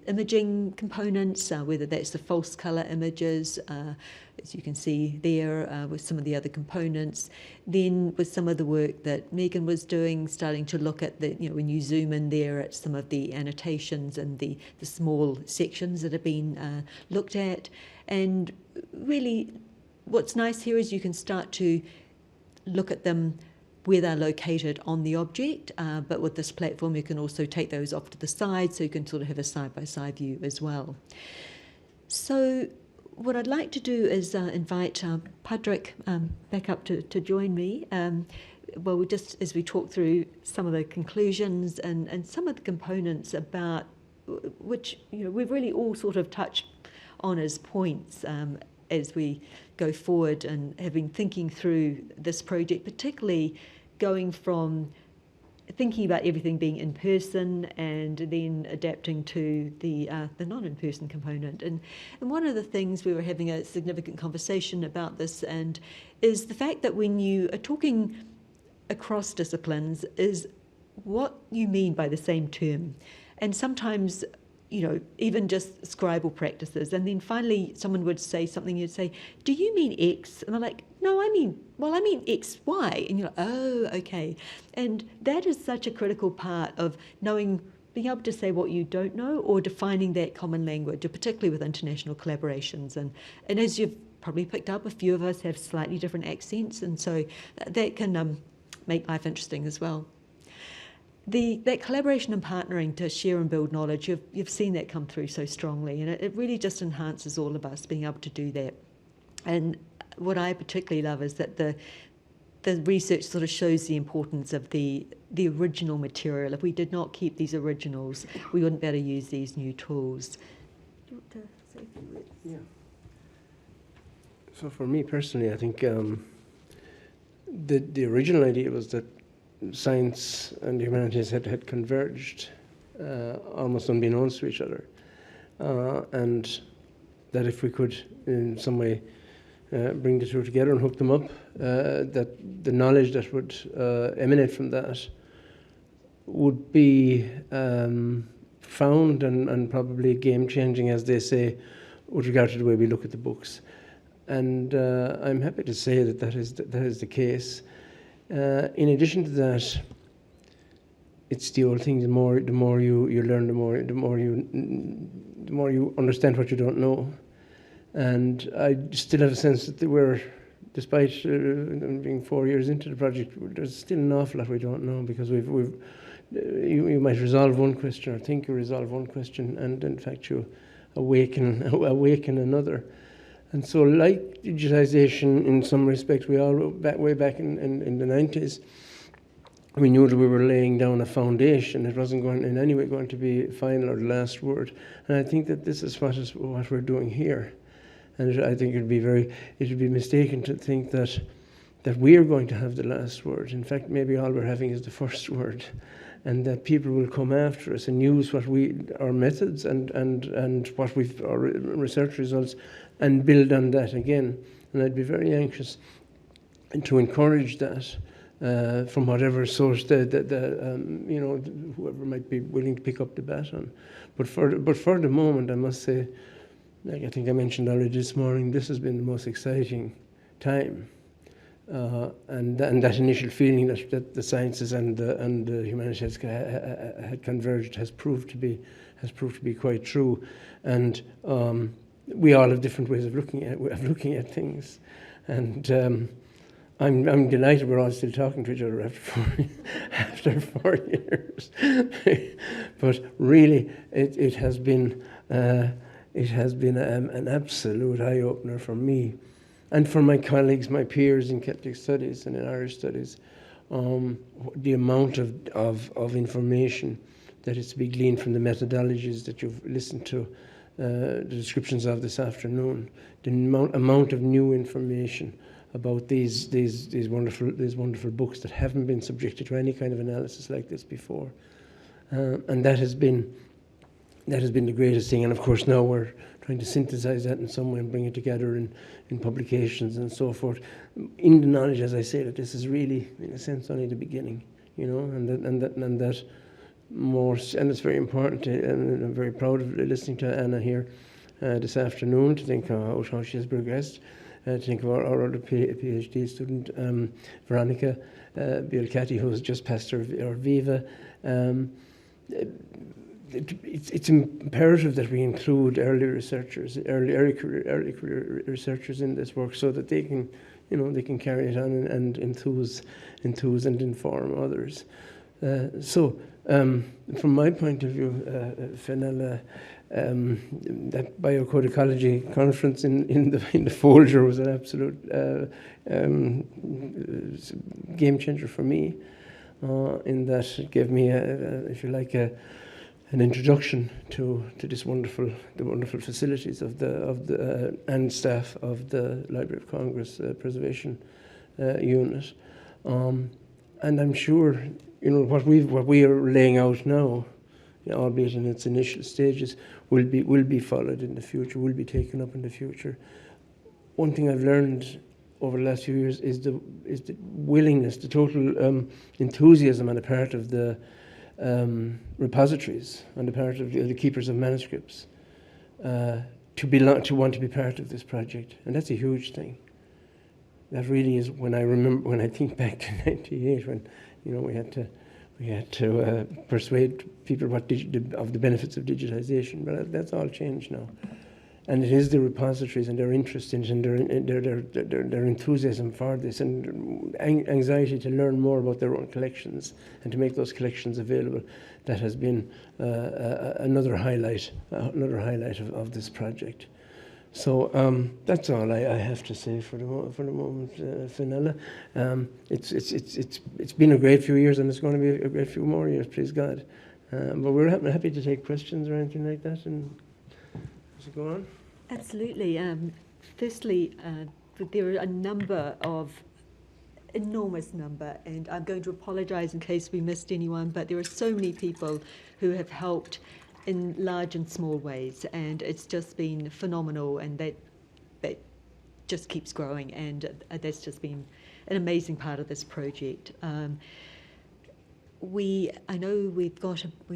imaging components, whether that's the false color images, as you can see there, with some of the other components. Then with some of the work that Megan was doing, starting to look at when you zoom in there at some of the annotations and the small sections that have been looked at. And really, what's nice here is you can start to look at them where they're located on the object, but with this platform you can also take those off to the side, so you can sort of have a side-by-side view as well. So what I'd like to do is invite Padraig back up to join me. Well, just as we talk through some of the conclusions and some of the components about which we've really all sort of touched on as points as we go forward and have been thinking through this project, particularly going from thinking about everything being in person and then adapting to the non-in-person component. And one of the things we were having a significant conversation about this, and is the fact that when you are talking across disciplines, is what you mean by the same term. And sometimes even just scribal practices. And then finally someone would say something, you'd say, do you mean X? And they're like, no, I mean X, Y. And you're like, oh, okay. And that is such a critical part of being able to say what you don't know, or defining that common language, particularly with international collaborations. And as you've probably picked up, a few of us have slightly different accents, and so that can make life interesting as well. That collaboration and partnering to share and build knowledge, you've seen that come through so strongly, and it really just enhances all of us being able to do that. And what I particularly love is that the research sort of shows the importance of the original material. If we did not keep these originals, we wouldn't be able to use these new tools. Do you want to say a few words? Yeah. So for me personally, I think the original idea was that science and the humanities had converged almost unbeknownst to each other, and that if we could in some way bring the two together and hook them up, that the knowledge that would emanate from that would be profound and probably game-changing, as they say, with regard to the way we look at the books. And I'm happy to say that is the case. In addition to that, it's the old thing. The more you learn, the more you understand what you don't know. And I still have a sense that we're, despite being 4 years into the project, there's still an awful lot we don't know, because you might resolve one question or think you resolve one question, and in fact you awaken another. And so, like digitization, in some respects, we all way back in the 90s, we knew that we were laying down a foundation. It wasn't going in any way going to be final or the last word. And I think that this is what we're doing here. And I think it would be mistaken to think that we are going to have the last word. In fact, maybe all we're having is the first word, and that people will come after us and use our methods and our research results, and build on that again. And I'd be very anxious to encourage that from whatever source whoever might be willing to pick up the baton. But for the moment, I must say, like I think I mentioned already this morning, this has been the most exciting time. And that initial feeling that the sciences and the humanities had converged has proved to be quite true. And we all have different ways of looking at things. And I'm delighted we're all still talking to each other after 4 years. But really, it has been an absolute eye-opener for me, and for my colleagues, my peers in Celtic Studies and in Irish Studies, the amount of information that is to be gleaned from the methodologies that you've listened to, the descriptions of this afternoon, the amount of new information about these wonderful books that haven't been subjected to any kind of analysis like this before, and that has been the greatest thing. And of course, now we're trying to synthesize that in some way and bring it together in publications and so forth, in the knowledge, as I say, that this is really, in a sense, only the beginning, and that more, and it's very important, and I'm very proud of listening to Anna here this afternoon, to think how she has progressed, to think of our other PhD student, Veronica Bielcati, who has just passed her Viva. It's imperative that we include early researchers, early career researchers in this work, so that they can carry it on and enthuse and inform others. So, from my point of view, Fenella, that biocodicology conference in the Folger was an absolute game changer for me, in that it gave me, if you like, an introduction to the wonderful facilities of the and staff of the Library of Congress Preservation Unit, and I'm sure what we are laying out now, albeit in its initial stages, will be followed in the future, will be taken up in the future. One thing I've learned over the last few years is the willingness, the total enthusiasm on the part of the repositories, on the part of the keepers of manuscripts, to want to be part of this project, and that's a huge thing. That really is, when I think back to '98, when we had to persuade people of the benefits of digitization, but that's all changed now. And it is the repositories and their interest in it, and their enthusiasm for this, and anxiety to learn more about their own collections and to make those collections available, that has been another highlight of this project. So that's all I have to say for the moment, Fenella. It's been a great few years, and it's going to be a great few more years, please God. But we're happy to take questions or anything like that, and does it go on? Absolutely. Firstly, there are a enormous number, and I'm going to apologise in case we missed anyone, but there are so many people who have helped in large and small ways, and it's just been phenomenal, and that just keeps growing, and that's just been an amazing part of this project. I know we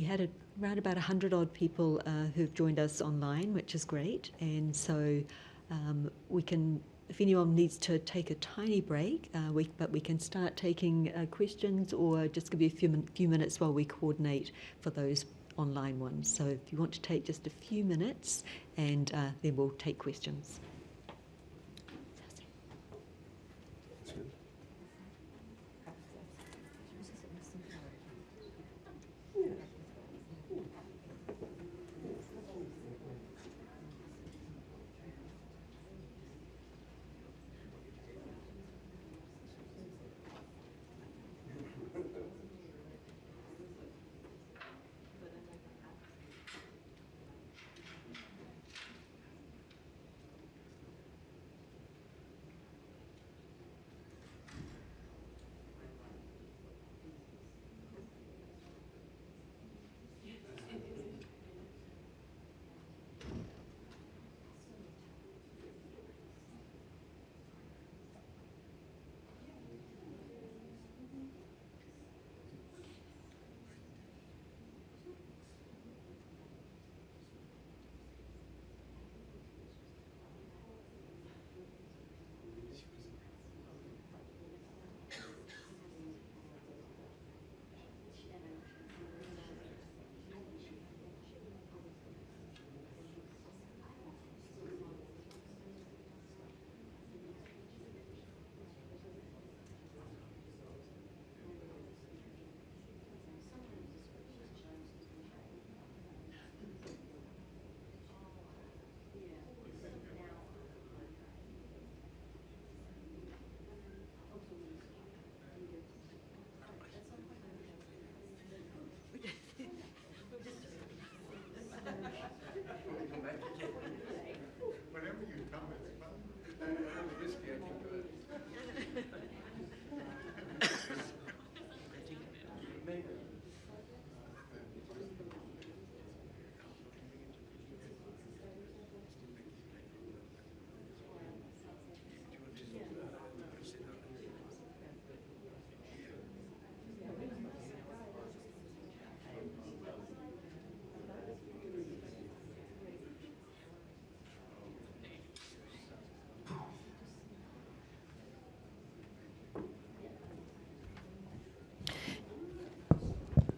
had around about 100 odd people who've joined us online, which is great. And so we can, if anyone needs to take a tiny break, but we can start taking questions or just give you a few minutes while we coordinate for those online ones. So if you want to take just a few minutes, and then we'll take questions.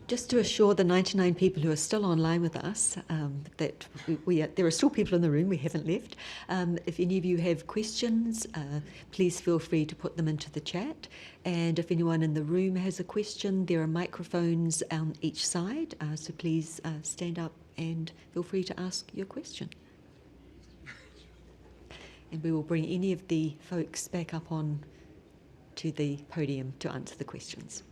Just to assure the 99 people who are still online with us that there are still people in the room, we haven't left. If any of you have questions, please feel free to put them into the chat. And if anyone in the room has a question, there are microphones on each side, so please stand up and feel free to ask your question. And we will bring any of the folks back up on to the podium to answer the questions.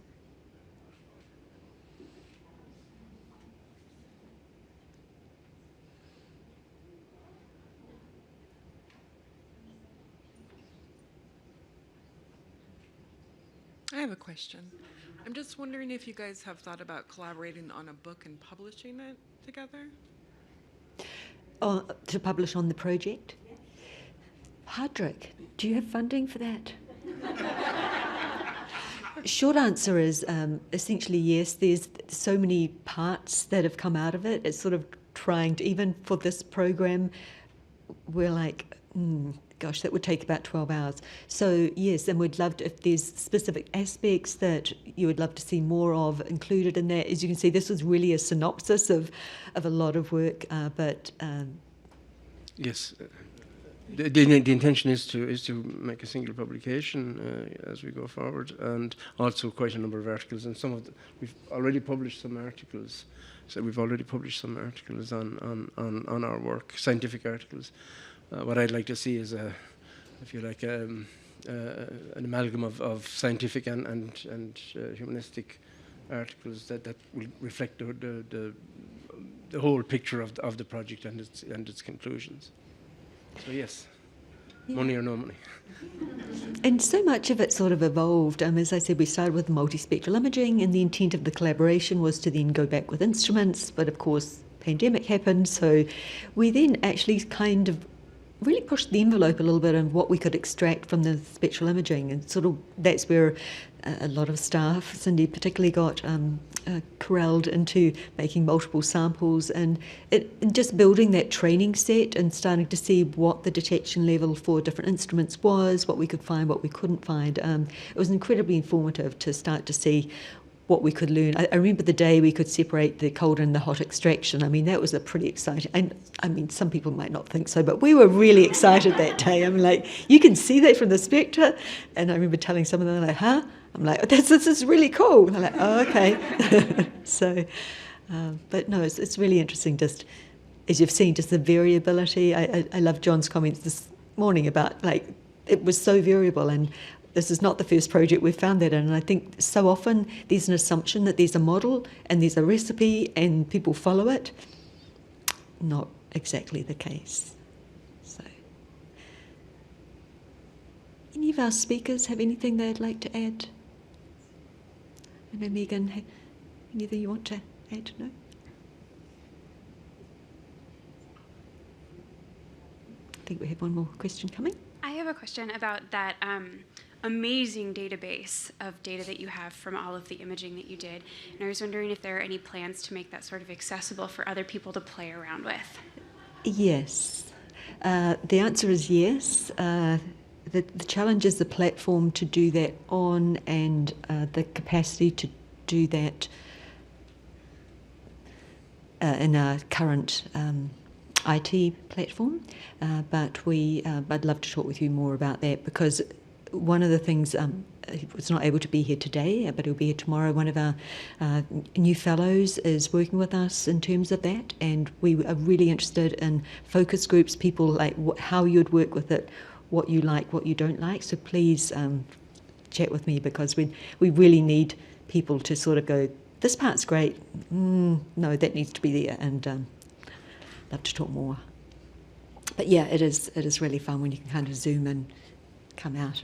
I have a question. I'm just wondering if you guys have thought about collaborating on a book and publishing it together? Oh, to publish on the project? Padraig, do you have funding for that? Short answer is essentially yes. There's so many parts that have come out of it. It's sort of trying to, even for this program, we're like, gosh, that would take about 12 hours. So yes, and we'd love to, if there's specific aspects that you would love to see more of included in that. As you can see, this was really a synopsis of a lot of work, but yes. The intention is to make a single publication as we go forward, and also quite a number of articles. And we've already published some articles. So we've already published some articles on our work, scientific articles. What I'd like to see is if you like, an amalgam of scientific and humanistic articles that will reflect the whole picture of the project and its conclusions. So yes, money or no money. And so much of it sort of evolved. As I said, we started with multispectral imaging, and the intent of the collaboration was to then go back with instruments, but of course, pandemic happened, so we then actually kind of really pushed the envelope a little bit on what we could extract from the spectral imaging, and sort of that's where a lot of staff, Cindy particularly, got corralled into making multiple samples and just building that training set and starting to see what the detection level for different instruments was, what we could find, what we couldn't find. It was incredibly informative to start to see what we could learn. I remember the day we could separate the cold and the hot extraction. I mean, that was a pretty exciting, and I mean, some people might not think so, but we were really excited that day. I'm like, you can see that from the spectra. And I remember telling some of them, like, huh? I'm like, this is really cool. And they're like, oh, okay. So, but no, it's really interesting, just as you've seen, just the variability. I love John's comments this morning about, like, it was so variable, and this is not the first project we've found that in. And I think so often there's an assumption that there's a model and there's a recipe and people follow it. Not exactly the case. So, any of our speakers have anything they'd like to add? I know, Megan, anything you want to add? No? I think we have one more question coming. I have a question about that amazing database of data that you have from all of the imaging that you did. And I was wondering if there are any plans to make that sort of accessible for other people to play around with. Yes. The answer is yes. The challenge is the platform to do that on, and the capacity to do that in our current IT platform. But I'd love to talk with you more about that, because one of the things, he was not able to be here today, but he'll be here tomorrow. One of our new fellows is working with us in terms of that, and we are really interested in focus groups, people like how you'd work with it, what you like, what you don't like. So please chat with me, because we really need people to sort of go, this part's great, no, that needs to be there, and love to talk more. But yeah, it is really fun when you can kind of zoom and come out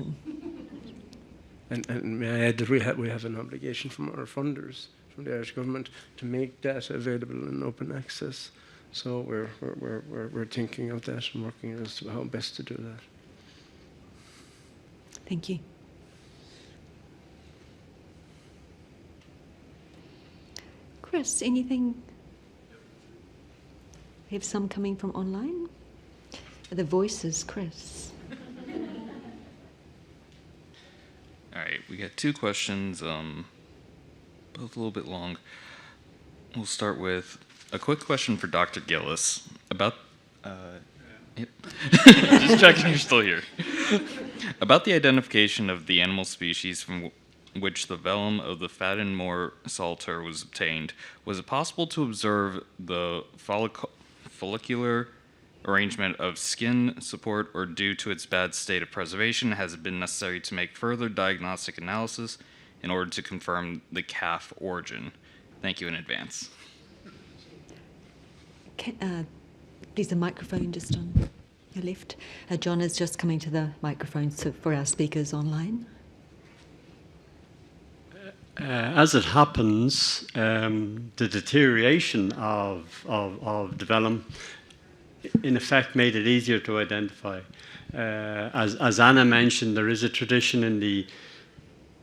And may I add that we have an obligation from our funders, from the Irish government, to make data available in open access. So we're thinking of that and working as to how best to do that. Thank you. Chris, anything? We have some coming from online. The voices, Chris. All right, we got two questions, both a little bit long. We'll start with a quick question for Dr. Gillis about, yep. Just checking you're still here. About the identification of the animal species from which the velum of the Faden-Moore salter was obtained, was it possible to observe the follicular arrangement of skin support, or due to its bad state of preservation, has it been necessary to make further diagnostic analysis in order to confirm the calf origin? Thank you in advance. There's a microphone just on your left. John is just coming to the microphone for our speakers online. As it happens, the deterioration of the velum in effect made it easier to identify. As Anna mentioned, there is a tradition in the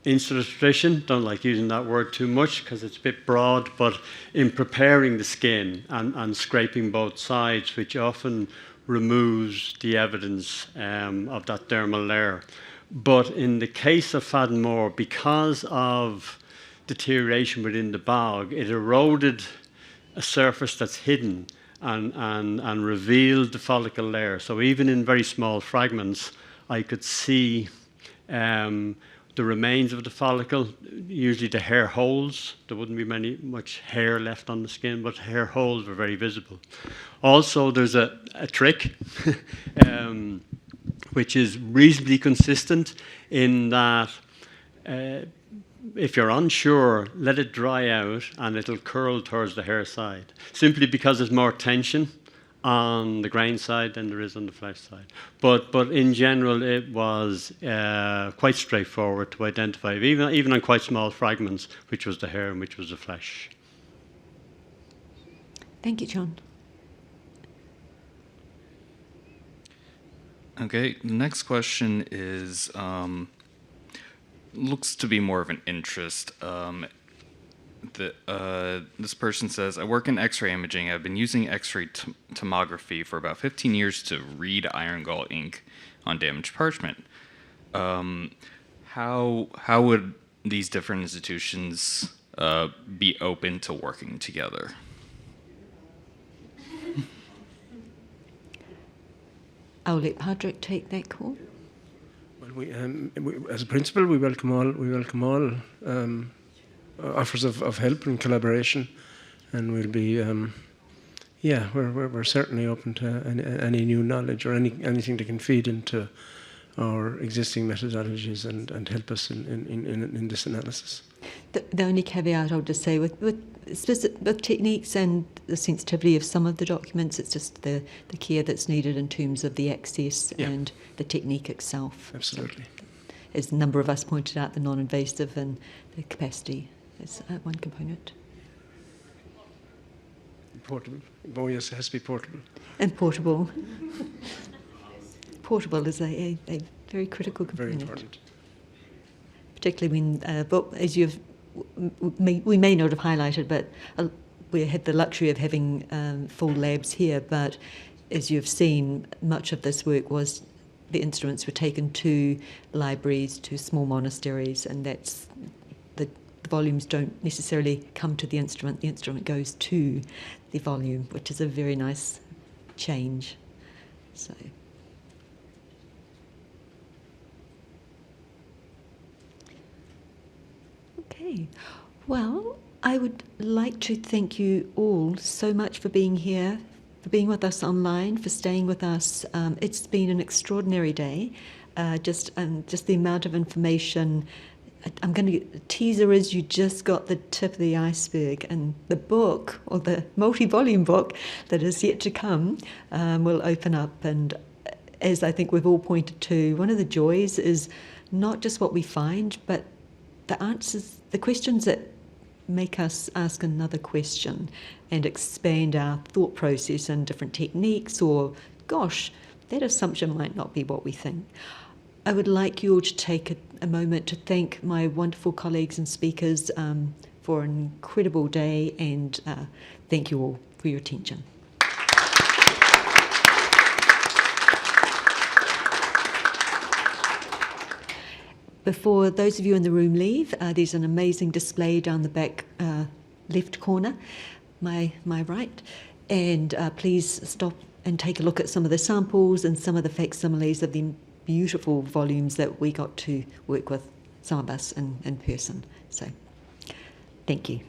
insular tradition, don't like using that word too much because it's a bit broad, but in preparing the skin and scraping both sides, which often removes the evidence of that dermal layer. But in the case of Faden-Moore, because of deterioration within the bog, it eroded a surface that's hidden and revealed the follicle layer. So even in very small fragments, I could see the remains of the follicle, usually the hair holes. There wouldn't be much hair left on the skin, but hair holes were very visible. Also, there's a trick, which is reasonably consistent in that if you're unsure, let it dry out and it'll curl towards the hair side, simply because there's more tension on the grain side than there is on the flesh side. But in general, it was quite straightforward to identify, even on quite small fragments, which was the hair and which was the flesh. Thank you, John. Okay, the next question is looks to be more of an interest. This person says, I work in X-ray imaging. I've been using X-ray tomography for about 15 years to read iron gall ink on damaged parchment. How would these different institutions be open to working together? I'll let Padraig take that call. Well, we, as a principle, we welcome all offers of help and collaboration, and we'll be, we're certainly open to any new knowledge or anything that can feed into our existing methodologies and help us in this analysis. The only caveat I'll just say with techniques and the sensitivity of some of the documents, it's just the care that's needed in terms of the access and the technique itself. Absolutely. So, as a number of us pointed out, the non-invasive and the capacity is one component. Portable. Oh yes, it has to be portable. And portable. Portable is a very critical component. Very important. Particularly when, but as we may not have highlighted, but we had the luxury of having full labs here, but as you've seen, much of this work was the instruments were taken to libraries, to small monasteries, and that's the volumes don't necessarily come to the instrument goes to the volume, which is a very nice change. So. Okay, well, I would like to thank you all so much for being here, for being with us online, for staying with us. It's been an extraordinary day. Just the amount of information. I'm going to teaser is you just got the tip of the iceberg, and the book, or the multi-volume book that is yet to come, will open up. And as I think we've all pointed to, one of the joys is not just what we find, but the answers, the questions that make us ask another question and expand our thought process and different techniques, or, gosh, that assumption might not be what we think. I would like you all to take a moment to thank my wonderful colleagues and speakers for an incredible day, and thank you all for your attention. Before those of you in the room leave, there's an amazing display down the back left corner, my right, and please stop and take a look at some of the samples and some of the facsimiles of the beautiful volumes that we got to work with, some of us in person. So, thank you.